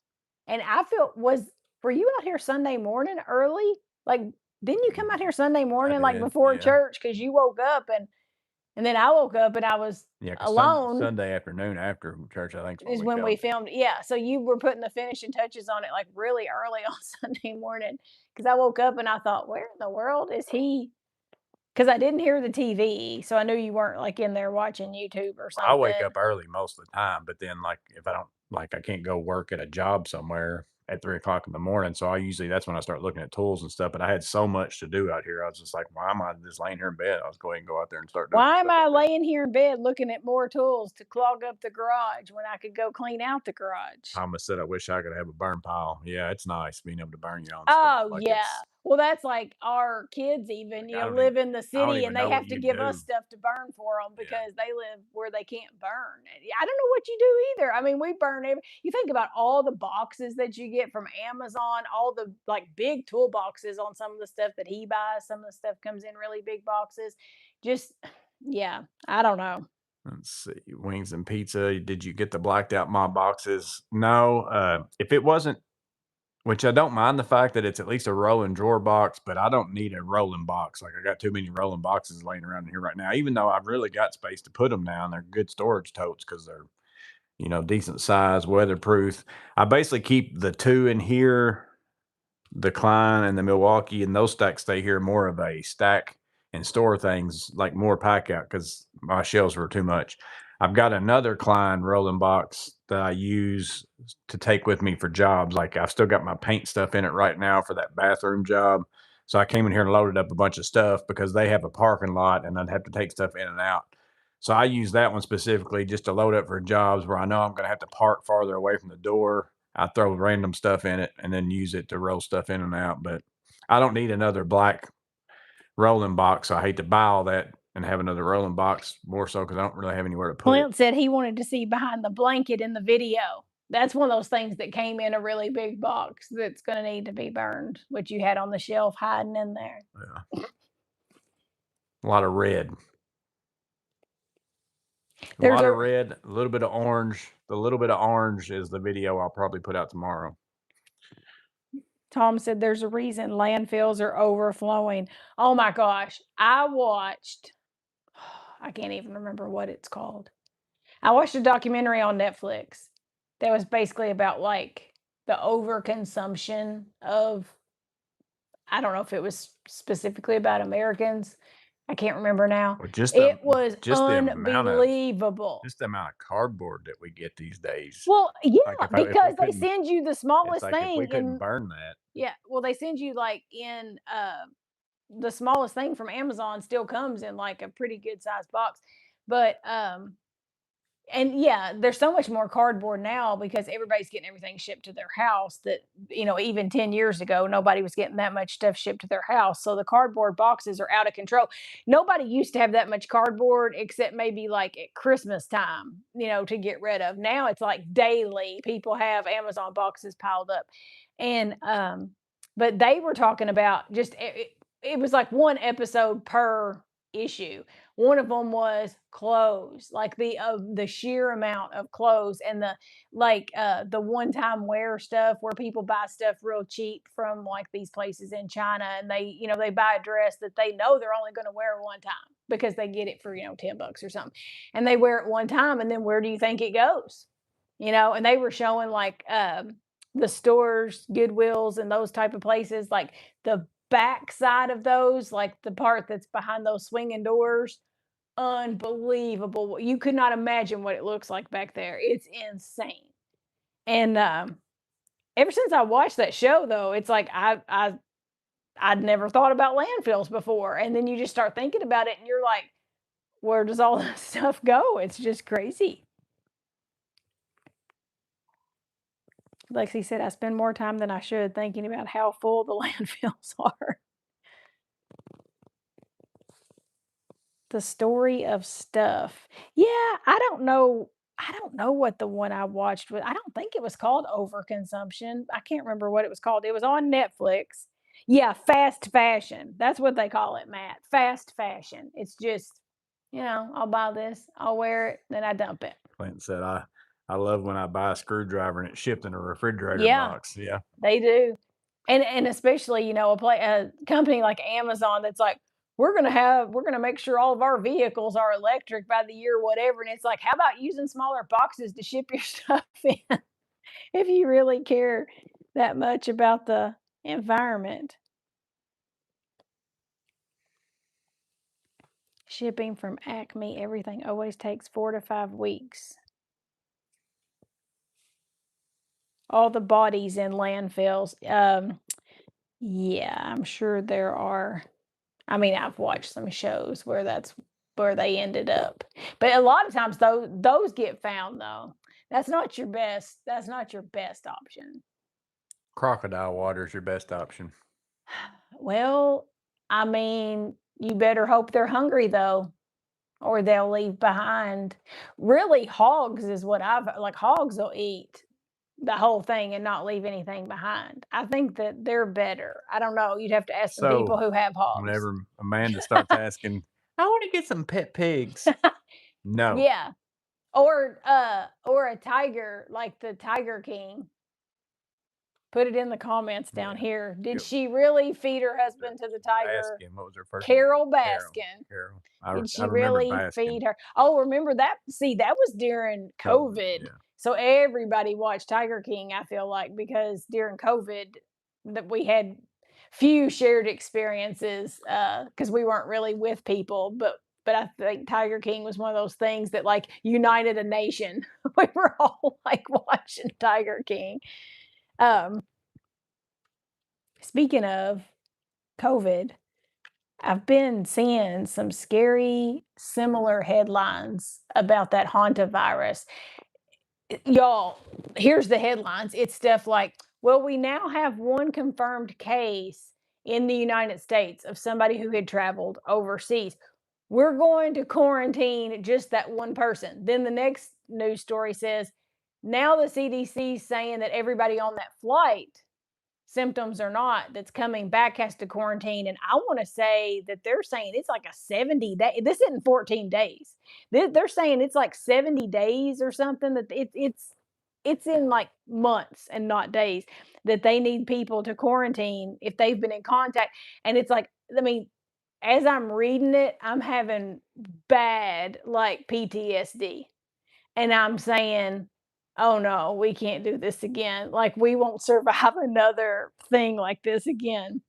And I feel was were you out here Sunday morning early? Like, didn't you come out here Sunday I morning, like, did, before yeah. church? Because you woke up and then I woke up and I was Yeah, 'cause alone Sunday afternoon after church, I think is when is we when we filmed it. filmed. Yeah, so you were putting the finishing touches on it, like, really early on Sunday morning. Because I woke up and I thought, "Where in the world is he?" Because I didn't hear the TV, so I knew you weren't, like, in there watching YouTube or I wake something. up early most of the time, but then, like, if I don't I can't go work at a job somewhere at 3 o'clock in the morning, so that's when I start looking at tools and stuff, but I had so much to do out here, I was just like, "Why am I just laying here in bed?" I was go ahead and go out there and start doing some Why am stuff I out there. laying here in bed looking at more tools to clog up the garage when I could go clean out the garage? Thomas said, "I wish I could have a burn pile." Yeah, it's nice being able to burn your own stuff, Oh, like, yeah. Well, that's like our kids even, I don't even live in the I don't city and even they know what have to you give us do. stuff to burn for them Yeah. because they live where they can't burn. And I don't know what you do either. I mean, we burn you think about all the boxes that you get from Amazon, all the like big toolboxes on some of the stuff that he buys, some of the stuff comes in really big boxes. Just yeah, I don't know. Let's see, wings and pizza, did you get the blacked out mob boxes? No, if it wasn't, which I don't mind the fact that it's at least a rolling drawer box, but I don't need a rolling box. Like, I got too many rolling boxes laying around in here right now, even though I've really got space to put them now, and they're good storage totes because 'cause they're, decent size, weatherproof. I basically keep the 2 in here, the Klein and the Milwaukee, and those stacks stay here more of a stack and store things, like more pack out because my shelves were too much. I've got another Klein rolling box that I use to take with me for jobs. Like, I've still got my paint stuff in it right now for that bathroom job. So I came in here and loaded up a bunch of stuff because they have a parking lot and I'd have to take stuff in and out. So I use that one specifically just to load up for jobs where I know I'm going to have to park farther away from the door. I throw random stuff in it and then use it to roll stuff in and out. But I don't need another black rolling box. I hate to buy all that and have another rolling box, more so because I don't really have anywhere to put it. Clint said he wanted to see behind the blanket in the video. That's one of those things that came in a really big box that's going to need to be burned, which you had on the shelf hiding in there. Yeah. A lot of red. A There's lot of a red, a little bit of orange. The little bit of orange is the video I'll probably put out tomorrow. Tom said there's a reason landfills are overflowing. Oh my gosh. I watched, I can't even remember what it's called. I watched a documentary on Netflix that was basically about like the overconsumption of, I don't know if it was specifically about Americans. I can't remember now. Or It was just unbelievable. the amount of cardboard that we get these days. Well, yeah, Like, if we because they couldn't send you the it's smallest like if we thing couldn't in burn that. yeah, well, they send you like in the smallest thing from Amazon still comes in like a pretty good sized box. But and yeah, there's so much more cardboard now because everybody's getting everything shipped to their house that, even 10 years ago, nobody was getting that much stuff shipped to their house. So the cardboard boxes are out of control. Nobody used to have that much cardboard except maybe like at Christmas time, to get rid of. Now it's like daily people have Amazon boxes piled up. And, but they were talking about just, it was like one episode per issue. One of them was clothes, like the sheer amount of clothes and the one-time wear stuff where people buy stuff real cheap from like these places in China and they buy a dress that they know they're only going to wear one time because they get it for, $10 or something. And they wear it one time and then where do you think it goes? And they were showing like the stores, Goodwills and those type of places, like the back side of those, like the part that's behind those swinging doors, unbelievable. You could not imagine what it looks like back there. It's insane. And ever since I watched that show, though, it's like I'd never thought about landfills before, and then you just start thinking about it, and you're like, where does all this stuff go? It's just crazy. Lexi said, I spend more time than I should thinking about how full the landfills are. The Story of Stuff. Yeah, I don't know what the one I watched was. I don't think it was called Overconsumption. I can't remember what it was called. It was on Netflix. Yeah, fast fashion. That's what they call it, Matt. Fast fashion. It's just, I'll buy this, I'll wear it, then I dump it. Clinton said, I love when I buy a screwdriver and it's shipped in a refrigerator Yeah, box. Yeah. they do. And especially, a company like Amazon that's like, we're gonna make sure all of our vehicles are electric by the year whatever, and it's like, how about using smaller boxes to ship your stuff in if you really care that much about the environment? Shipping from Acme, everything always takes 4 to 5 weeks. All the bodies in landfills. Yeah, I'm sure there are. I mean, I've watched some shows where that's where they ended up. But a lot of times those get found though. That's not your best option. Crocodile water is your best option. Well, I mean, you better hope they're hungry though, or they'll leave behind. Really, hogs is what I've like hogs will eat the whole thing and not leave anything behind. I think that they're better. I don't know. You'd have to ask some people So who have hogs. whenever Amanda starts asking, I want to get some pet pigs. No. Yeah. Or a tiger, like the Tiger King. Put it in the comments down Yeah. here. Did Go- she really feed her husband to the tiger? Baskin. What was her first name? Carol Carol. Baskin. Carol. Did I she remember really Baskin. feed her? Oh, remember that? See, that was during COVID. COVID. Yeah. So everybody watched Tiger King, I feel like, because during COVID that we had few shared experiences because we weren't really with people, but I think Tiger King was one of those things that like united a nation. We were all like watching Tiger King. Um, Speaking of COVID, I've been seeing some scary similar headlines about that hantavirus. Y'all, here's the headlines. It's stuff like, well, we now have one confirmed case in the United States of somebody who had traveled overseas. We're going to quarantine just that one person. Then the next news story says, now the CDC is saying that everybody on that flight, symptoms or not, that's coming back has to quarantine. And I want to say that they're saying it's like a 70 day. This isn't 14 days. They're saying it's like 70 days or something. That it's in like months and not days that they need people to quarantine if they've been in contact. And it's like, I mean, as I'm reading it, I'm having bad like PTSD. And I'm saying, "Oh no, we can't do this again. Like we won't survive another thing like this again."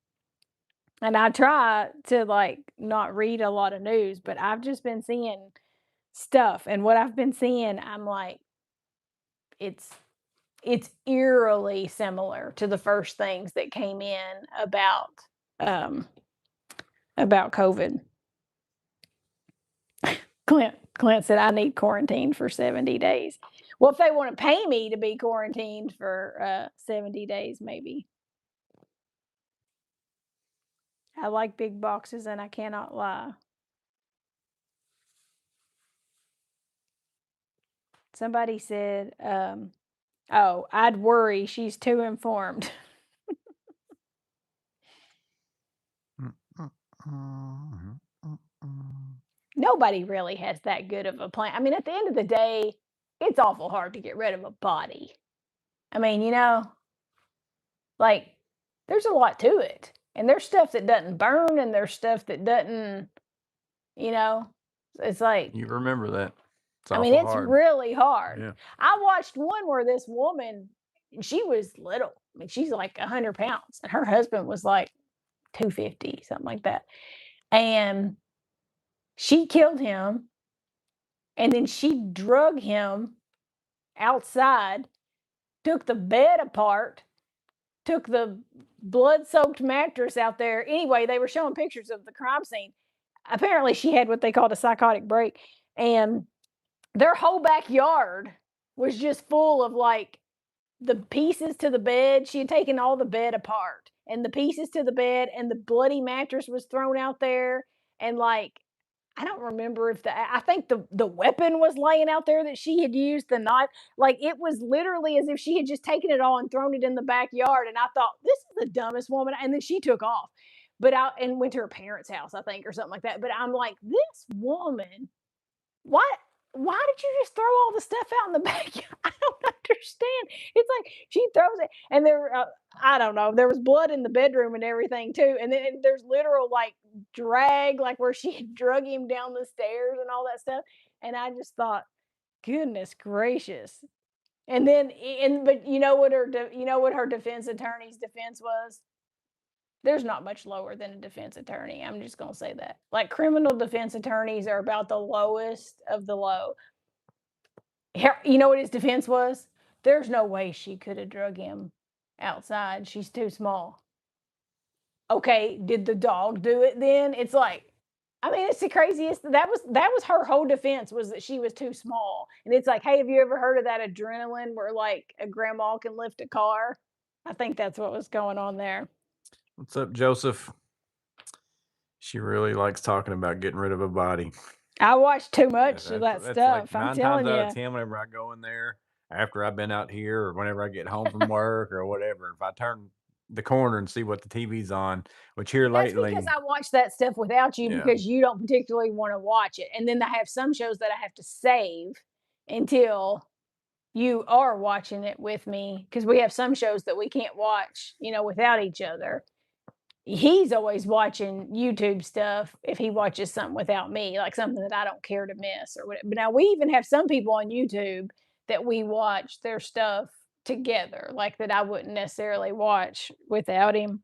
And I try to like not read a lot of news, but I've just been seeing stuff and what I've been seeing, I'm like it's it's eerily similar to the first things that came in um about COVID. Clint said, I need quarantine for 70 days. Well, if they want to pay me to be quarantined for 70 days, maybe. I like big boxes and I cannot lie. Somebody said, oh, I'd worry. She's too informed. Nobody really has that good of a plan. I mean, at the end of the day, it's awful hard to get rid of a body. I mean, like there's a lot to it. And there's stuff that doesn't burn and there's stuff that doesn't, you know, it's like, You remember that. It's I mean, awful it's hard. really hard. Yeah. I watched one where this woman, she was little. I mean, she's like 100 pounds, and her husband was like 250, something like that. And she killed him, and then she drug him outside took the bed apart, took the blood-soaked mattress out there. Anyway, they were showing pictures of the crime scene. Apparently, she had what they called a psychotic break, and their whole backyard was just full of, like, the pieces to the bed. She had taken all the bed apart, and the pieces to the bed, and the bloody mattress was thrown out there, and, like, I don't remember if I think the weapon was laying out there that she had used, the knife. Like, it was literally as if she had just taken it all and thrown it in the backyard, and I thought, "This is the dumbest woman," and then she took off. But I and went to her parents' house, I think, or something like that, but I'm like, "This woman, why why did you just throw all the stuff out in the backyard?" I don't understand. It's like she throws it, and I don't know. There was blood in the bedroom and everything too, and then there's literal like drag, like where she had drug him down the stairs and all that stuff. And I just thought, goodness gracious. And then, but you know what her defense attorney's defense was? There's not much lower than a defense attorney. I'm just gonna say that. Like, criminal defense attorneys are about the lowest of the low. You know what his defense was? There's no way she could have drug him outside. She's too small. Okay, did the dog do it then? It's like, I mean, it's the craziest. That was her whole defense, was that she was too small. And it's like, hey, have you ever heard of that adrenaline where like a grandma can lift a car? I think that's what was going on there. What's up, Joseph? She really likes talking about getting rid of a body. I watch too Yeah, much of that that's like stuff. I'm 9 times telling out of you. 10 whenever I go in there, after I've been out here or whenever I get home from work or whatever, if I turn the corner and see what the TV's on, which here That's because lately. I watch that stuff without you Yeah. because you don't particularly want to watch it. And then I have some shows that I have to save until you are watching it with me, because we have some shows that we can't watch, without each other. He's always watching YouTube stuff if he watches something without me, like something that I don't care to miss or whatever. But now we even have some people on YouTube that we watch their stuff together, like that I wouldn't necessarily watch without him.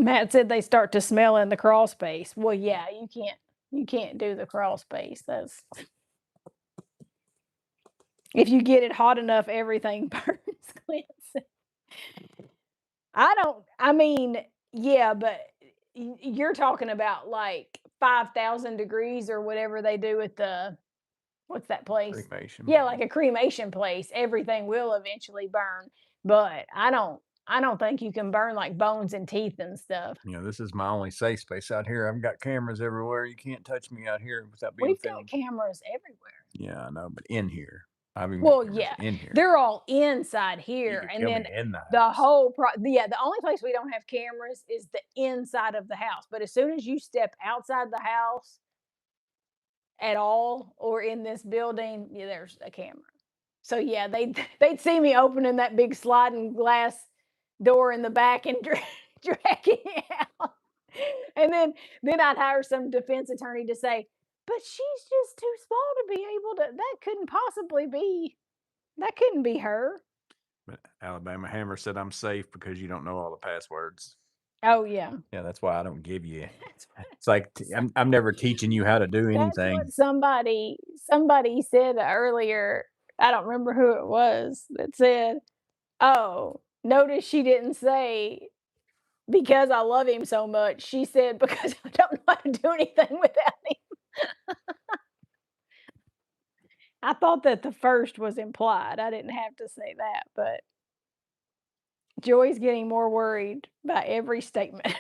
Matt said they start to smell in the crawl space. Well, yeah, you can't do the crawl space. That's if you get it hot enough, everything burns, Clint said. I mean, yeah, but you're talking about like 5,000 degrees or whatever they do at what's that place? Cremation. Yeah, like a cremation place. Everything will eventually burn, but I don't think you can burn like bones and teeth and stuff. This is my only safe space out here. I've got cameras everywhere. You can't touch me out here without being We've got filmed. cameras everywhere. Yeah, I know, but in here. I've even got Well, cameras yeah, in here. they're all inside You here, could and kill then me in the the house. whole yeah, the only place we don't have cameras is the inside of the house. But as soon as you step outside the house at all, or in this building, yeah, there's a camera. So yeah, they'd see me opening that big sliding glass door in the back and dragging it out, and then I'd hire some defense attorney to say, "But she's just too small to be able to. That couldn't possibly be. That couldn't be her." But Alabama Hammer said I'm safe because you don't know all the passwords. Oh yeah, Yeah, that's why I don't give you. that's what It's like I'm never teaching you how to do that's anything. what somebody said earlier. I don't remember who it was that said, "Oh, notice she didn't say because I love him so much." She said because I don't know how to do anything without him. I thought that the first was implied. I didn't have to say that, but Joy's getting more worried by every statement.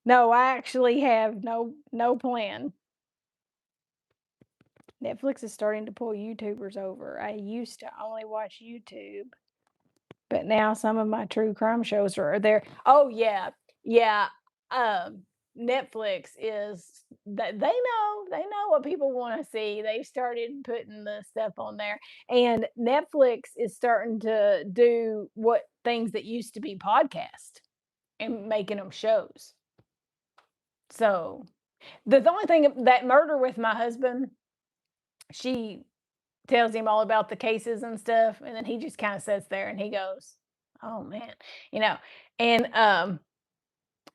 No, I actually have no plan. Netflix is starting to pull YouTubers over. I used to only watch YouTube, but now some of my true crime shows are there. Oh yeah, yeah. Um, Netflix is that they know what people want to see. They started putting the stuff on there, and Netflix is starting to do what things that used to be podcast and making them shows. So the only thing that Murder with My Husband, she tells him all about the cases and stuff, and then he just kind of sits there and he goes, "Oh man," you know. And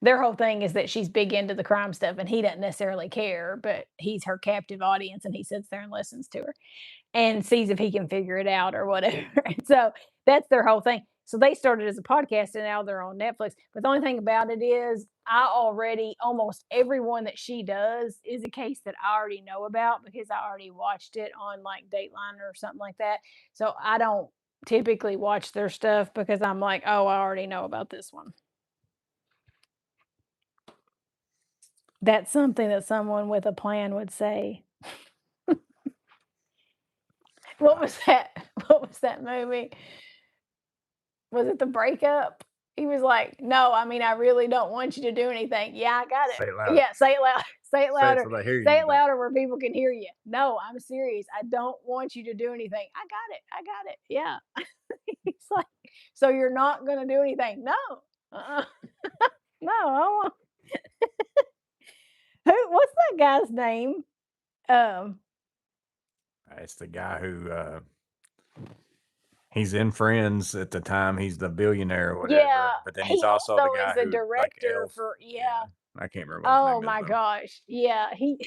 Their whole thing is that she's big into the crime stuff and he doesn't necessarily care, but he's her captive audience and he sits there and listens to her and sees if he can figure it out or whatever. And so that's their whole thing. So they started as a podcast and now they're on Netflix. But the only thing about it is, I already almost everyone that she does is a case that I already know about because I already watched it on like Dateline or something like that. So I don't typically watch their stuff because I'm like, oh, I already know about this one. That's something that someone with a plan would say. What was that? What was that movie? Was it The Breakup? He was like, "No, I mean, I really don't want you to do anything." "Yeah, I got it." Say it louder. "Yeah, say it louder. Say it Say it louder. so they hear Say you. it louder where people can hear you." "No, I'm serious. I don't want you to do anything." "I got it. I got it." Yeah. He's like, "So you're not gonna do anything?" "No. Uh-uh. No, I won't." What's that guy's name? Um, It's the guy who he's in Friends at the time. He's the billionaire or yeah, whatever. But then he he's also the also guy is a who like director Elf. for Yeah, yeah. I can't remember what his Oh name is my though. gosh. Yeah, he's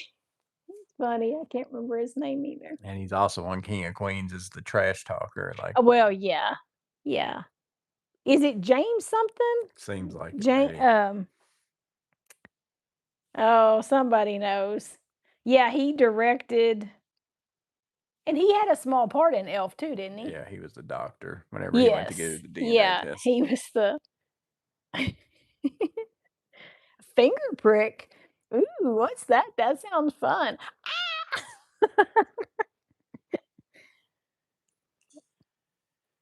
funny. I can't remember his name either. And he's also on King of Queens as the trash talker. Like Well, yeah. Yeah. Is it James something? seems like it James. maybe. Oh, somebody knows. Yeah, he directed and he had a small part in Elf too, didn't he? Yeah, he was the doctor whenever he went to Yes. get the DNA Yeah, test. he was the finger prick. Ooh, what's that? That sounds fun.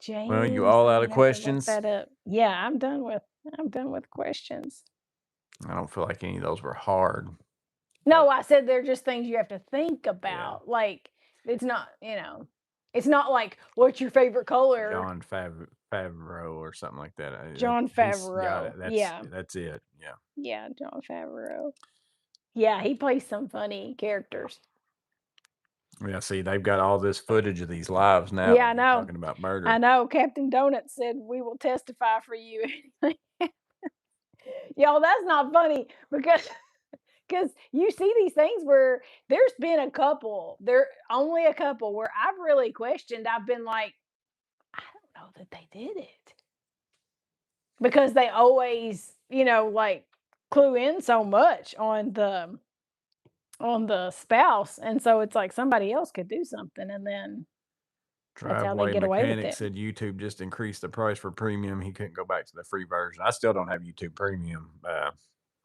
Well, you James, all I'm out of gonna have to look questions? that up. Yeah, I'm done with questions. I don't feel like any of those were hard. No, I said they're just things you have to think Yeah. about. Like, it's not, it's not like, "What's your favorite color?" John Favreau or something like that. John He's got Favreau. it. Yeah. That's it. Yeah. Yeah, John Favreau. Yeah, he plays some funny characters. Yeah. See, they've got all this footage of these lives now, Yeah, I and you're know. talking about I murder. know. Captain Donut said, "We will testify for you." Y'all, that's not funny because you see these things where there only a couple where I've really questioned. I've been like, I don't know that they did it because they always, like clue in so much on the spouse, and so it's like somebody else could do something, and then that's how they Driveway get away with mechanic it. said YouTube just increased the price for premium. He couldn't go back to the free version. I still don't have YouTube Premium.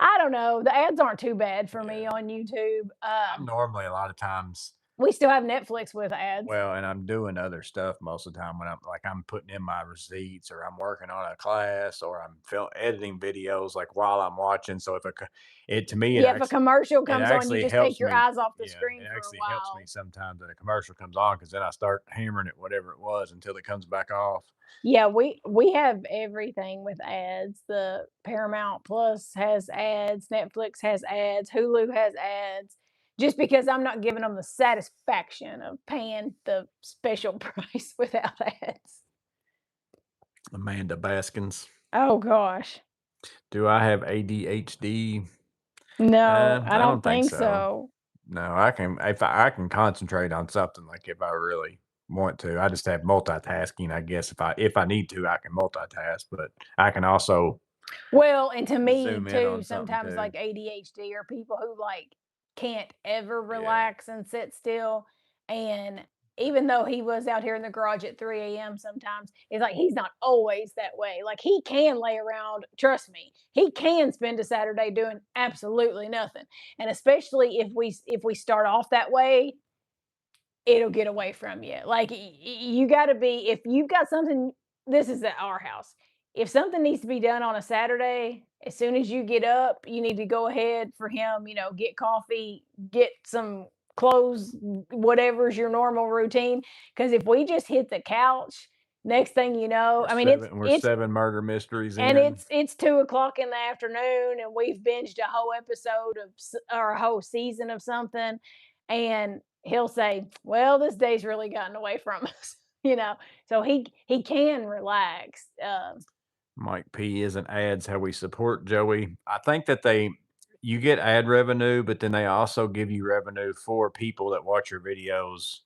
I don't know. The ads aren't too bad for me Yeah, on YouTube. I'm normally a lot of times. We still have Netflix with ads. Well, and I'm doing other stuff most of the time when I'm putting in my receipts or I'm working on a class or I'm editing videos like while I'm watching. So if it to me Yeah, if a commercial it comes on, you actually just take helps your me. eyes off the Yeah, it screen for a actually helps me while. sometimes that a commercial comes on because then I start hammering at whatever it was until it comes back off. Yeah, we have everything with ads. The Paramount Plus has ads, Netflix has ads, Hulu has ads. Just because I'm not giving them the satisfaction of paying the special price without ads. Amanda Baskins. Oh gosh. Do I have ADHD? No, I I don't don't think think so. so. No, I can if I can concentrate on something, like, if I really want to. I just have multitasking, I guess. If I need to, I can multitask, but I can also Well, and to me zoom in too, on something sometimes too. like ADHD are people who like can't ever Yeah. relax and sit still. And even though he was out here in the garage at 3 a.m. sometimes, it's like he's not always that way. Like he can lay around, trust me, he can spend a Saturday doing absolutely nothing. And especially if we start off that way, it'll get away from you. Like you got to be if you've got something. This is at our house. If something needs to be done on a Saturday, as soon as you get up, you need to go ahead for him. Get coffee, get some clothes, whatever's your normal routine. Because if we just hit the couch, next thing you know, I mean We're it's 7 murder mysteries and in. it's 2 o'clock in the afternoon, and we've binged a whole episode or a whole season of something, and he'll say, "Well, this day's really gotten away from us," you know. So he can relax. Mike P, isn't ads how we support Joey? I think that you get ad revenue, but then they also give you revenue for people that watch your videos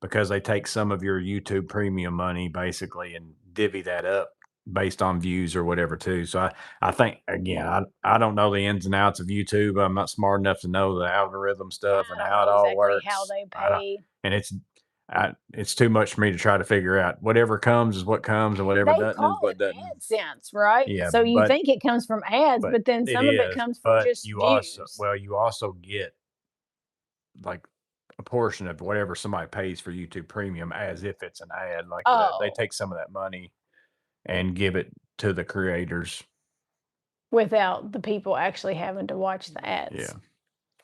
because they take some of your YouTube premium money basically and divvy that up based on views or whatever too. So I think again, I don't know the ins and outs of YouTube. I'm not smart enough to know the algorithm stuff and I don't how it know all exactly how works. they I don't, pay. and it's too much for me to try to figure out. Whatever comes is what comes, and whatever They doesn't is call what it doesn't. AdSense, right? Yeah, So you think it comes from ads, but but then it some of it is, comes from but just views. you also get like a portion of whatever somebody pays for YouTube Premium as if it's an ad. Like they Oh, take some of that money and give it to the creators. without the people actually having to watch the Yeah. ads.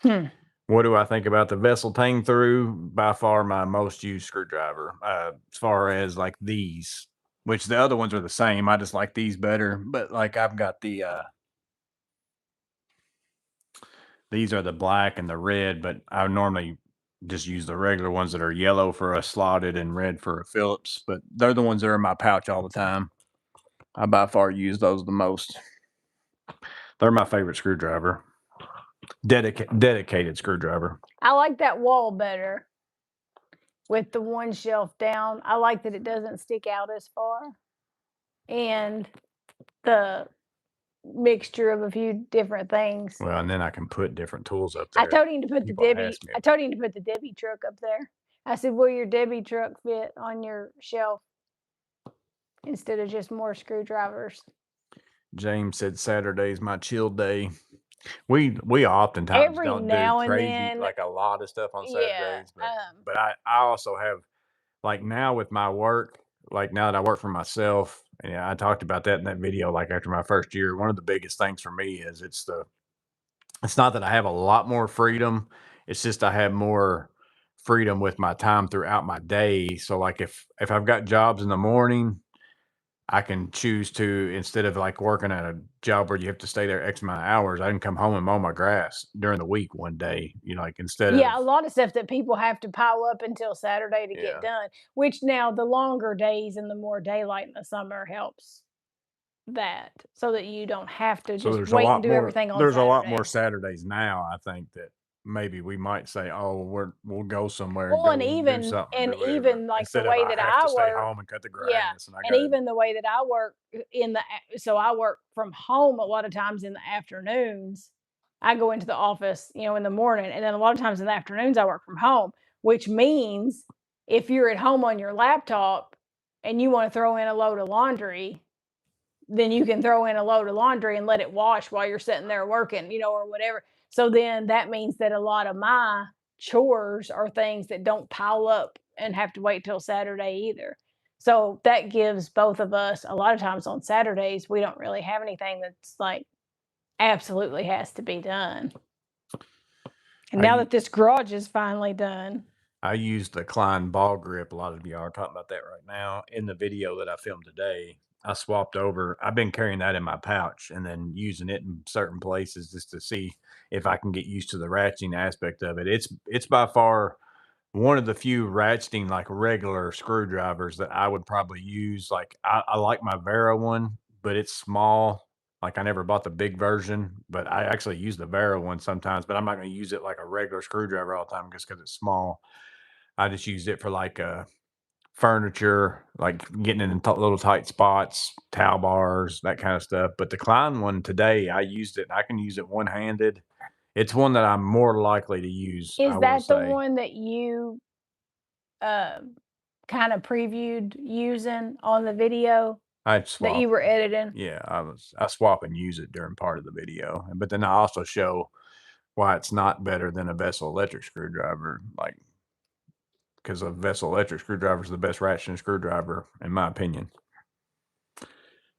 Hmm. What do I think about the Vessel Tang Through? By far my most used screwdriver. As far as like these, which the other ones are the same. I just like these better. But like I've got these are the black and the red, but I normally just use the regular ones that are yellow for a slotted and red for a Phillips. But they're the ones that are in my pouch all the time. I by far use those the most. They're my favorite screwdriver. Dedicated screwdriver. I like that wall better with the one shelf down. I like that it doesn't stick out as far. And the mixture of a few different things. Well, and then I can put different tools up I there. told him to put the People Debbie ask me I about. told him to put the Debbie truck up there. I said, "Will your Debbie truck fit on your shelf instead of just more screwdrivers?" James said Saturday's my chill day. We oftentimes Every don't do now and crazy then, like a lot of stuff on yeah, Saturdays, but I also have like now with my work, like now that I work for myself, and yeah, I talked about that in that video. Like after my first year, one of the biggest things for me is it's not that I have a lot more freedom. It's just I have more freedom with my time throughout my day. So like if I've got jobs in the morning, I can choose to instead of like working at a job where you have to stay there X amount of hours, I can come home and mow my grass during the week one day. You know, like instead yeah, of a lot of stuff that people have to pile up until Saturday to get yeah. done, which now the longer days and the more daylight in the summer helps that so that you don't have to So just wait and do everything on there's a lot more Saturday. Saturdays now, I think that maybe we might say, "Oh, we'll go somewhere and Well, go do something, and do whatever," even like the instead of way I that have to I stay work, home and cut the yeah, grass and I and gotta even the way that I work in so I work from home a lot of times in the afternoons. I go into the office, in the morning, and then a lot of times in the afternoons I work from home, which means if you're at home on your laptop and you want to throw in a load of laundry, then you can throw in a load of laundry and let it wash while you're sitting there working, or whatever. So then that means that a lot of my chores are things that don't pile up and have to wait till Saturday either. So that gives both of us a lot of times on Saturdays, we don't really have anything that's like absolutely has to be done. And now I that this garage is finally done, I use the Klein ball grip. A lot of you are talking about that right now. In the video that I filmed today, I swapped over. I've been carrying that in my pouch and then using it in certain places just to see if I can get used to the ratcheting aspect of it. It's by far one of the few ratcheting like regular screwdrivers that I would probably use. Like I like my Vera one, but it's small. Like I never bought the big version, but I actually use the Vera one sometimes. But I'm not going to use it like a regular screwdriver all the time just because it's small. I just used it for like furniture, like getting it in little tight spots, towel bars, that kind of stuff. But the Klein one today, I used it. I can use it one handed. It's one that I'm more likely to use, I is will that the say. one that you uh, kind of previewed using on the video I'd that swap. you were editing? Yeah, I swap and use it during part of the video. But then I also show why it's not better than a Vessel electric screwdriver. Like because a Vessel electric screwdriver is the best ratcheting screwdriver, in my opinion.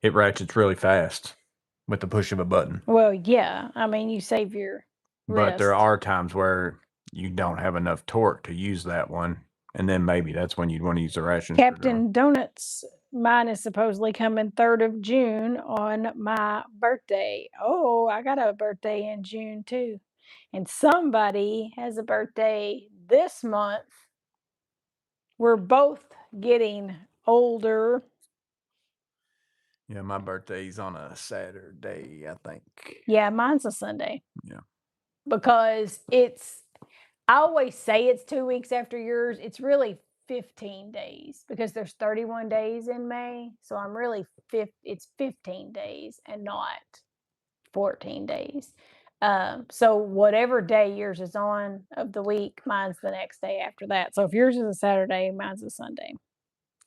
It ratchets really fast with the push of a button. Well, yeah. I mean, you save your But there wrist. are times where you don't have enough torque to use that one, and then maybe that's when you'd want to use the ratchet screwdriver. Captain Donuts, mine is supposedly coming 3rd of June on my birthday. Oh, I got a birthday in June too. And somebody has a birthday this month. We're both getting older. Yeah, my birthday's on a Saturday, I think. Yeah, mine's a Sunday Yeah. because I always say it's 2 weeks after yours. It's really 15 days because there's 31 days in May. So I'm really it's 15 days and not 14 days. So whatever day yours is on of the week, mine's the next day after that. So if yours is a Saturday, mine's a Sunday.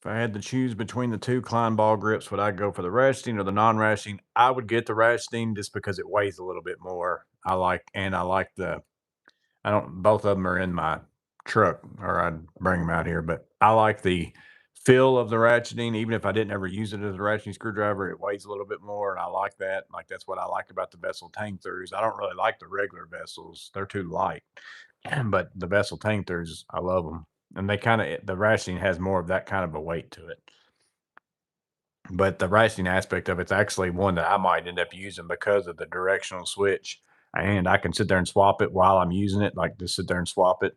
If I had to choose between the two Klein ball grips, would I go for the ratcheting or the non-ratcheting? I would get the ratcheting just because it weighs a little bit more. I like the I don't both of them are in my truck or I'd bring them out here, but I like the feel of the ratcheting. Even if I didn't ever use it as a ratcheting screwdriver, it weighs a little bit more, and I like that. Like that's what I like about the vessel tang throughs. I don't really like the regular vessels; they're too light. But the vessel tang throughs, I love them, and they kind of the ratcheting has more of that kind of a weight to it. But the racing aspect of it's actually one that I might end up using because of the directional switch, and I can sit there and swap it while I'm using it, like, just sit there and swap it.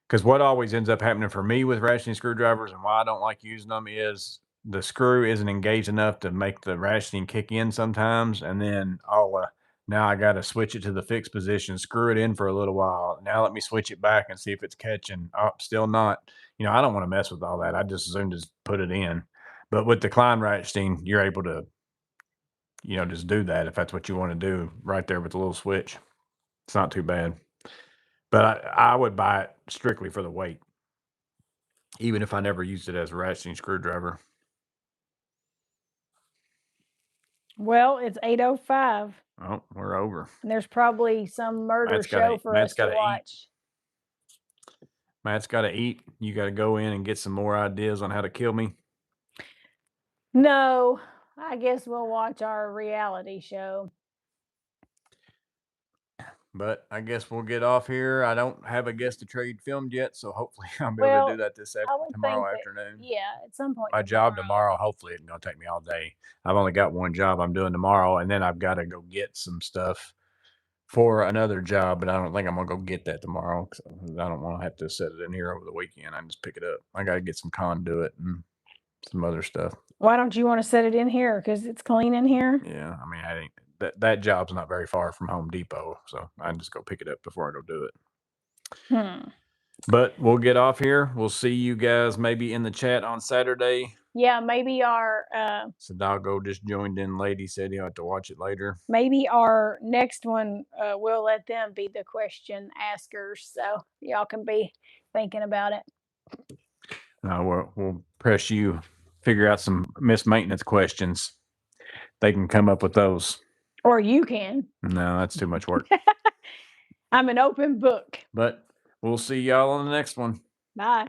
Because what always ends up happening for me with ratcheting screwdrivers and why I don't like using them is the screw isn't engaged enough to make the ratcheting kick in sometimes, and then, now I gotta switch it to the fixed position, screw it in for a little while. Now let me switch it back and see if it's catching. Oh, still not. I don't wanna mess with all that. I just as soon just put it in. But with the Klein ratcheting, you're able to, just do that if that's what you wanna do right there with the little switch. It's not too bad. But I would buy it strictly for the weight, even if I never used it as a ratcheting screwdriver. Well, it's 8:05, Oh, we're over. and there's probably some murder show for Matt's us to gotta eat. watch. Matt's gotta eat. You gotta go in and get some more ideas on how to kill me. No, I guess we'll watch our reality show. But I guess we'll get off here. I don't have a guest to trade filmed yet, so hopefully I'll be able to do Well, that I would tomorrow think that afternoon. yeah, at some point My job tomorrow. tomorrow, hopefully, it's gonna take me all day. I've only got one job I'm doing tomorrow, and then I've got to go get some stuff for another job, but I don't think I'm gonna go get that tomorrow 'cause I don't want to have to set it in here over the weekend. I can just pick it up. I got to get some conduit and some other stuff. Why don't you wanna set it in here? Because it's clean in here? Yeah, I mean, I ain't that job's not very far from Home Depot, so I can just go pick it up before I go do it. Hmm. But we'll get off here. We'll see you guys maybe in the chat on Saturday. Yeah, maybe Sadalgo just joined in. Lady said he'll have to watch it later. our next one, we'll let them be the question askers, so y'all can be thinking about it. We'll press you, figure out some mismaintenance questions. They can come up with those. Or you can. No, that's too much work. I'm an open book. But we'll see y'all on the next one. Bye.